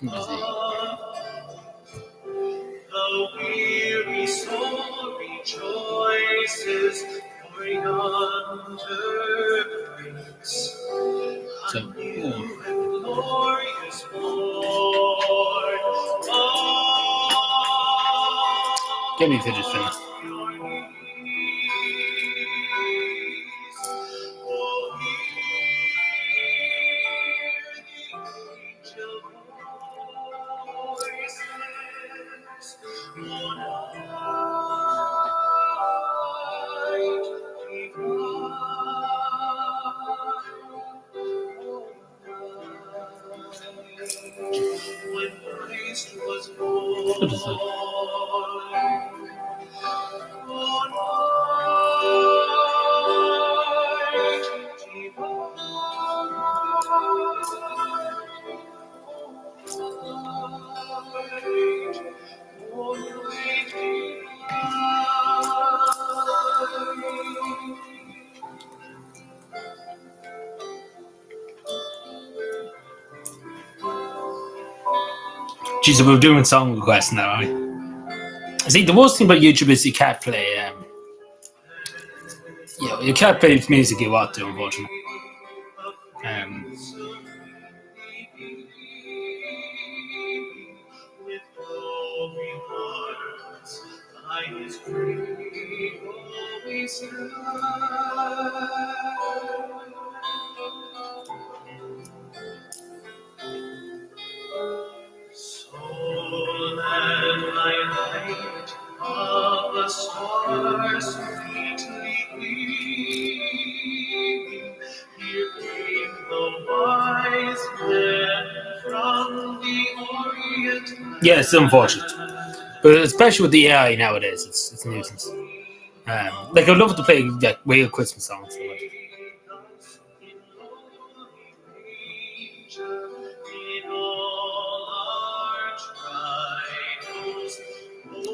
The weary soul rejoices, for yonder breaks a new and glorious morn. Give me fidget spinner. When Christ was born, Jesus, we're doing song requests now, aren't we? See, the worst thing about YouTube is you can't play. You can't play music you want to, unfortunately. So that my light of the stars sweetly gleaming, here came the wise men from the Orient. Yeah, it's unfortunate, but especially with the AI nowadays, it's a nuisance. Like I'd love to play like real Christmas songs.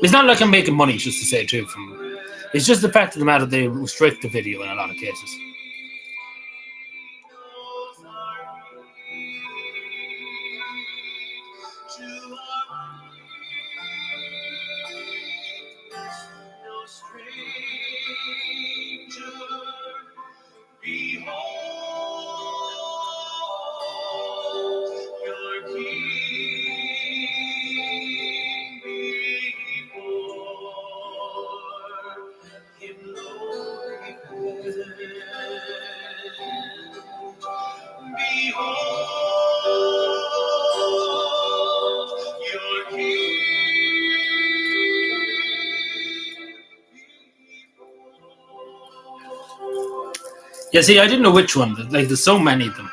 It's not like I'm making money, just to say too. It's just the fact of the matter they restrict the video in a lot of cases. Yeah, see, I didn't know which one. Like, there's so many of them.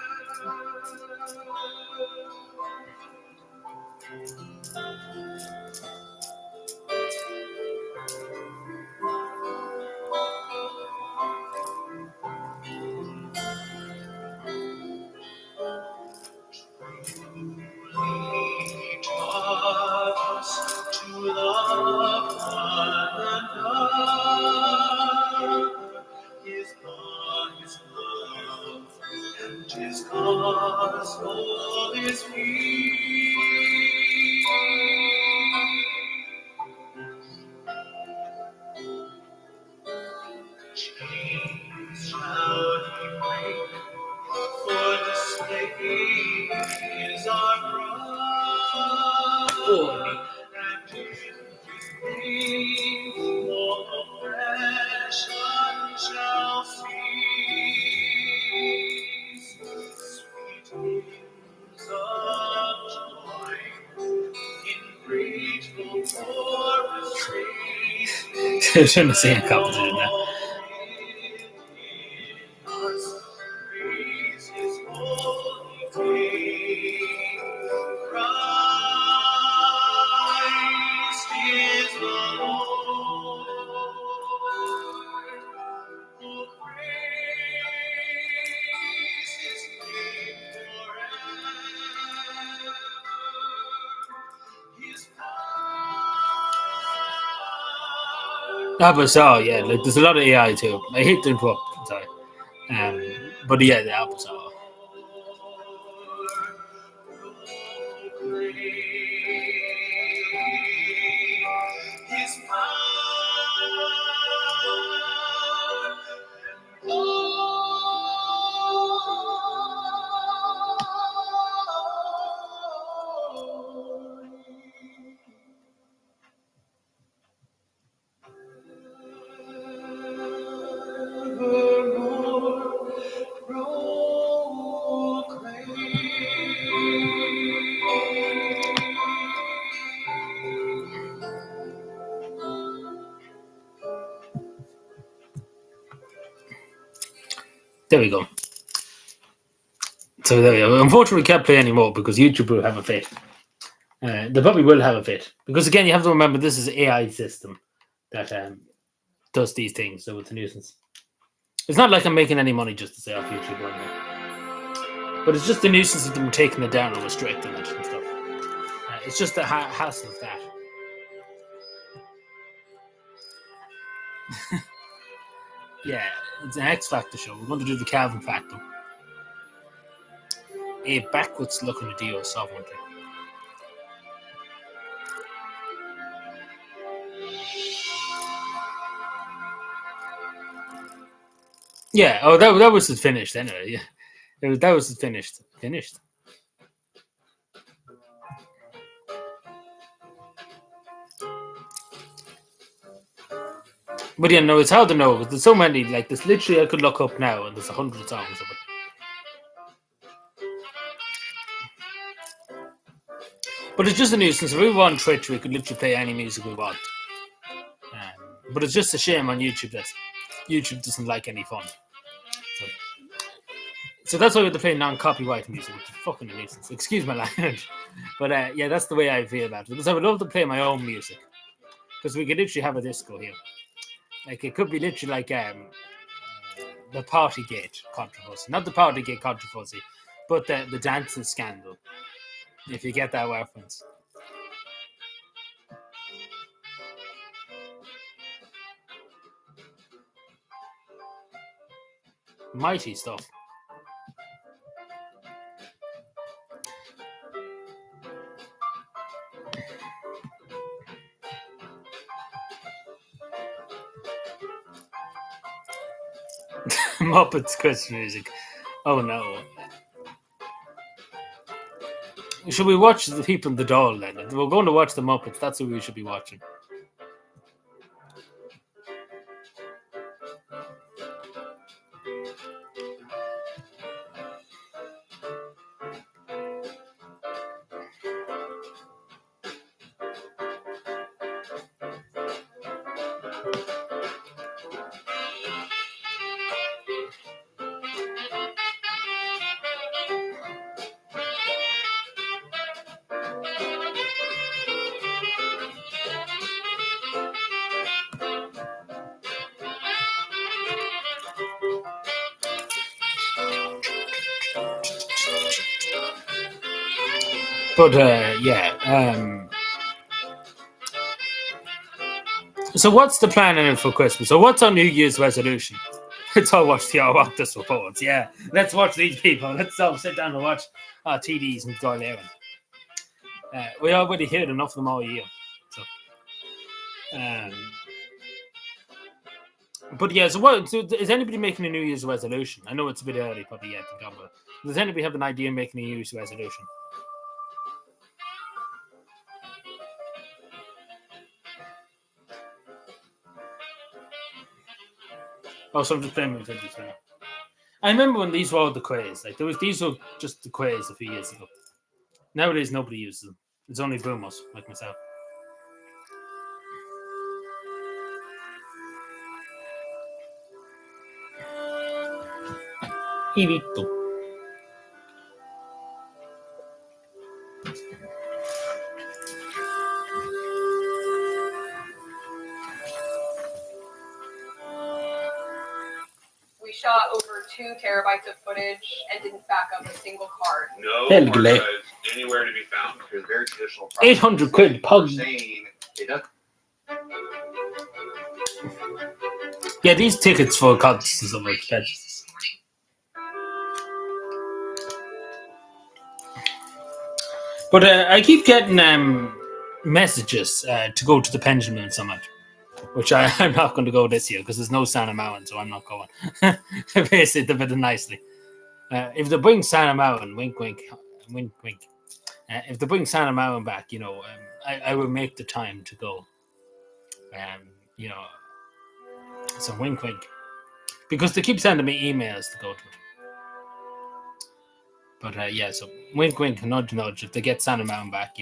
chains shall he break, for display is our pride, and in his name all oppression shall cease. Sweet hymns of joy in grateful chorus raise. Shouldn't have seen a competition there. Praise his holy name. Christ is the Lord. Oh, praise his name forever. His power. Apple yeah, like there's a lot of AI too. I hate to interrupt, sorry. But yeah, the Apple His power There we go. So there we go. Unfortunately, we can't play anymore because YouTube will have a fit. They probably will have a fit because again, you have to remember this is AI system that does these things, so it's a nuisance. It's not like I'm making any money just to say off YouTube or anything, but it's just the nuisance of them taking it down or restricting it and stuff. It's just the hassle of that. Yeah, it's an X Factor show. We're going to do the Cavan Factor. A backwards looking at Dio sovereignty. Yeah, oh, that was finished anyway. Yeah, that was finished. Finished. But yeah, no, it's hard to know because there's so many. Like, there's literally I could look up now, and there's 100 songs of it. But it's just a nuisance. If we were on Twitch, we could literally play any music we want. But it's just a shame on YouTube that YouTube doesn't like any fun. So that's why we have to play non-copyright music, which is fucking a nuisance. Excuse my language. But yeah, that's the way I feel about it. Because I would love to play my own music. Because we could literally have a disco here. Like, it could be literally like the Partygate controversy. Not the Partygate controversy, but the dancing scandal. If you get that reference. Mighty stuff. Muppets Christmas music. Oh no. Should we watch the people in the doll then? We're going to watch the Muppets. That's what we should be watching. But yeah. So what's the plan in it for Christmas? So what's our New Year's resolution? Let's all watch the Oireachtas reports. Yeah, let's watch these people. Let's all sit down and watch our TDs and Doyle Aaron. We already heard enough of them all year. So, But yeah, so what? So is anybody making a New Year's resolution? I know it's a bit early, probably yet to come, but does anybody have an idea of making a New Year's resolution? Oh, so I'm just playing with videos now. I remember when these were all the quiz. Like these were just the quiz a few years ago. Nowadays, nobody uses them. It's only boomers like myself. Irito. We shot over 2 terabytes of footage and didn't back up a single card. No Hell, hard Goulet. drives anywhere to be found. There's very traditional. 800 quid, pug. Saying it does. Yeah, these tickets for concerts and stuff like that. But I keep getting messages to go to the Pendulum Summit, which I'm not going to go this year because there's no Santa Mountain, so I'm not going. Basically, to put it nicely. If they bring Santa Mountain, wink, wink, wink, wink. If they bring Santa Mountain back, I will make the time to go. So wink, wink. Because they keep sending me emails to go to it. But yeah, so wink, wink, nudge, nudge. If they get Santa Mountain back,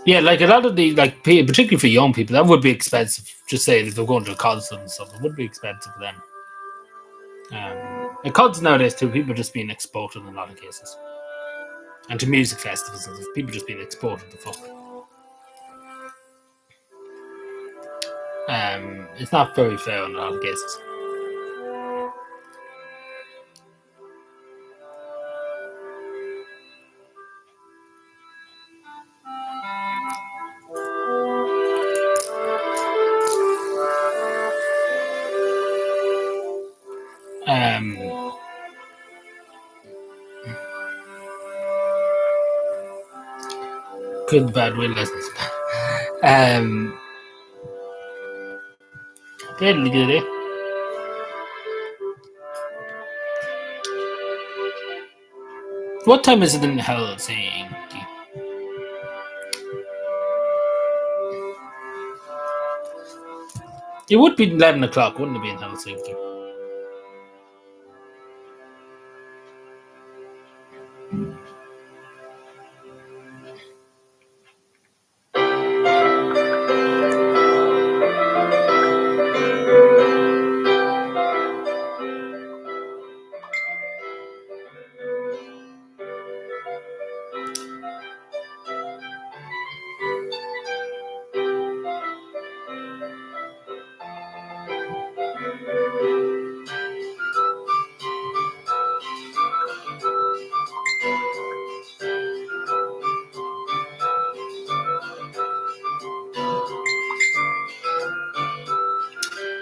yeah, like a lot of the particularly for young people, that would be expensive. Just say if they're going to a concert and stuff, it would be expensive for them. At concerts nowadays too, people are just being exported in a lot of cases, and to music festivals and stuff, people just being exported the fuck. It's not very fair in a lot of cases. Good bad will lessons. Diddly-diddly. What time is it in Helsinki? It would be 11 o'clock, wouldn't it be in Helsinki?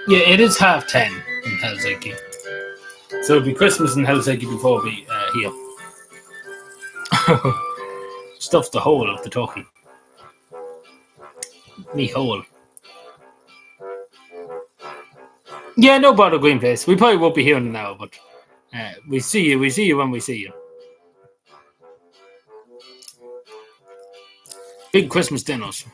Yeah, it is 10:30 in Helsinki. So it'll be Christmas in Helsinki before we here. Stuff the whole of the turkey. Me whole. Yeah, no bother, Green Place. We probably won't be here now, but we see you. We see you when we see you. Big Christmas dinners.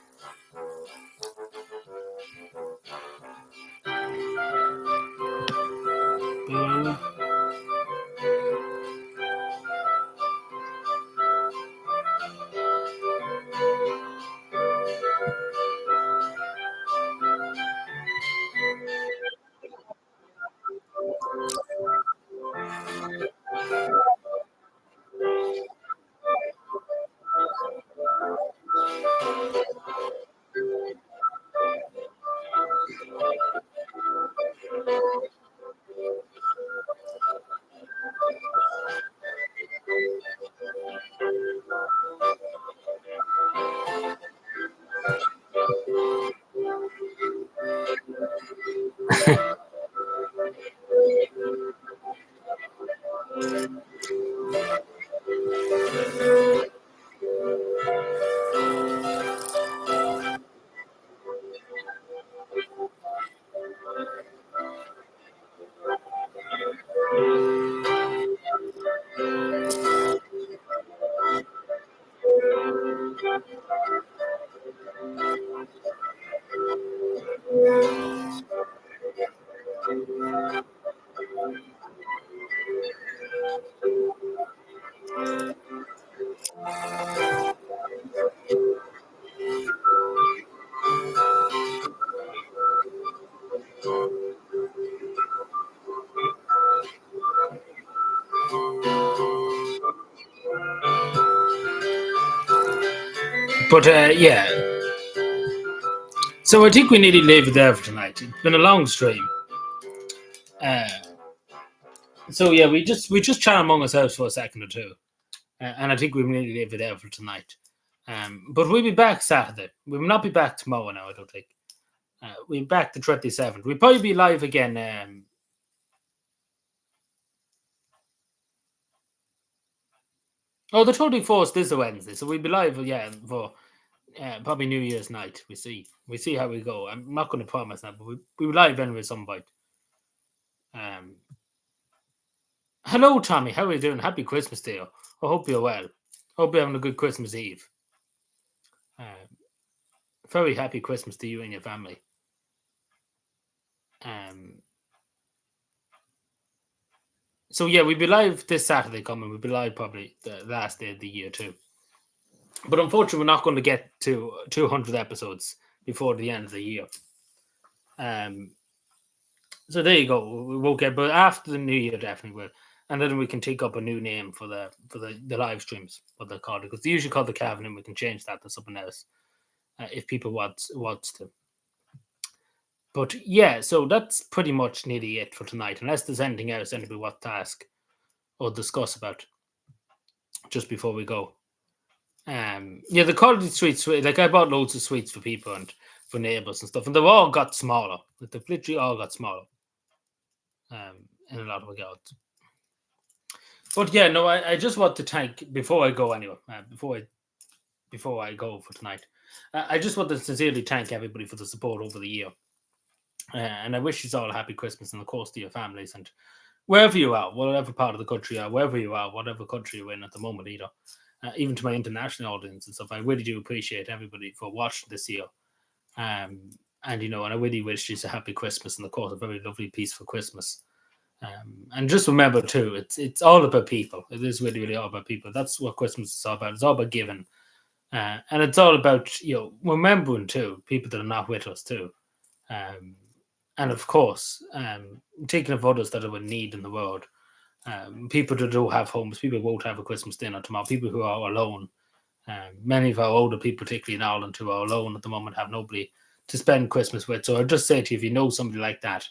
But yeah, so I think we nearly leave it there for tonight. It's been a long stream. So yeah, we just chat among ourselves for a second or two, and I think we nearly leave it there for tonight. But we'll be back Saturday. We will not be back tomorrow now. I don't think. We'll be back the 27th. We'll probably be live again. Oh, the 24th is a Wednesday, so we'll be live again for probably New Year's night. We see how we go. I'm not going to promise that, but we'll be live anyway at some point. Hello, Tommy. How are you doing? Happy Christmas to you. I hope you're well. Hope you're having a good Christmas Eve. Very happy Christmas to you and your family. So yeah, we'll be live this Saturday coming. We'll be live probably the last day of the year too. But unfortunately, we're not going to get to 200 episodes before the end of the year. So there you go. We won't get, but after the new year, definitely will. And then we can take up a new name for the live streams, what they're called, because they usually call the cavan, and we can change that to something else if people wants to. But yeah, so that's pretty much nearly it for tonight. Unless there's anything else anybody wants to ask or discuss about just before we go. Yeah, the quality sweets, like I bought loads of sweets for people and for neighbours and stuff, and they've all got smaller. Like they've literally all got smaller. In a lot of regards. But yeah, no, I just want to thank before I go anyway. Before I go for tonight, I just want to sincerely thank everybody for the support over the year, and I wish you all a happy Christmas and of course to your families and wherever you are, whatever part of the country you are, wherever you are, whatever country you're in at the moment, either. Even to my international audience and stuff, I really do appreciate everybody for watching this year. And and I really wish you a happy Christmas and of course a very lovely, peaceful Christmas. And just remember too, it's all about people. It is really, really all about people. That's what Christmas is all about. It's all about giving, and it's all about remembering too people that are not with us too, and of course taking of others that are in need in the world. People that do have homes, people who won't have a Christmas dinner tomorrow, people who are alone. Many of our older people, particularly in Ireland, who are alone at the moment, have nobody to spend Christmas with. So I'd just say to you, if you know somebody like that,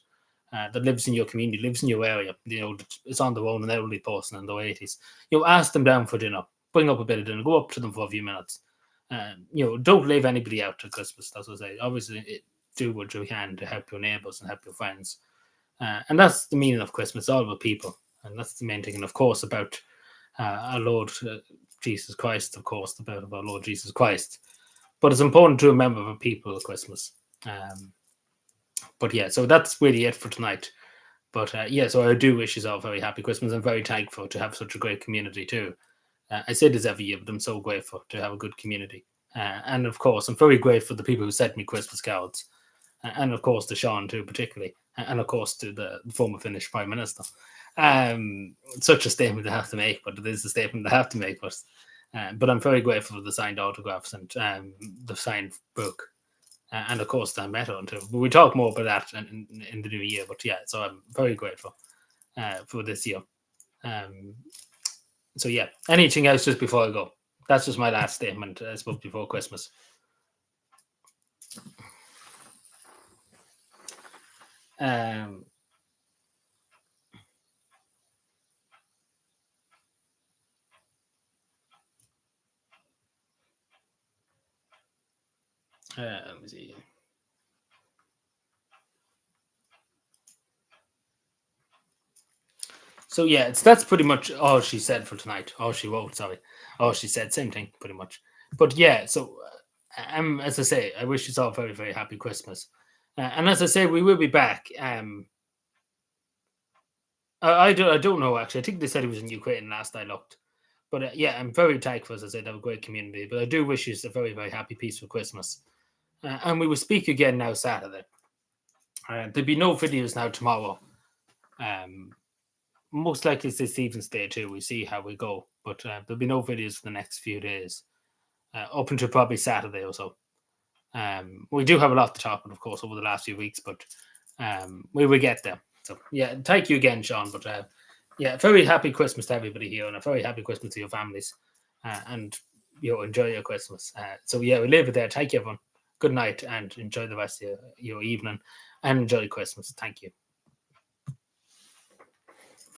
that lives in your community, lives in your area, is on their own, an elderly person in their 80s, ask them down for dinner, bring up a bit of dinner, go up to them for a few minutes. Don't leave anybody out at Christmas. That's what I say. Obviously, do what you can to help your neighbours and help your friends. And that's the meaning of Christmas, it's all about people. And that's the main thing. And of course, about our Lord Jesus Christ, of course, about our Lord Jesus Christ. But it's important to remember the people at Christmas. But yeah, so that's really it for tonight. But yeah, so I do wish you all a very happy Christmas. I'm very thankful to have such a great community too. I say this every year, but I'm so grateful to have a good community. And of course, I'm very grateful to the people who sent me Christmas cards. And of course to Sean too, particularly. And of course to the former Finnish Prime Minister. Such a statement I have to make, but it is a statement I have to make. But I'm very grateful for the signed autographs and the signed book. And of course, the metal too. But we talk more about that in the new year. But yeah, so I'm very grateful for this year. So yeah, anything else just before I go? That's just my last statement, I suppose, before Christmas. Let me see. So yeah, that's pretty much all she said for tonight. All she wrote, sorry. All she said, same thing, pretty much. But yeah, so as I say, I wish you all a very, very happy Christmas. And as I say, we will be back. I don't know, actually. I think they said he was in Ukraine last I looked. But yeah, I'm very thankful, as I said, to have a great community. But I do wish you a very, very happy, peaceful Christmas. And we will speak again now Saturday. There'll be no videos now tomorrow. Most likely it's this evening's day too. We see how we go. But there'll be no videos for the next few days. Up until probably Saturday or so. We do have a lot to talk about, of course, over the last few weeks. But we will get there. So yeah, thank you again, Sean. But yeah, very happy Christmas to everybody here, and a very happy Christmas to your families, and enjoy your Christmas. So yeah, we leave it there. Thank you, everyone. Good night, and enjoy the rest of your evening, and enjoy Christmas. Thank you.